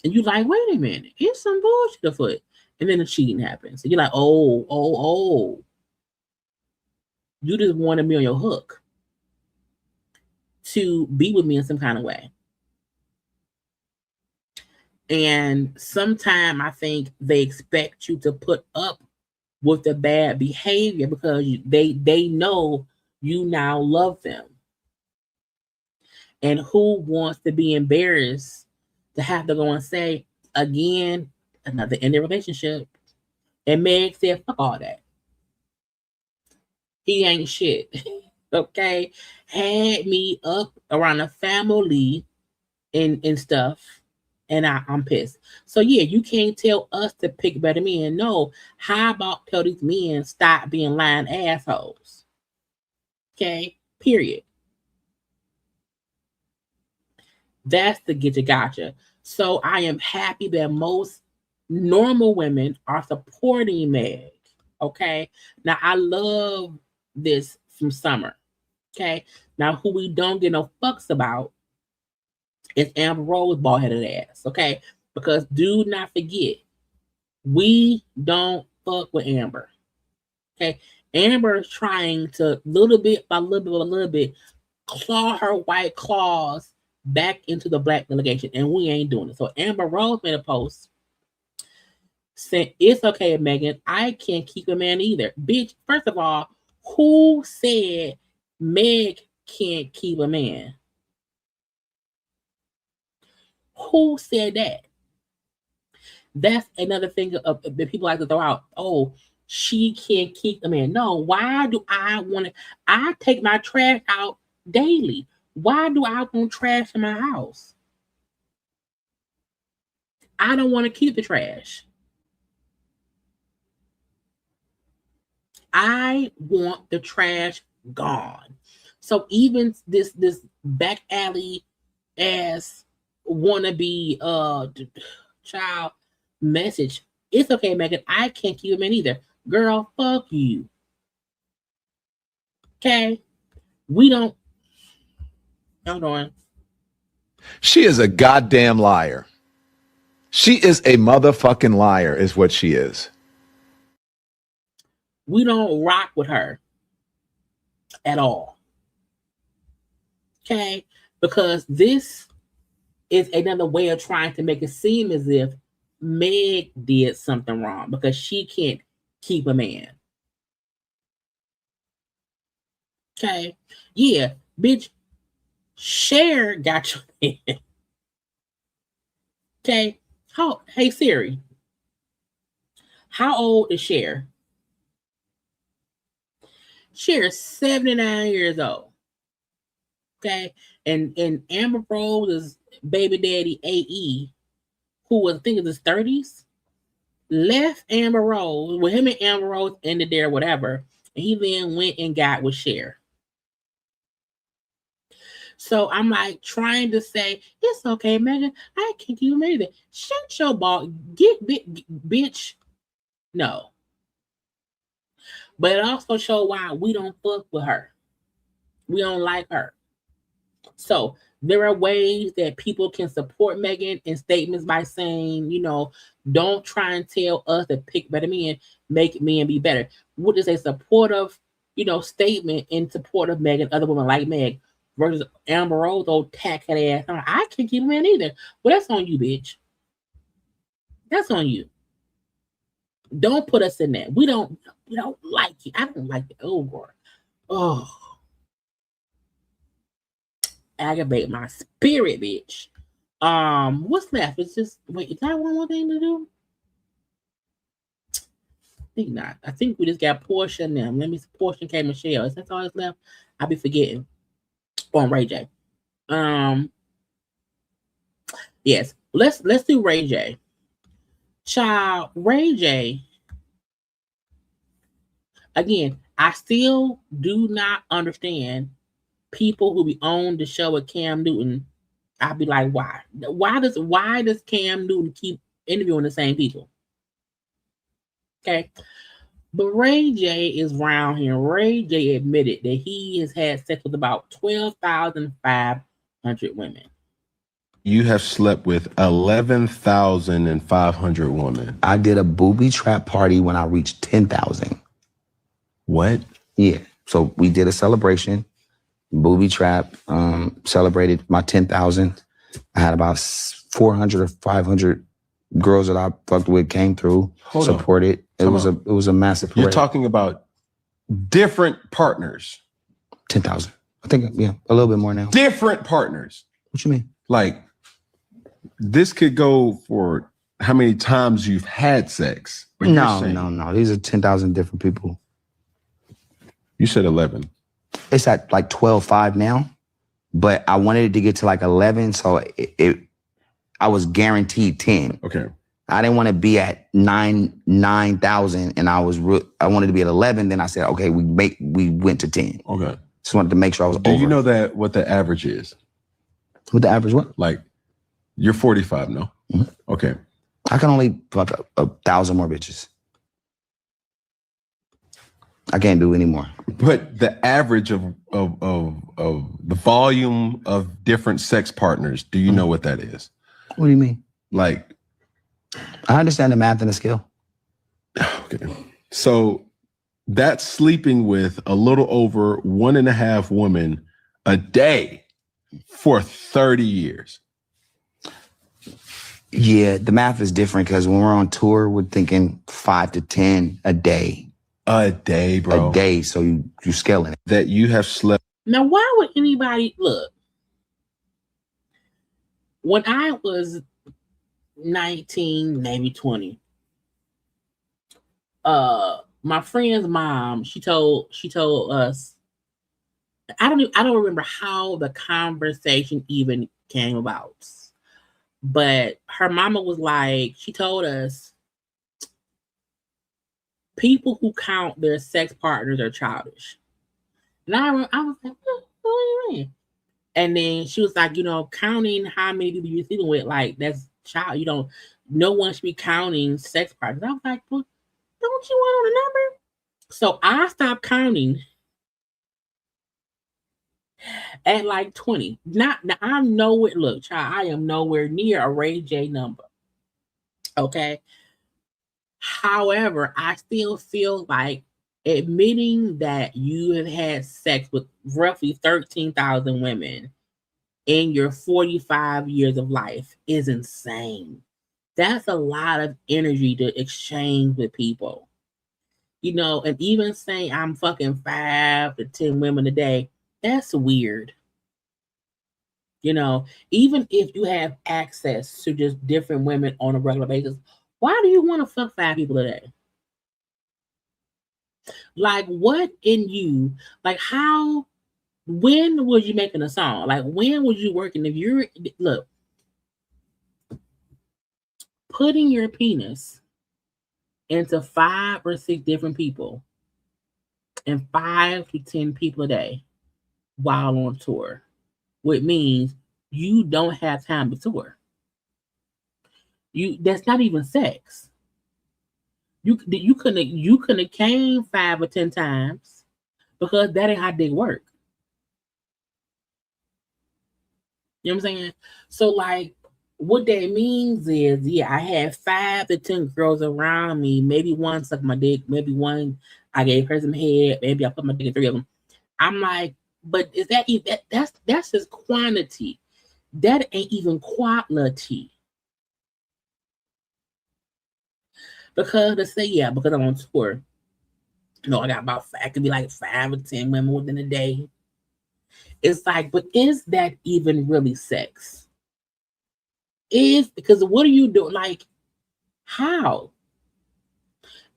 and you're like, wait a minute, it's some bullshit afoot. And then the cheating happens. And you're like, oh. You just wanted me on your hook to be with me in some kind of way. And sometimes I think they expect you to put up with the bad behavior because they know you now love them. And who wants to be embarrassed to have to go and say, again, another ended relationship? And Meg said, fuck all that. He ain't shit. Okay? Had me up around the family and stuff. And I'm pissed. So yeah, you can't tell us to pick better men. No. How about tell these men stop being lying assholes? Okay? Period. That's the get you gotcha. So I am happy that most normal women are supporting Meg. Okay. Now I love this from Summer. Okay. Now who we don't get no fucks about is Amber Rose bald-headed ass. Okay. Because do not forget, we don't fuck with Amber. Okay. Amber is trying to little bit by little bit claw her white claws back into the black delegation, and we ain't doing it. So Amber Rose made a post saying, it's okay, Megan, I can't keep a man either. Bitch, first of all, who said Meg can't keep a man? Who said that? That's another thing that people like to throw out. Oh, she can't keep a man. No, why do I want to? I take my trash out daily. Why do I want trash in my house? I don't want to keep the trash. I want the trash gone. So even this back alley ass wannabe child message, it's okay, Megan, I can't keep him in either. Girl, fuck you. Okay? We don't. Hold on. She is a goddamn liar. She is a motherfucking liar, is what she is. We don't rock with her at all. Okay? Because this is another way of trying to make it seem as if Meg did something wrong because she can't keep a man. Okay? Yeah, bitch, Cher got your man. Okay? Hey Siri, how old is Cher? Cher's 79 years old. Okay? And Amber Rose's baby daddy AE, who was I think in his 30s, left Amber Rose. Well, him and Amber Rose ended there, whatever. And he then went and got with Cher. So I'm like trying to say, it's okay, Megan. I can't keep anything. Shut your ball. Get bitch. No. But it also showed why we don't fuck with her. We don't like her. So there are ways that people can support Megan in statements by saying, you know, don't try and tell us to pick better men, make men be better. What is a supportive, you know, statement in support of Megan, other women like Meg, versus Amber Rose, old tackhead ass. I can't keep a man either. Well, that's on you, bitch. That's on you. Don't put us in that. We don't like you. I don't like it. Oh, God. Oh. Aggravate my spirit, bitch. What's left? It's just wait. Is that one more thing to do? I think not. I think we just got Porsha and them. Let me see. Porsha and K Michelle. Is that all that's left? I'll be forgetting. On Ray J. Yes. Let's do Ray J. Child, Ray J. Again, I still do not understand people who be on the show with Cam Newton. I'll be like, why? Why does Cam Newton keep interviewing the same people? Okay. But Ray J is round here. Ray J admitted that he has had sex with about 12,500 women. You have slept with 11,500 women. I did a booby trap party when I reached 10,000. What? Yeah. So we did a celebration, booby trap, celebrated my 10,000. I had about 400 or 500 girls that I fucked with came through, supported. It was a massive parade. You're talking about different partners. 10,000. I think, yeah, a little bit more now. Different partners. What you mean? Like, this could go for how many times you've had sex. No. These are 10,000 different people. You said 11. It's at like 12,500 now, but I wanted it to get to like 11, so I was guaranteed 10. Okay. I didn't want to be at 9,000, and I wanted to be at 11. Then I said, okay, we went to 10. Okay. Just wanted to make sure I was over. Do you know that what the average is? What the average what? Like, you're 45, no? Mm-hmm. Okay. I can only fuck 1,000 more bitches. I can't do any more. But the average of the volume of different sex partners, do you know what that is? What do you mean? Like, I understand the math and the skill. Okay. So that's sleeping with a little over 1.5 women a day for 30 years. Yeah, the math is different because when we're on tour, we're thinking 5 to 10 a day. A day, bro. A day, so you're scaling it. That you have slept. Now, why would anybody look? When I was 19, maybe 20, my friend's mom, she told us, I don't remember how the conversation even came about, but her mama was like, she told us, people who count their sex partners are childish. And I was like, what do you mean? And then she was like, counting how many people you're sleeping with, like, that's child. No one should be counting sex partners. I was like, well, don't you want a number? So I stopped counting at like 20. Now I'm nowhere, look, child, I am nowhere near a Ray J number. Okay. However, I still feel like admitting that you have had sex with roughly 13,000 women in your 45 years of life is insane. That's a lot of energy to exchange with people. And even saying I'm fucking 5 to 10 women a day, that's weird. Even if you have access to just different women on a regular basis, why do you want to fuck 5 people a day? Like, what in you? Like, when was you making a song? Like, when was you working? Look, putting your penis into 5 or 6 different people and 5 to 10 people a day while on tour, which means you don't have time to tour. That's not even sex. You couldn't have came 5 or 10 times because that ain't how dick work. You know what I'm saying? So like, what that means is, yeah, I had 5 to 10 girls around me. Maybe one sucked my dick. Maybe one I gave her some head. Maybe I put my dick in 3 of them. I'm like, but is that even that's just quantity? That ain't even quality. Because let's say, because I'm on tour, I got about I could be like 5 or 10 women within a day. It's like, but is that even really sex? is because what are you doing? Like, how?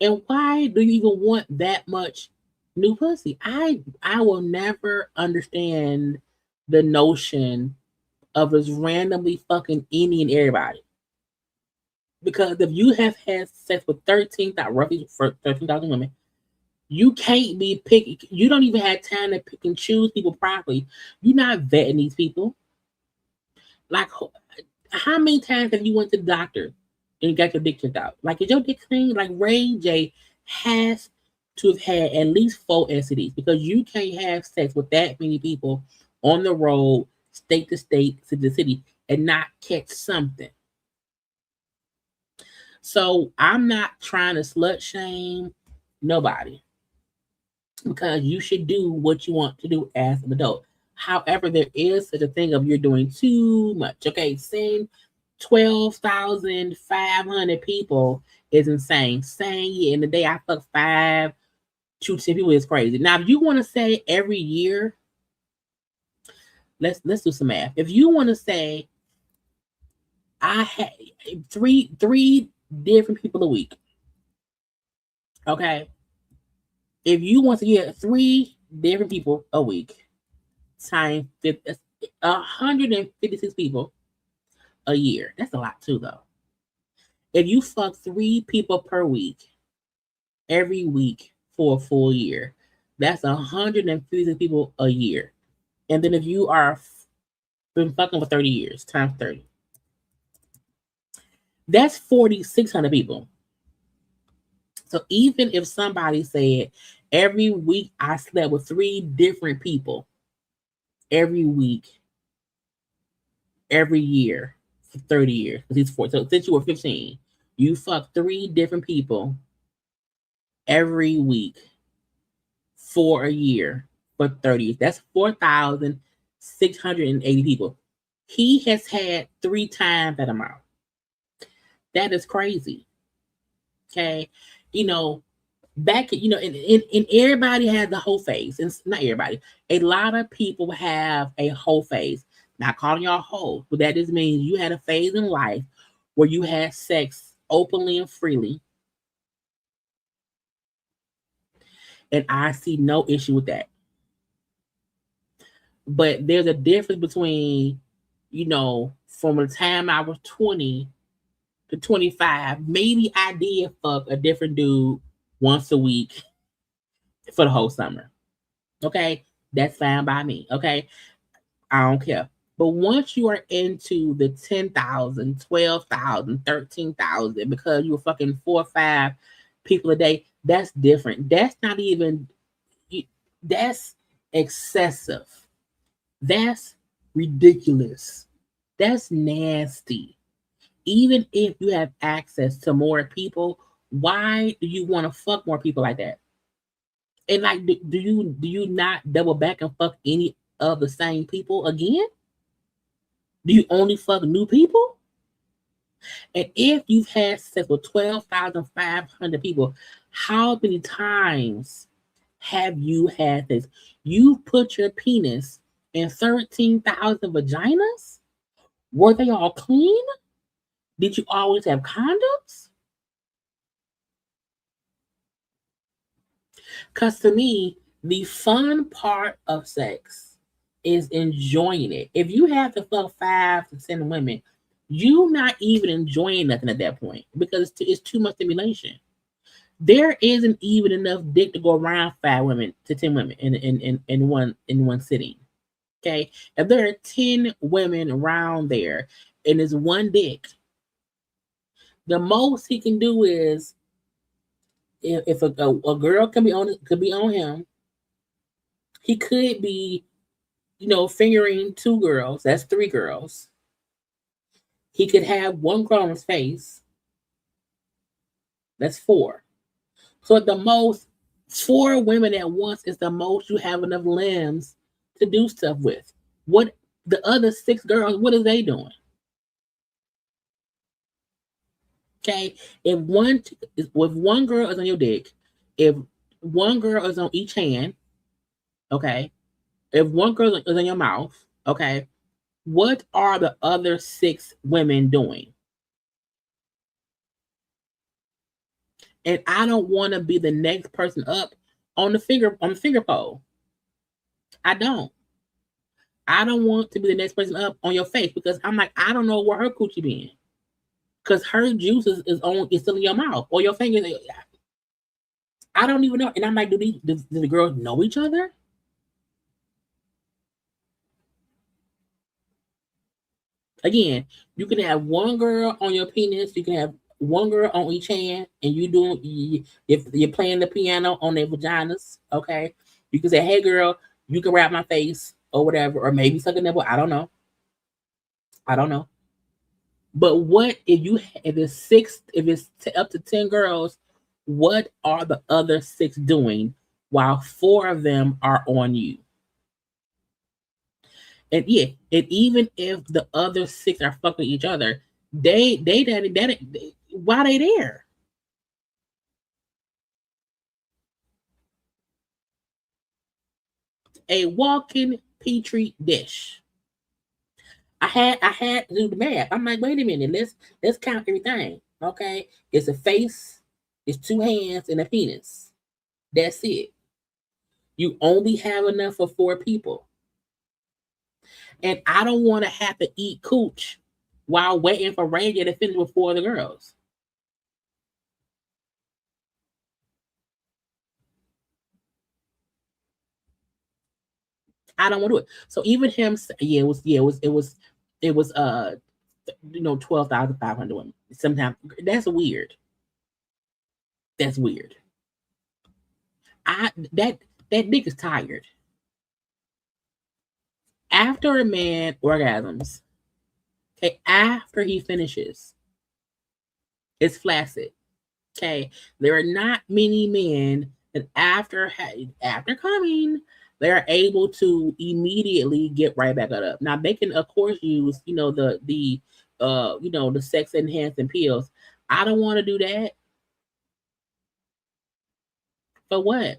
And why do you even want that much new pussy? I will never understand the notion of just randomly fucking any and everybody. Because if you have had sex with 13,000 women, you can't be picky. You don't even have time to pick and choose people properly. You're not vetting these people. Like, how many times have you went to the doctor and you got your dick checked out? Like, is your dick clean? Like, Ray J has to have had at least 4 STDs because you can't have sex with that many people on the road, state to state, city to city, and not catch something. So I'm not trying to slut shame nobody because you should do what you want to do as an adult. However, there is such a thing of you're doing too much. Okay, saying 12,500 people is insane. Saying in the day I fuck 5 to 10 people is crazy. Now, if you want to say every year, let's do some math. If you want to say I had three different people a week, okay. If you want to get 3 different people a week, times 156 people a year. That's a lot too, though. If you fuck 3 people per week, every week for a full year, that's 156 people a year. And then if you are been fucking for 30 years, times 30, that's 4,600 people. So even if somebody said every week I slept with 3 different people, every week, every year for 30 years, because he's 4. So since you were 15, you fucked 3 different people every week for a year for 30 years. That's 4,680 people. He has had 3 times that amount. That is crazy. Okay. You know, back, you know, and everybody has the whole phase. And not everybody. A lot of people have a whole phase. Not calling y'all hoes, but that just means you had a phase in life where you had sex openly and freely. And I see no issue with that. But there's a difference between, you know, from the time I was 20 to 25, maybe I did fuck a different dude once a week for the whole summer. Okay? That's fine by me. Okay? I don't care. But once you are into the 10,000, 12,000, 13,000, because you were fucking 4 or 5 people a day, that's different. That's not even, that's excessive. That's ridiculous. That's nasty. Even if you have access to more people, why do you want to fuck more people like that? And like, do you not double back and fuck any of the same people again? Do you only fuck new people? And if you've had sex with 12,500 people, how many times have you had this? You put your penis in 13,000 vaginas? Were they all clean? Did you always have condoms? Because to me, the fun part of sex is enjoying it. If you have to fuck 5 to 10 women, you're not even enjoying nothing at that point because it's too much stimulation. There isn't even enough dick to go around 5 women to 10 women in one sitting. Okay, if there are 10 women around there and there's one dick, the most he can do is if a girl could be on him, he could be, you know, fingering 2 girls. That's 3 girls. He could have 1 girl on his face. That's 4. So at the most, 4 women at once is the most you have enough limbs to do stuff with. What the other 6 girls, what are they doing? Okay, if one girl is on your dick, if 1 girl is on each hand, okay, if 1 girl is on your mouth, okay, What are the other 6 women doing? And I don't want to be the next person up on the finger pole. I don't want to be the next person up on your face because I'm like, I don't know where her coochie been. Because her juice is still in your mouth or your fingers. I don't even know. And I'm like, do the girls know each other? Again, you can have one girl on your penis. You can have one girl on each hand, and if you're playing the piano on their vaginas, okay? You can say, "Hey, girl, you can wrap my face or whatever, or maybe suck a nipple." I don't know. But what if it's up to 10 girls? What are the other 6 doing while 4 of them are on you? And yeah, and even if the other 6 are fucking each other, they why they there? A walking petri dish. I had to do the math. I'm like, wait a minute, let's count everything. Okay, it's a face, it's 2 hands, and a penis. That's it. You only have enough for 4 people. And I don't want to have to eat cooch while waiting for Ranger to finish with 4 of the girls. I don't want to do it. So even him, it was 12,500 women. Sometimes that's weird. That's weird. That dick is tired. After a man orgasms, okay, after he finishes, it's flaccid. Okay, there are not many men that after coming, they're able to immediately get right back up. Now they can, of course, use the sex enhancing pills. I don't want to do that. For what?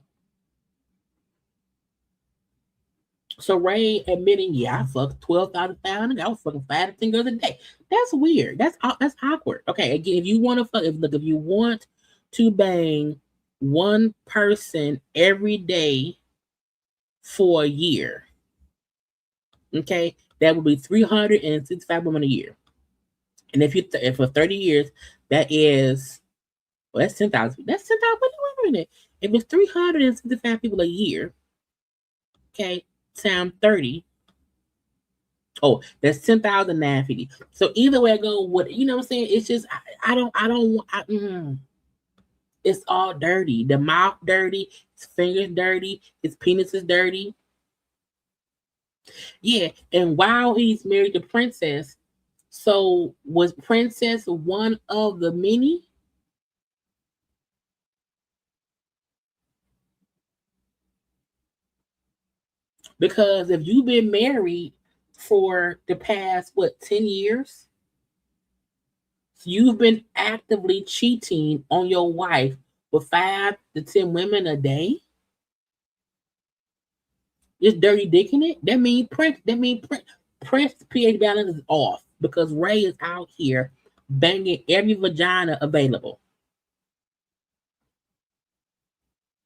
So Ray admitting, yeah, I fucked 12,500. I was fucking 5 to 10 girls a day. That's weird. That's awkward. Okay, again, if you want to fuck, if you want to bang one person every day for a year, okay, that would be 365 women a year. And if for 30 years, that is, well, that's 10,000. That's 10,000. Wait a minute. If it's 365 people a year, okay, times 30. Oh, that's 10,950. So either way I go, what you know what I'm saying? It's just it's all dirty. The mouth dirty, his fingers dirty, his penis is dirty. Yeah, and while he's married to Princess, so was Princess one of the many? Because if you've been married for the past 10 years, you've been actively cheating on your wife with 5 to 10 women a day. Just dirty dick in it. That means Prince pH balance is off because Ray is out here banging every vagina available.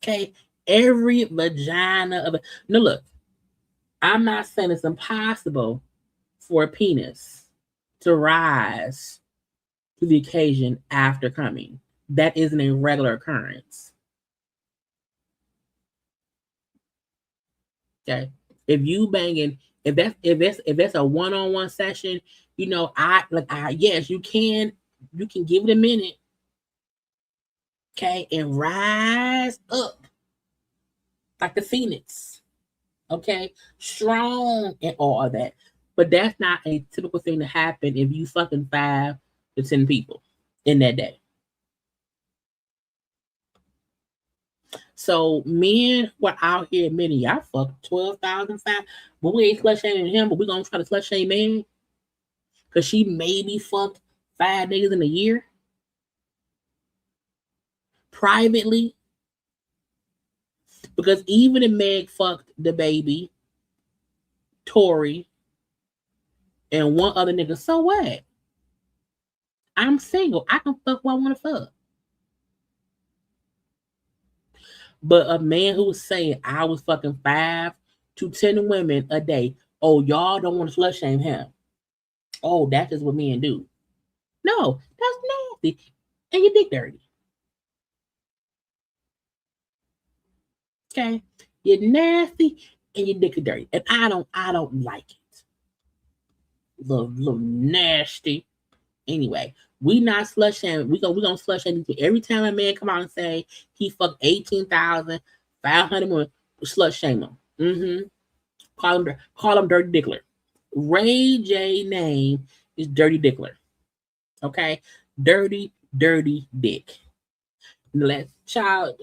Okay, every vagina no, look. I'm not saying it's impossible for a penis to rise to the occasion after coming. That isn't a regular occurrence. Okay, if you banging, if that's a one-on-one session, yes, you can give it a minute, okay, and rise up like the phoenix, okay, strong and all of that. But that's not a typical thing to happen if you fucking 5 to 10 people in that day. So men were out here admitting, y'all fucked 12,005, but we ain't slut shaming him, but we're gonna try to slut shame man because she maybe fucked 5 niggas in a year privately. Because even if Meg fucked the baby, Tory, and one other nigga. So what? I'm single. I can fuck who I want to fuck. But a man who's saying I was fucking 5 to 10 women a day. Oh, y'all don't want to slut shame him. Oh, that's just what men do. No, that's nasty. And your dick dirty. Okay? You're nasty and your dick is dirty. And I don't like it. Little nasty. Anyway, we not slut shaming. We gonna slut shame every time a man come out and say he fucked 18,500 women. Slut shame him. Call him Dirty Dickler. Ray J name is Dirty Dickler. Okay, dirty dick. The last child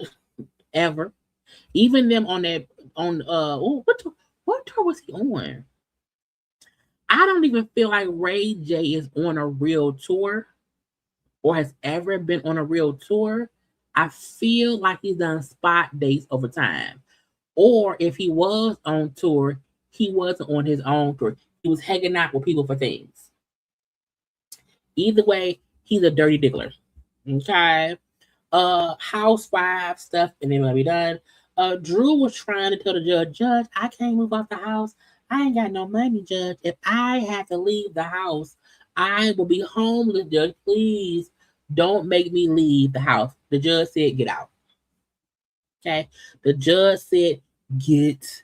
ever. Even them on what tour was he on? I don't even feel like Ray J is on a real tour or has ever been on a real tour. I feel like he's done spot dates over time. Or if he was on tour, he wasn't on his own tour. He was hanging out with people for things. Either way, he's a dirty dickler. Okay. Housewife stuff, and then it'll be done. Drew was trying to tell the judge, I can't move out the house. I ain't got no money, Judge. If I have to leave the house, I will be homeless, Judge. Please don't make me leave the house. The judge said, get out. Okay. The judge said, get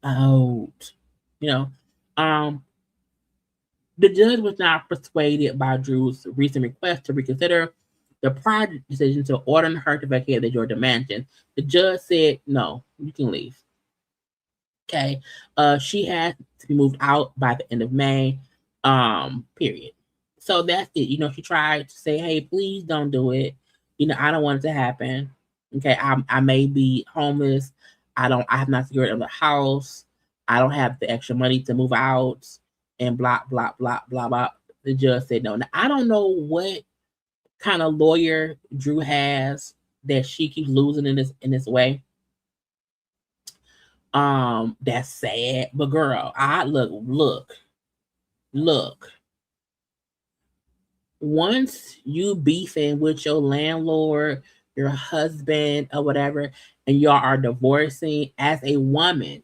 out. The judge was not persuaded by Drew's recent request to reconsider the prior decision to order her to vacate the Georgia mansion. The judge said, no, you can leave. Okay. She had to be moved out by the end of May. Period. So that's it. She tried to say, hey, please don't do it. I don't want it to happen. Okay. I may be homeless. I have not secured the house. I don't have the extra money to move out and blah, blah, blah, blah, blah. The judge said no. Now, I don't know what kind of lawyer Drew has that she keeps losing in this way. That's sad. But girl, look. Once you beefing with your landlord, your husband, or whatever, and y'all are divorcing, as a woman,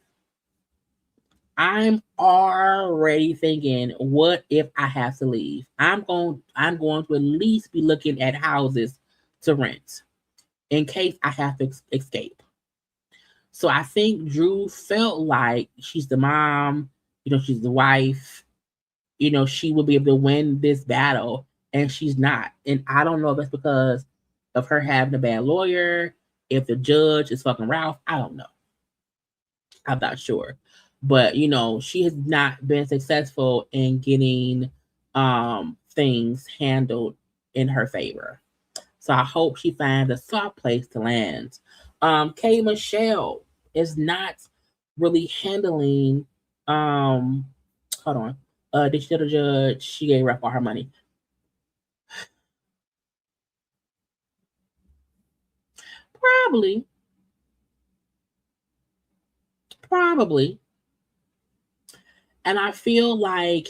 I'm already thinking, what if I have to leave? I'm going to at least be looking at houses to rent in case I have to escape. So I think Drew felt like she's the mom, she's the wife, she will be able to win this battle, and she's not. And I don't know if that's because of her having a bad lawyer, if the judge is fucking Ralph. I don't know. I'm not sure. But, she has not been successful in getting things handled in her favor. So I hope she finds a soft place to land. K. Michelle is not really handling. Hold on. Did she tell the judge she gave Ralph all her money? Probably. And I feel like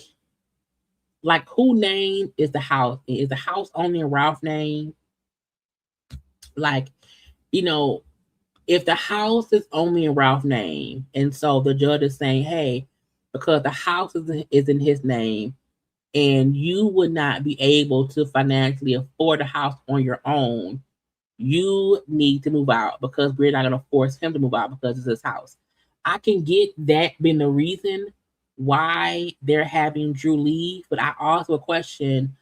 who name is the house? Is the house only in Ralph's name? Like, if the house is only in Ralph's name, and so the judge is saying, hey, because the house is in his name, and you would not be able to financially afford a house on your own, you need to move out because we're not going to force him to move out because it's his house. I can get that being the reason why they're having Drew leave, but I also question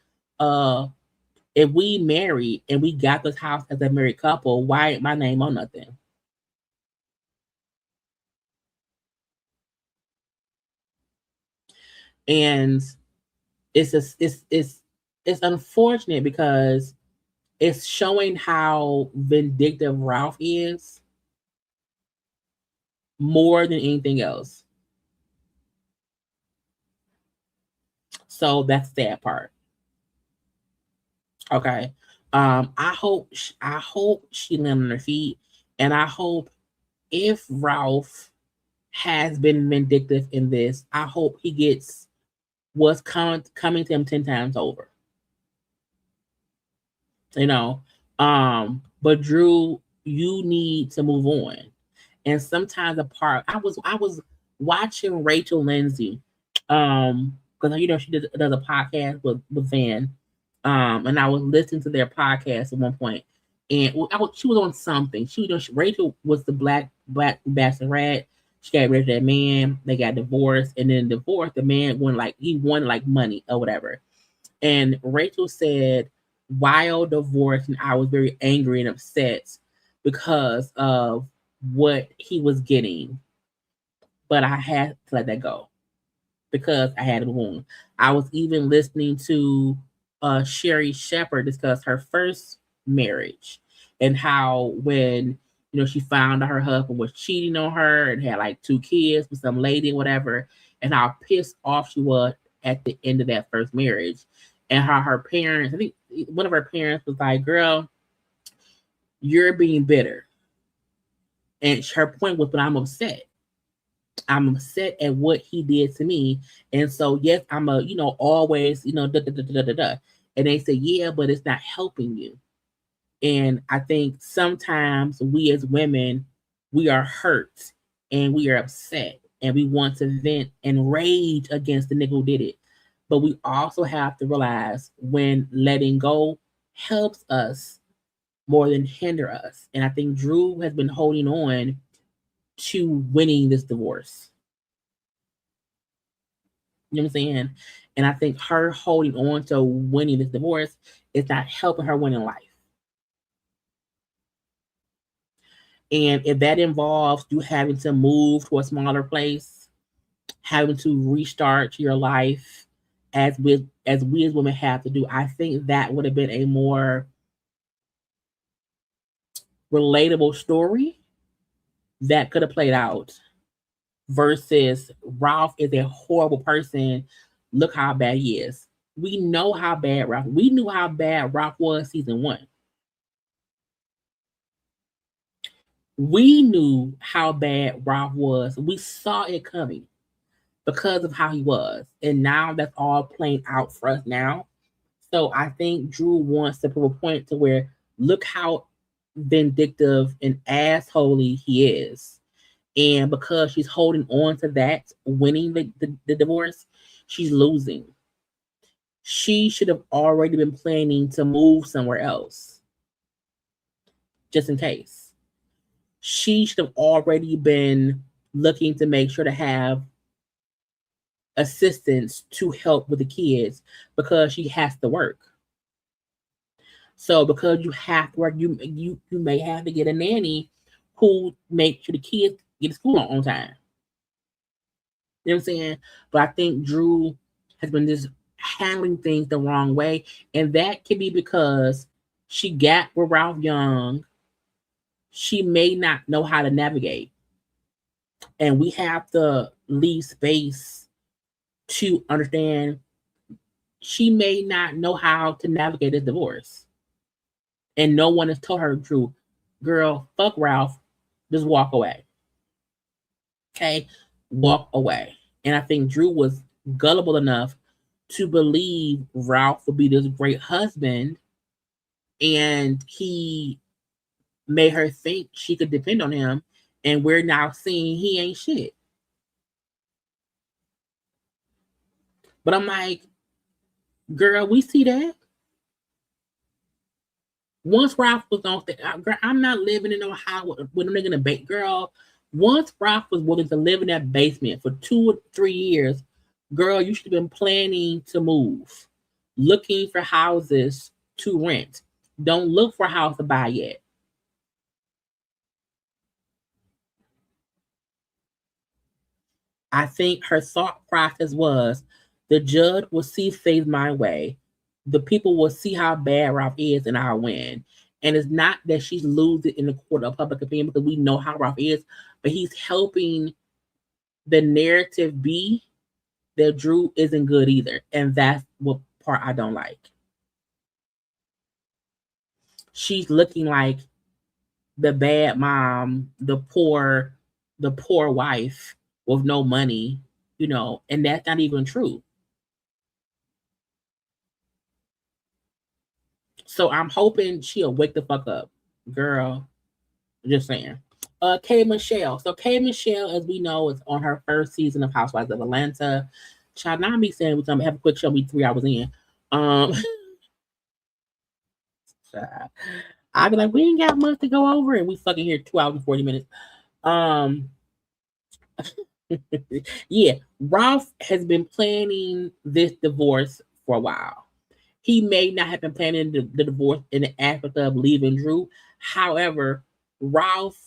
if we married and we got this house as a married couple, why ain't my name on nothing? And it's unfortunate because it's showing how vindictive Ralph is more than anything else. So that's the sad part. Okay. I hope she lands on her feet, and I hope if Ralph has been vindictive in this, I hope he gets was coming to him 10 times over. You know, but Drew, you need to move on. And sometimes I was watching Rachel Lindsay, because you know she does a podcast with Van, and I was listening to their podcast at one point, and she was on something. Rachel was the black bachelorette. She got rid of that man. They got divorced, and then divorced. The man won like money or whatever. And Rachel said, while divorced, I was very angry and upset because of what he was getting, but I had to let that go because I had to move on. I was even listening to Sherry Shepherd discuss her first marriage and how when she found out her husband was cheating on her and had like 2 kids with some lady or whatever, and how pissed off she was at the end of that first marriage, and how her parents, I think one of her parents was like, "Girl, you're being bitter." And her point was, "But I'm upset. I'm upset at what he did to me. And so, yes, I'm always, da, da, da, da, da, da." And they say, "Yeah, but it's not helping you." And I think sometimes we as women, we are hurt and we are upset and we want to vent and rage against the nigga who did it. But we also have to realize when letting go helps us more than hinder us. And I think Drew has been holding on to winning this divorce. You know what I'm saying? And I think her holding on to winning this divorce is not helping her win in life. And if that involves you having to move to a smaller place, having to restart your life as we as women have to do, I think that would have been a more relatable story that could have played out versus Ralph is a horrible person. Look how bad he is. We know how bad Ralph. We knew how bad Ralph was season 1. We knew how bad Ralph was. We saw it coming because of how he was. And now that's all playing out for us now. So I think Drew wants to prove a point to where look how vindictive and assholey he is. And because she's holding on to that, winning the divorce, she's losing. She should have already been planning to move somewhere else. Just in case. She should have already been looking to make sure to have assistance to help with the kids because she has to work. So because you have to work, you may have to get a nanny who makes sure the kids get to school on time. You know what I'm saying? But I think Drew has been just handling things the wrong way. And that could be because she got with Ralph young. She may not know how to navigate. And we have to leave space to understand she may not know how to navigate this divorce. And no one has told her the truth. Girl, fuck Ralph. Just walk away. Okay? Walk away. And I think Drew was gullible enough to believe Ralph would be this great husband. And he made her think she could depend on him. And we're now seeing he ain't shit. But I'm like, girl, we see that. Once Ralph was on girl, I'm not living in no house with a nigga in a basement. Girl, once Ralph was willing to live in that basement for 2 or 3 years, girl, you should have been planning to move. Looking for houses to rent. Don't look for a house to buy yet. I think her thought process was the judge will see things my way. The people will see how bad Ralph is and I'll win. And it's not that she's losing in the court of public opinion because we know how Ralph is, but he's helping the narrative be that Drew isn't good either. And that's what part I don't like. She's looking like the bad mom, the poor wife with no money, and that's not even true. So I'm hoping she'll wake the fuck up, girl. Just saying. K Michelle. So K Michelle, as we know, is on her first season of Housewives of Atlanta. Child, not me saying we're gonna have a quick show. Be 3 hours in. I'd be like, we ain't got much to go over, and we fucking here 2 hours and 40 minutes. Yeah, Ralph has been planning this divorce for a while. He may not have been planning the divorce in the aspect of leaving Drew. However, Ralph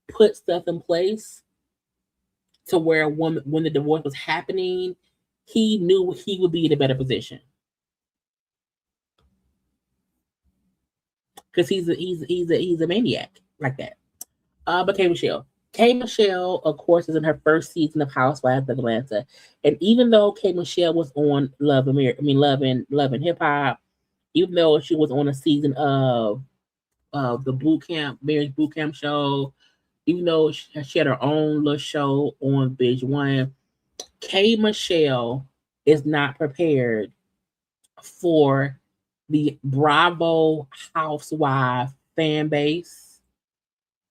put stuff in place to where when the divorce was happening, he knew he would be in a better position. Because he's a maniac like that. But K Michelle. K Michelle, of course, is in her first season of Housewives of Atlanta. And even though K Michelle was on Love and Hip Hop, even though she was on a season of the marriage boot camp show, even though she had her own little show on Binge One, K Michelle is not prepared for the Bravo housewife fan base,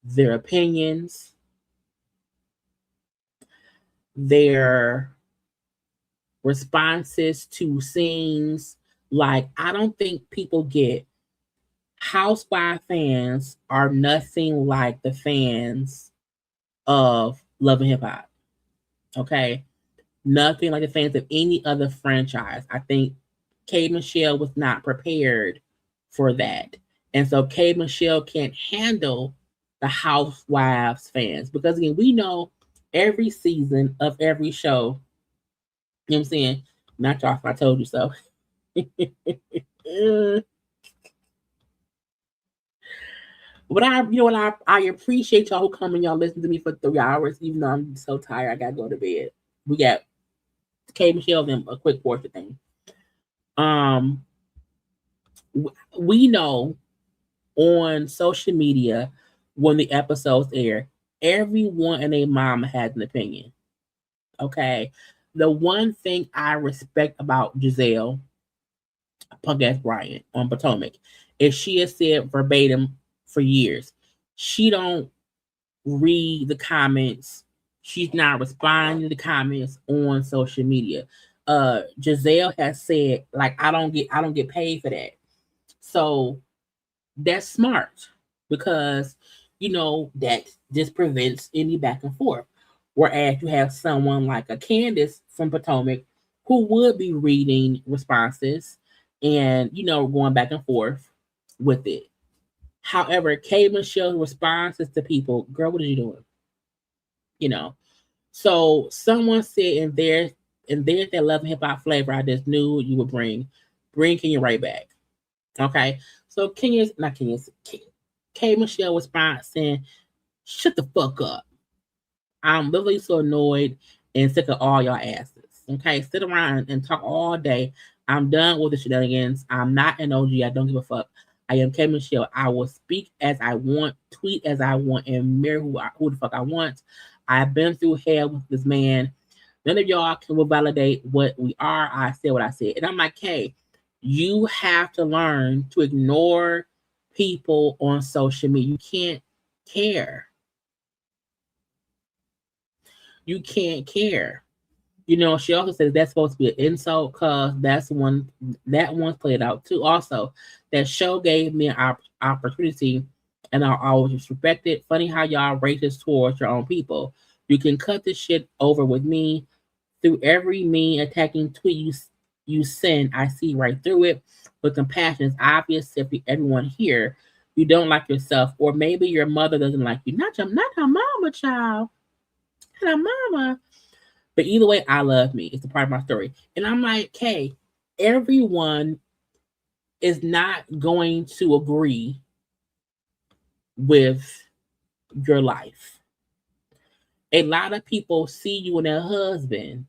their opinions, their responses to scenes. Like, I don't think people get housewife fans are nothing like the fans of Love and Hip Hop. Okay? Nothing like the fans of any other franchise. I think K Michelle was not prepared for that. And so K Michelle can't handle the Housewives fans. Because again, we know every season of every show, you know what I'm saying? Not y'all, I told you so. But I appreciate y'all who come and y'all listen to me for 3 hours, even though I'm so tired, I gotta go to bed. We got K Michelle and a quick Porsha thing. We know on social media when the episodes air, everyone and their mom has an opinion. Okay. The one thing I respect about Giselle, punk ass Bryant on Potomac, is she has said verbatim for years, she don't read the comments. She's not responding to the comments on social media. Giselle has said, like, I don't get paid for that. So that's smart because that just prevents any back and forth. Whereas you have someone like a Candace from Potomac who would be reading responses and going back and forth with it. However, K Michelle's responses to people, girl, what are you doing? So someone said, and there's that Love and Hip Hop flavor I just knew you would bring Kenya right back. Okay. So K Michelle response saying, shut the fuck up. I'm literally so annoyed and sick of all y'all asses. Okay. Sit around and talk all day. I'm done with the shenanigans. I'm not an OG. I don't give a fuck. I am K Michelle. I will speak as I want, tweet as I want, and marry who the fuck I want. I've been through hell with this man. None of y'all can validate what we are. I said what I said. And I'm like, hey, you have to learn to ignore people on social media. You can't care. You can't care. She also says that's supposed to be an insult because that one's played out too. Also, that show gave me an opportunity and I'll always respect it. Funny how y'all racist towards your own people. You can cut this shit over with me. Through every mean attacking tweet you send, I see right through it. With compassion, it's obvious if everyone here, you don't like yourself, or maybe your mother doesn't like you. Not her mama, child. Not her mama. But either way, I love me. It's a part of my story. And I'm like, hey, everyone is not going to agree with your life. A lot of people see you and their husband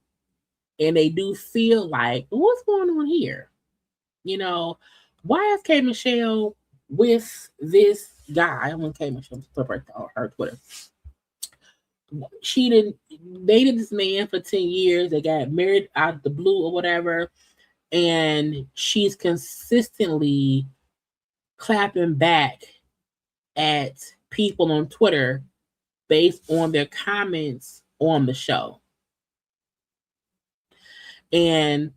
and they do feel like, what's going on here? Why is K Michelle with this guy? I want K Michelle to put her Twitter. She dated this man for 10 years. They got married out of the blue or whatever. And she's consistently clapping back at people on Twitter based on their comments on the show. And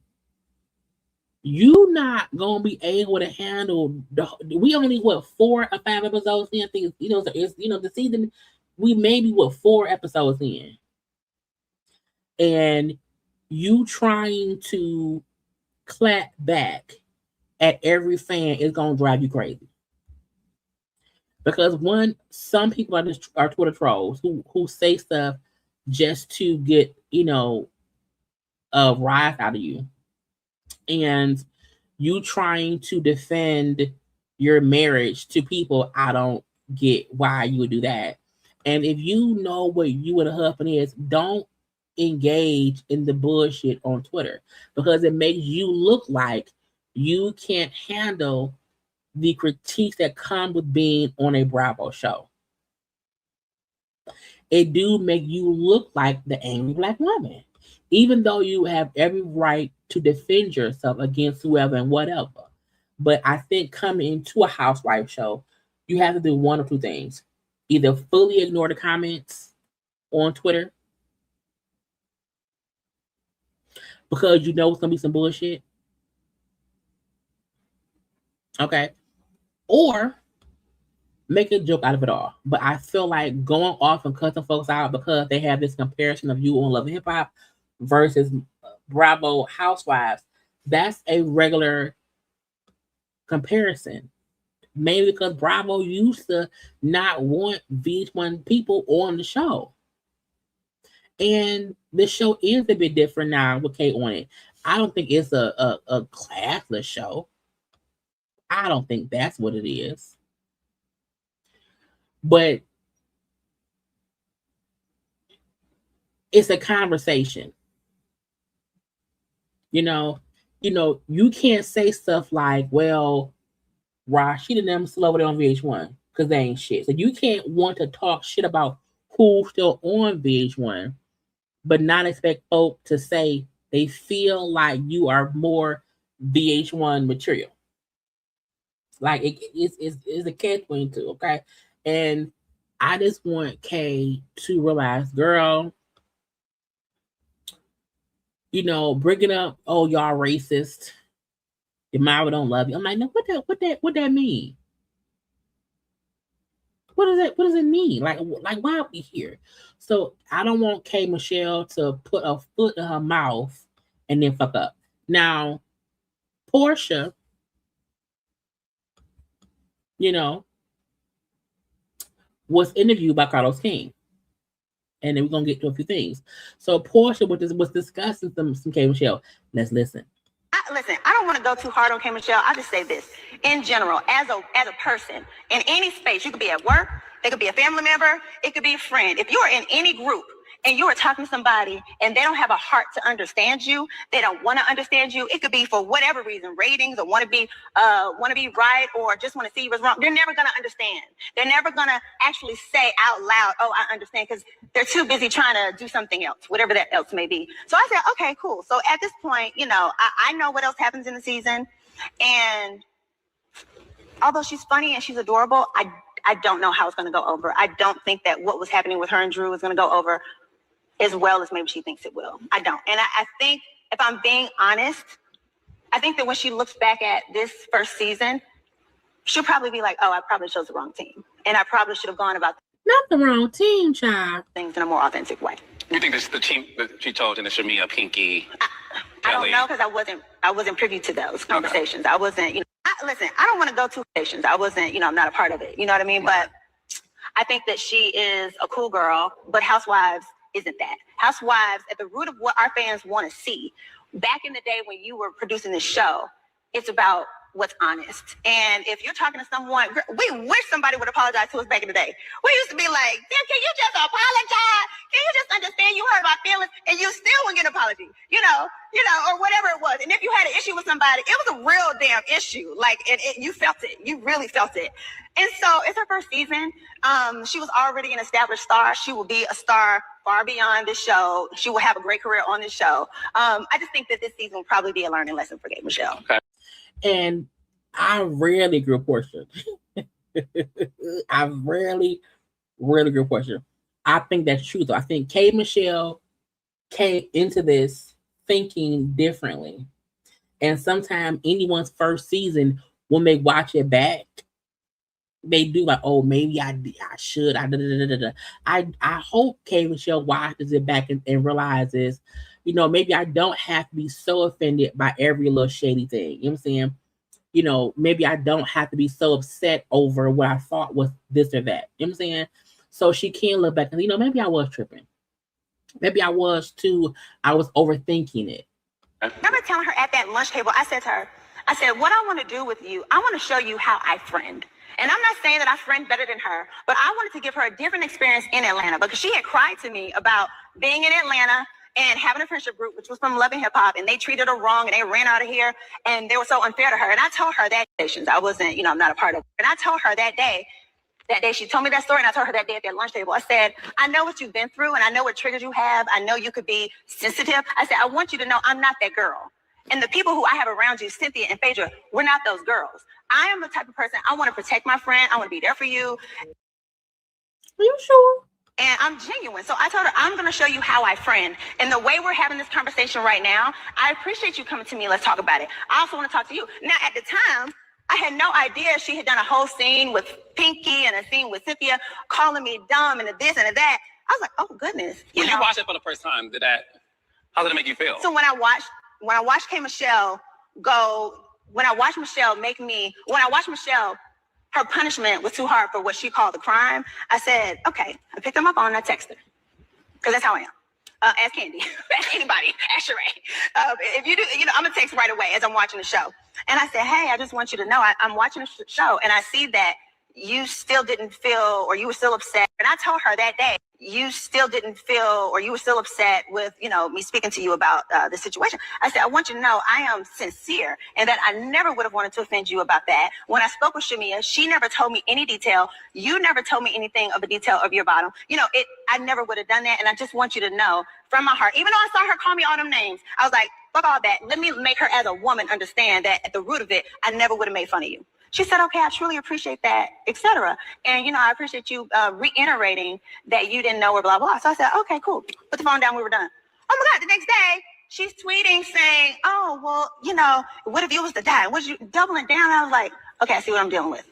you not gonna be able to handle we only 4 or 5 episodes in. I think it's the season we maybe 4 episodes in. And you trying to clap back at every fan is gonna drive you crazy. Because some people are Twitter trolls who say stuff just to get, a rise out of you. And you trying to defend your marriage to people, I don't get why you would do that. And if you know what you and a husband is, don't engage in the bullshit on Twitter, because it makes you look like you can't handle the critiques that come with being on a Bravo show. It do make you look like the angry Black woman, even though you have every right to defend yourself against whoever and whatever. But I think coming into a housewife show, you have to do one or two things. Either fully ignore the comments on Twitter, because you know it's going to be some bullshit. Okay. Or make a joke out of it all. But I feel like going off and cutting folks out because they have this comparison of you on Love and Hip Hop versus Bravo Housewives, that's a regular comparison. Maybe because Bravo used to not want VH1 people on the show. And the show is a bit different now with Kate on it. I don't think it's a classless show. I don't think that's what it is. But it's a conversation. You can't say stuff like, well, Rashida and them still over there on VH1 because they ain't shit. So you can't want to talk shit about who's still on VH1, but not expect folk to say they feel like you are more VH1 material. Like it's a catch-22, okay? And I just want Kay to realize, girl, bringing up, oh, y'all racist, your mama don't love you. I'm like, no, what that mean? What does it mean? Like why are we here? So I don't want K Michelle to put a foot in her mouth and then fuck up. Now, Porsha, was interviewed by Carlos King. And then we're going to get to a few things. So Porsha was discussing some K Michelle. Let's listen. Listen, I don't want to go too hard on K Michelle. I'll just say this. In general, as a person, in any space, you could be at work, it could be a family member, it could be a friend. If you're in any group and you are talking to somebody and they don't have a heart to understand you, they don't want to understand you, it could be for whatever reason, ratings, or want to be right, or just want to see what's wrong. They're never going to understand. They're never going to actually say out loud, oh, I understand, because they're too busy trying to do something else, whatever that else may be. So I said, okay, cool. So at this point, I know what else happens in the season. And although she's funny and she's adorable, I don't know how it's going to go over. I don't think that what was happening with her and Drew is going to go over as well as maybe she thinks it will. I don't. And I think, if I'm being honest, I think that when she looks back at this first season, she'll probably be like, oh, I probably chose the wrong team. And I probably should have gone about not the wrong team, child. Things in a more authentic way. You think this is the team that she told in the Shamia, Pinky? I don't know, because I wasn't privy to those conversations. Okay. I wasn't, listen, I don't want to go to stations. I wasn't, I'm not a part of it. You know what I mean? But I think that she is a cool girl, but Housewives isn't that. Housewives, at the root of what our fans want to see, back in the day when you were producing this show, it's about what's honest. And if you're talking to someone, we wish somebody would apologize to us back in the day. We used to be like, can you just apologize? Can you just understand you hurt my feelings, and you still wouldn't get an apology, or whatever it was. And if you had an issue with somebody, it was a real damn issue. Like, you felt it. You really felt it. And so it's her first season. She was already an established star. She will be a star far beyond this show. She will have a great career on this show. I just think that this season will probably be a learning lesson for K. Michelle. Okay. And I rarely agree with Porsha. I rarely agree with Porsha. I think that's true, though. I think K. Michelle came into this thinking differently. And sometimes anyone's first season, when they watch it back, they do like, oh, maybe I should. I hope K. Michelle watches it back and realizes, maybe I don't have to be so offended by every little shady thing. You know what I'm saying? Maybe I don't have to be so upset over what I thought was this or that. You know what I'm saying? So she can look back and, maybe I was tripping. Maybe I was overthinking it. I remember telling her at that lunch table, I said to her, what I want to do with you, I want to show you how I friend. And I'm not saying that I friend better than her, but I wanted to give her a different experience in Atlanta because she had cried to me about being in Atlanta and having a friendship group, which was from Love and Hip Hop, and they treated her wrong and they ran out of here and they were so unfair to her. And I told her that I wasn't, I'm not a part of it. And I told her that day she told me that story, and I told her that day at that lunch table, I said, I know what you've been through and I know what triggers you have. I know you could be sensitive. I said, I want you to know I'm not that girl. And the people who I have around you, Cynthia and Phaedra, we're not those girls. I am the type of person, I want to protect my friend. I want to be there for you. Are you sure? And I'm genuine. So I told her, I'm going to show you how I friend. And the way we're having this conversation right now, I appreciate you coming to me. Let's talk about it. I also want to talk to you. Now, at the time, I had no idea she had done a whole scene with Pinky and a scene with Cynthia calling me dumb and a this and a that. I was like, oh, goodness. When you watched it for the first time, how did it make you feel? So when I watched K. Michelle her punishment was too hard for what she called the crime. I said, okay. I picked up my phone and I texted her. Because that's how I am. Ask Candy. Ask anybody. Ask Sheree. If you do, I'm going to text right away as I'm watching the show. And I said, hey, I just want you to know I'm watching the show and I see that you still didn't feel, or you were still upset. And I told her that day, you still didn't feel, or you were still upset with, me speaking to you about the situation. I said, I want you to know I am sincere and that I never would have wanted to offend you about that. When I spoke with Shamia, she never told me any detail. You never told me anything of a detail of your bottom. I never would have done that. And I just want you to know from my heart, even though I saw her call me all them names, I was like, fuck all that. Let me make her as a woman understand that at the root of it, I never would have made fun of you. She said, okay, I truly appreciate that, etc. And, I appreciate you reiterating that you didn't know her, blah, blah. So I said, okay, cool. Put the phone down. We were done. Oh, my God. The next day, she's tweeting saying, oh, well, what if you was to die? Was you doubling down? I was like, okay, I see what I'm dealing with.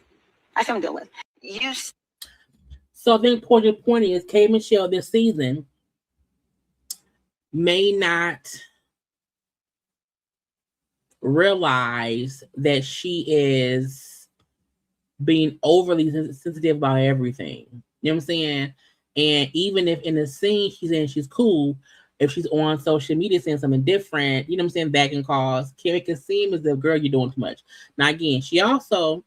So I think Portia's point is K. Michelle this season may not realize that she is being overly sensitive about everything. You know what I'm saying? And even if in the scene she's in, she's cool, if she's on social media saying something different, you know what I'm saying, back and calls, it can seem as if, girl, you're doing too much. Now, again, she also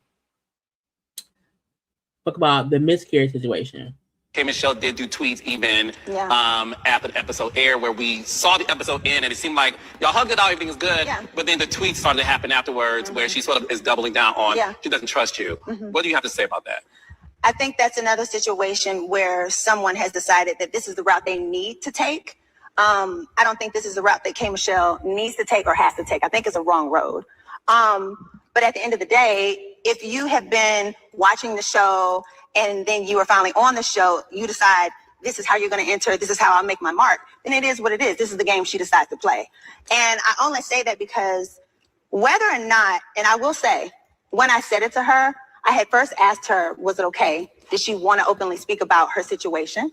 spoke about the miscarriage situation. K. Michelle did do tweets even after the episode aired, where we saw the episode end and it seemed like y'all hugged it out, everything is good, but then the tweets started to happen afterwards where she sort of is doubling down on she doesn't trust you. What do you have to say about that? I think that's another situation where someone has decided that this is the route they need to take. I don't think this is the route that K. Michelle needs to take or has to take. I think it's a wrong road. But at the end of the day, if you have been watching the show and then you are finally on the show, you decide this is how you're going to enter, this is how I'll make my mark, then it is what it is. This is the game she decides to play. And I only say that because whether or not, and I will say, when I said it to her, I had first asked her, was it okay? Did she want to openly speak about her situation?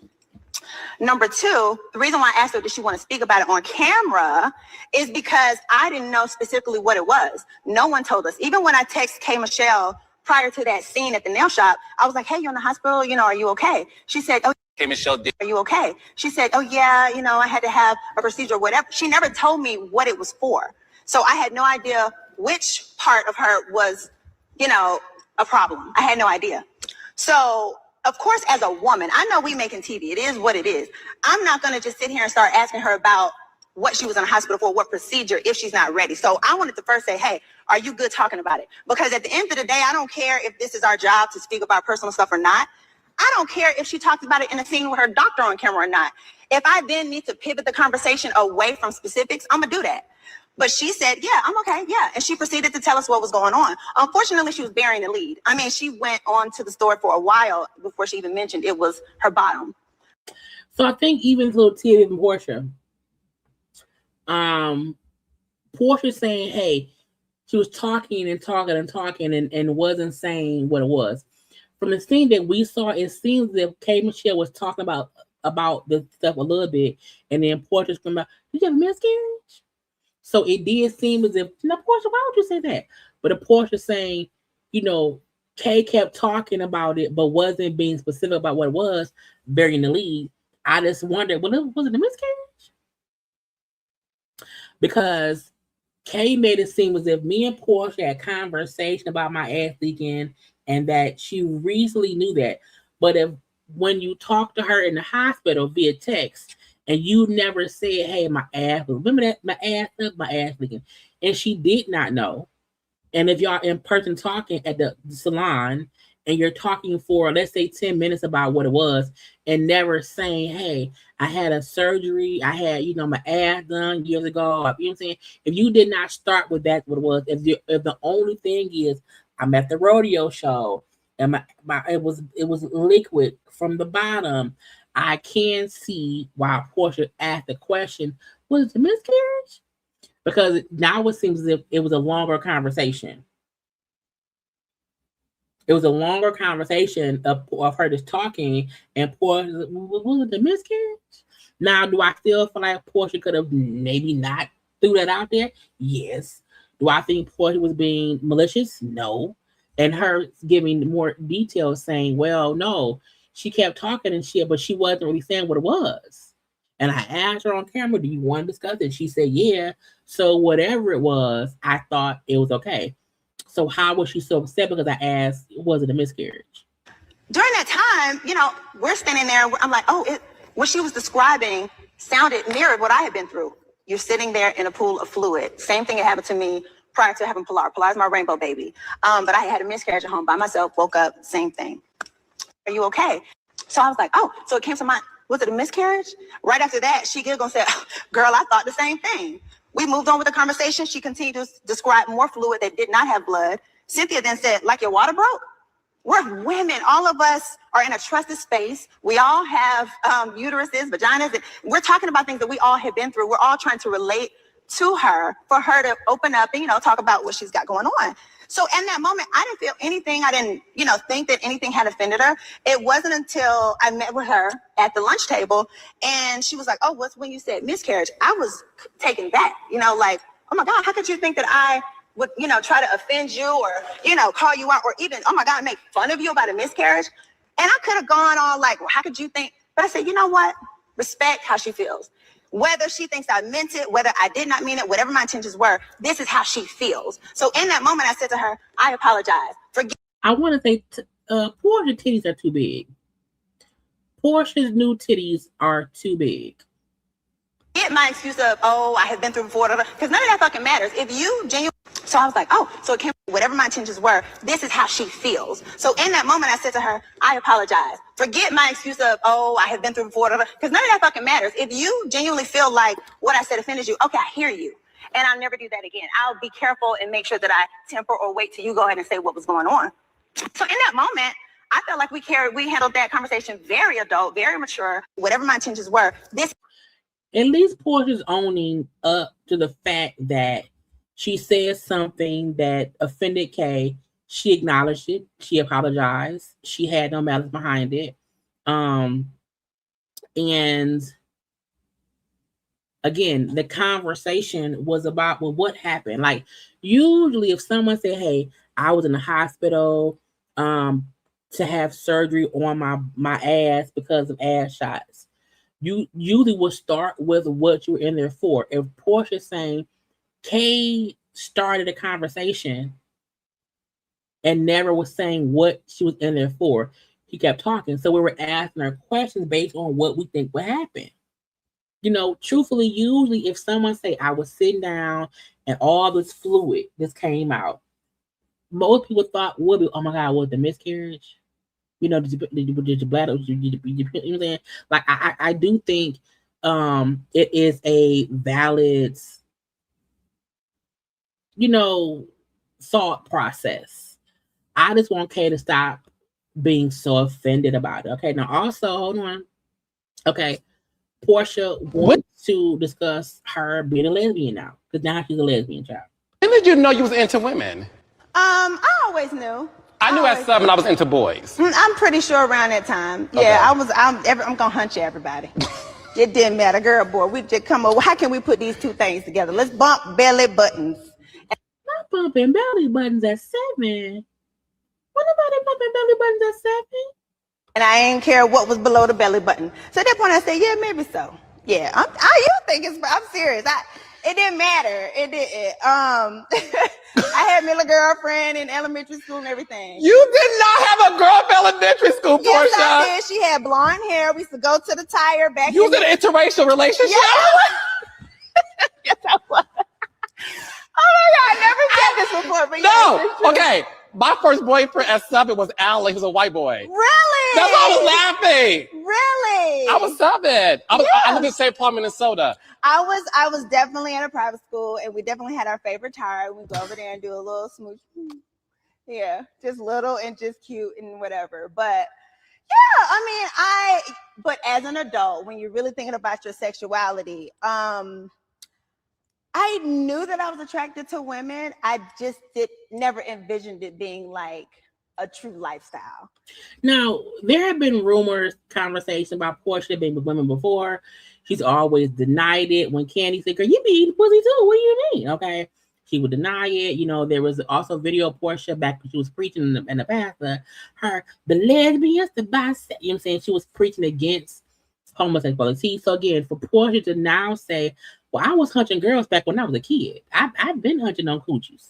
Number two, the reason why I asked her, did she want to speak about it on camera, is because I didn't know specifically what it was. No one told us. Even when I texted K. Michelle prior to that scene at the nail shop, I was like, hey, you're in the hospital, are you okay? She said, oh, K. Michelle did. Are you okay? She said, oh yeah, I had to have a procedure or whatever. She never told me what it was for. So I had no idea which part of her was, a problem. I had no idea. So of course, as a woman, I know we making TV. It is what it is. I'm not going to just sit here and start asking her about what she was in the hospital for, what procedure, if she's not ready. So I wanted to first say, hey, are you good talking about it? Because at the end of the day, I don't care if this is our job to speak about personal stuff or not. I don't care if she talks about it in a scene with her doctor on camera or not. If I then need to pivot the conversation away from specifics, I'm going to do that. But she said, yeah, I'm okay, yeah. And she proceeded to tell us what was going on. Unfortunately, she was bearing the lead. I mean, she went on to the story for a while before she even mentioned it was her bottom. So I think even little Tia and Porsha, Porsha saying, hey, she was talking and wasn't saying what it was. From the scene that we saw, it seems that K. Michelle was talking about the stuff a little bit, and then Porsha's coming out, did you have a miscarriage? So it did seem as if, now Porsha, why would you say that? But the Porsha saying, you know, Kay kept talking about it, but wasn't being specific about what it was, burying the lead. I just wondered, was it a miscarriage? Because Kay made it seem as if me and Porsha had a conversation about my ass leaking and that she recently knew that. But when you talk to her in the hospital via text, and you never said, hey, my ass, remember that? My ass leaking. And she did not know. And if y'all in person talking at the salon and you're talking for, let's say, 10 minutes about what it was and never saying, hey, I had a surgery, I had, my ass done years ago. You know what I'm saying? If you did not start with that, what it was, if the only thing is, I'm at the rodeo show and it was liquid from the bottom, I can see why Porsha asked the question, was it a miscarriage? Because now it seems as if it was a longer conversation. It was a longer conversation of her just talking, and Porsha, was it a miscarriage? Now, do I still feel like Porsha could have maybe not threw that out there? Yes. Do I think Porsha was being malicious? No. And her giving more details saying, well, no, she kept talking and shit, but she wasn't really saying what it was. And I asked her on camera, do you want to discuss it? She said, yeah. So whatever it was, I thought it was okay. So how was she so upset? Because I asked, was it a miscarriage? During that time, we're standing there. I'm like, what she was describing mirrored what I had been through. You're sitting there in a pool of fluid. Same thing had happened to me prior to having Pilar. Pilar's my rainbow baby. But I had a miscarriage at home by myself, woke up, same thing. Are you okay? So I was like, so it came to mind, was it a miscarriage? Right after that, she giggled and said, girl, I thought the same thing. We moved on with the conversation. She continued to describe more fluid that did not have blood. Cynthia then said, like your water broke? We're women. All of us are in a trusted space. We all have uteruses, vaginas. And we're talking about things that we all have been through. We're all trying to relate to her for her to open up and, talk about what she's got going on. So in that moment, I didn't feel anything. I didn't, think that anything had offended her. It wasn't until I met with her at the lunch table and she was like, what's when you said miscarriage? I was taken back, like, oh my God, how could you think that I would, try to offend you or, call you out or even, oh my God, make fun of you about a miscarriage? And I could have gone on like, well, how could you think? But I said, you know what? Respect how she feels. Whether she thinks I meant it, whether I did not mean it, whatever my intentions were, this is how she feels. So in that moment, I said to her, I apologize. I want to say Porscha's titties are too big. Porscha's new titties are too big. Get my excuse of, I have been through before, because none of that fucking matters. If you genuinely, so I was like, so it came, whatever my intentions were, this is how she feels. So in that moment, I said to her, I apologize. Forget my excuse of, I have been through before, because none of that fucking matters. If you genuinely feel like what I said offended you, okay, I hear you. And I'll never do that again. I'll be careful and make sure that I temper or wait till you go ahead and say what was going on. So in that moment, I felt like we handled that conversation very adult, very mature, whatever my intentions were. At least Porscha's owning up to the fact that she said something that offended Kay. She acknowledged it. She apologized. She had no malice behind it. And again, the conversation was about what happened. Like usually if someone said, hey, I was in the hospital to have surgery on my ass because of ass shots, you usually will start with what you were in there for. If Porscha's saying Kay started a conversation and never was saying what she was in there for, he kept talking. So we were asking her questions based on what we think would happen. You know, truthfully, usually if someone say I was sitting down and all this fluid just came out, most people thought would be, oh my God, was the miscarriage? You know, did your bladder, did you know what I'm saying? Like I do think it is a valid, you know, thought process. I just want Kay to stop being so offended about it. Okay, now also hold on. Okay, Porsha wants to discuss her being a lesbian now because now she's a lesbian child. When did you know you was into women? I always knew. I knew at 7 I was into boys. I'm pretty sure around that time. Okay. Yeah, I'm gonna hunt you, everybody. It didn't matter, girl, boy. We just come over. How can we put these two things together? Let's bump belly buttons. Not bumping belly buttons at 7. What about it bumping belly buttons at 7? And I ain't care what was below the belly button. So at that point, I said, yeah, maybe so. Yeah, you think I'm serious. It didn't matter. It didn't. I had me a girlfriend in elementary school and everything. You did not have a girl in elementary school, Porsha. Yes, I did. She had blonde hair. We used to go to the tire back. You was in an interracial relationship? Yes, I was. Oh my God, I never said this before. But No, okay. My first boyfriend at 7 was Alan. He was a white boy. Really? That's why I was laughing. Really? I was 7. I lived in St. Paul, Minnesota. I was definitely in a private school, and we definitely had our favorite tire. We'd go over there and do a little smooch. Yeah, just little and just cute and whatever. But yeah, I mean, but as an adult, when you're really thinking about your sexuality, I knew that I was attracted to women. I just never envisioned it being like a true lifestyle. Now, there have been rumors, conversation about Porsha being with women before. She's always denied it. When Candy said, girl, you be eating pussy too. What do you mean? Okay. She would deny it. You know, there was also video of Porsha back when she was preaching in the past, the lesbians, the bisexual, you know what I'm saying? She was preaching against homosexuality. So again, for Porsha to now say, well, I was hunting girls back when I was a kid. I've been hunting on coochies.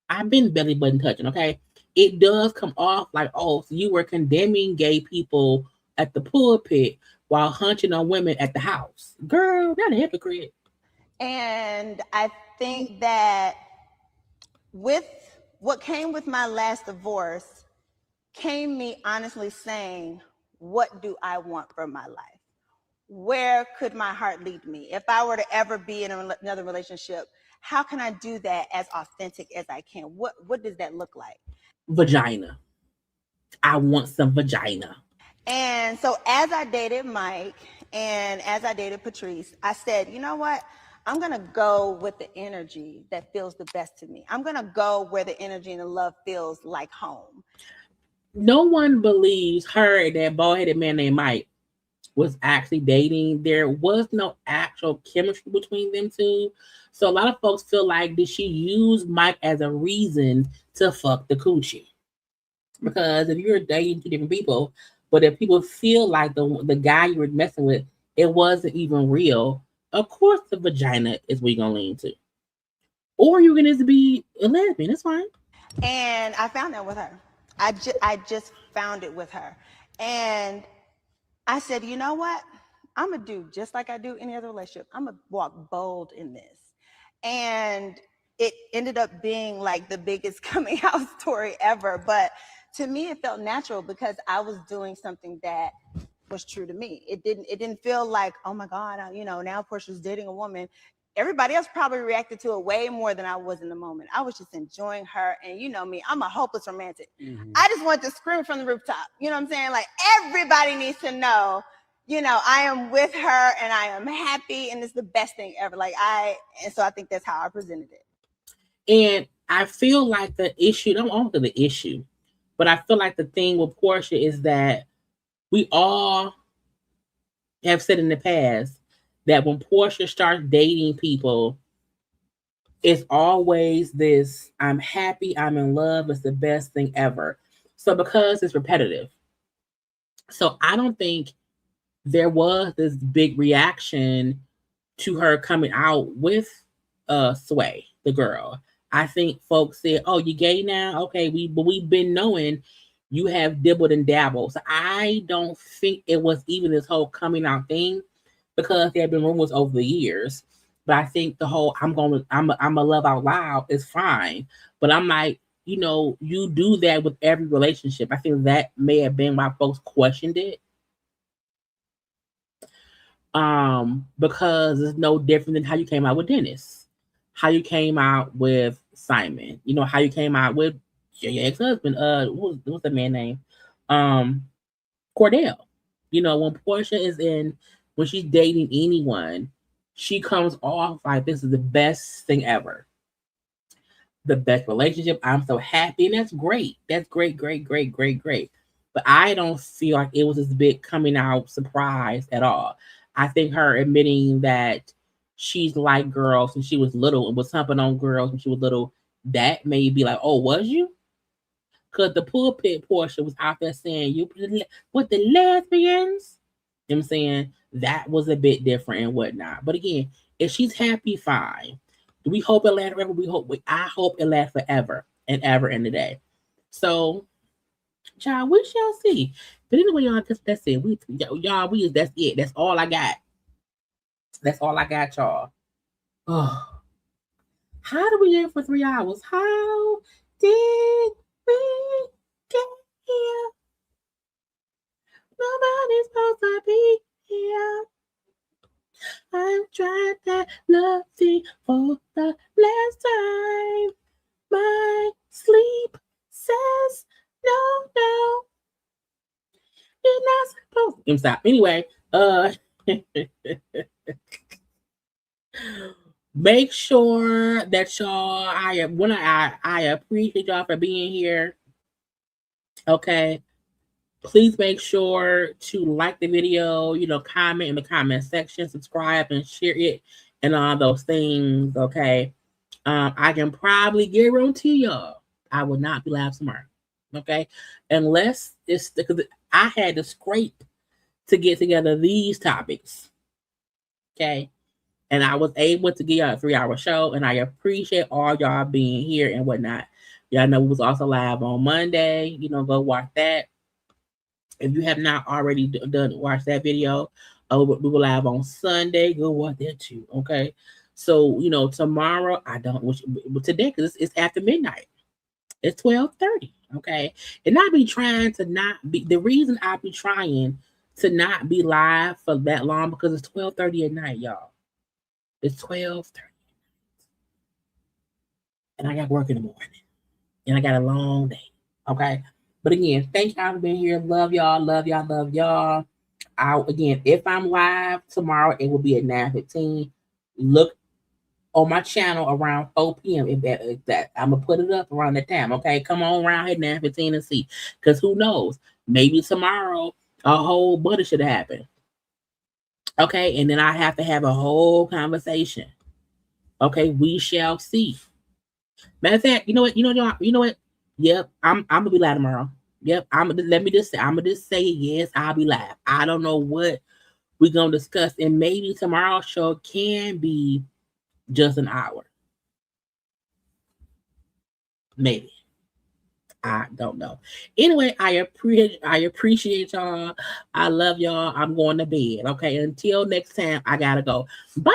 I've been belly button touching, okay? It does come off like, oh, so you were condemning gay people at the pulpit while hunting on women at the house. Girl, that's a hypocrite. And I think that with what came with my last divorce came me honestly saying, what do I want from my life? Where could my heart lead me? If I were to ever be in another relationship, how can I do that as authentic as I can? What does that look like? Vagina. I want some vagina. And so as I dated Mike and as I dated Patrice, I said, you know what? I'm going to go with the energy that feels the best to me. I'm going to go where the energy and the love feels like home. No one believes her and that bald-headed man named Mike was actually dating. There was no actual chemistry between them two. So a lot of folks feel like, did she use Mike as a reason to fuck the coochie? Because if you're dating two different people, but if people feel like the guy you were messing with, it wasn't even real, of course the vagina is where you're gonna lean to. Or you're gonna be a lesbian, that's fine. And I found that with her. I just found it with her. And I said, you know what? I'm going to do just like I do any other relationship. I'm going to walk bold in this. And it ended up being like the biggest coming out story ever. But to me, it felt natural because I was doing something that was true to me. It didn't feel like, oh my God, now Porsha's dating a woman. Everybody else probably reacted to it way more than I was in the moment. I was just enjoying her. And you know me, I'm a hopeless romantic. Mm-hmm. I just wanted to scream from the rooftop. You know what I'm saying? Like everybody needs to know, I am with her and I am happy and it's the best thing ever. And so I think that's how I presented it. And I feel like the issue, don't want the issue, but I feel like the thing with Porsha is that we all have said in the past that when Porsha starts dating people, it's always this, I'm happy, I'm in love, it's the best thing ever. So because it's repetitive. So I don't think there was this big reaction to her coming out with Sway, the girl. I think folks said, oh, you gay now? Okay, we've been knowing You have dibbled and dabbled. So I don't think it was even this whole coming out thing, because there have been rumors over the years. But I think the whole I'm a love out loud is fine. But I'm like, you know, you do that with every relationship. I think that may have been why folks questioned it. Because it's no different than how you came out with Dennis, how you came out with Simon, you know, how you came out with your ex-husband, what's the man name? Cordell. You know, when she's dating anyone, she comes off like this is the best thing ever. The best relationship. I'm so happy. And that's great. That's great. But I don't feel like it was this big coming out surprise at all. I think her admitting that she's like girls when she was little and was humping on girls when she was little, that may be like, oh, was you? Because the pulpit Porsha was out there saying, you with the lesbians. You know what I'm saying? That was a bit different and whatnot. But again, if she's happy, fine. Do we hope it lasts forever? I hope it lasts forever and ever in the day. So, child, we shall see. But anyway, y'all, that's it. That's it. That's all I got. That's all I got, y'all. Oh. How did we get for 3 hours? How did we get here? Nobody's supposed to be here. I've tried that love thing for the last time. My sleep says no. You're not supposed to. Stop. Anyway, make sure that y'all, I appreciate y'all for being here. Okay. Please make sure to like the video, you know, comment in the comment section, subscribe and share it and all those things. Okay. I can probably guarantee y'all I will not be live tomorrow. Okay. Unless it's because I had to scrape to get together these topics. Okay. And I was able to get y'all a 3-hour show, and I appreciate all y'all being here and whatnot. Y'all know we was also live on Monday. You know, go watch that. If you have not already watch that video, we were live on Sunday. Go watch that too. Okay. So, you know, tomorrow, today, because it's after midnight. It's 12:30. Okay. And I be trying to not be, the reason I be trying to not be live for that long, because it's 12:30 at night, y'all. It's 12:30. And I got work in the morning. And I got a long day. Okay. But again, thank y'all for being here. Love y'all. Again, if I'm live tomorrow, it will be at 9:15. Look on my channel around 4 p.m. If that I'm gonna put it up around that time. Okay, come on around here 9:15 and see. Because who knows? Maybe tomorrow a whole bunch should happen. Okay, and then I have to have a whole conversation. Okay, we shall see. Matter of fact, you know what? Yep, I'm gonna be live tomorrow. Yep, I'm gonna just say yes, I'll be live. I don't know what we're gonna discuss, and maybe tomorrow's show can be just an hour. Maybe. I don't know. Anyway, I appreciate y'all. I love y'all. I'm going to bed. Okay, until next time, I gotta go. Bye.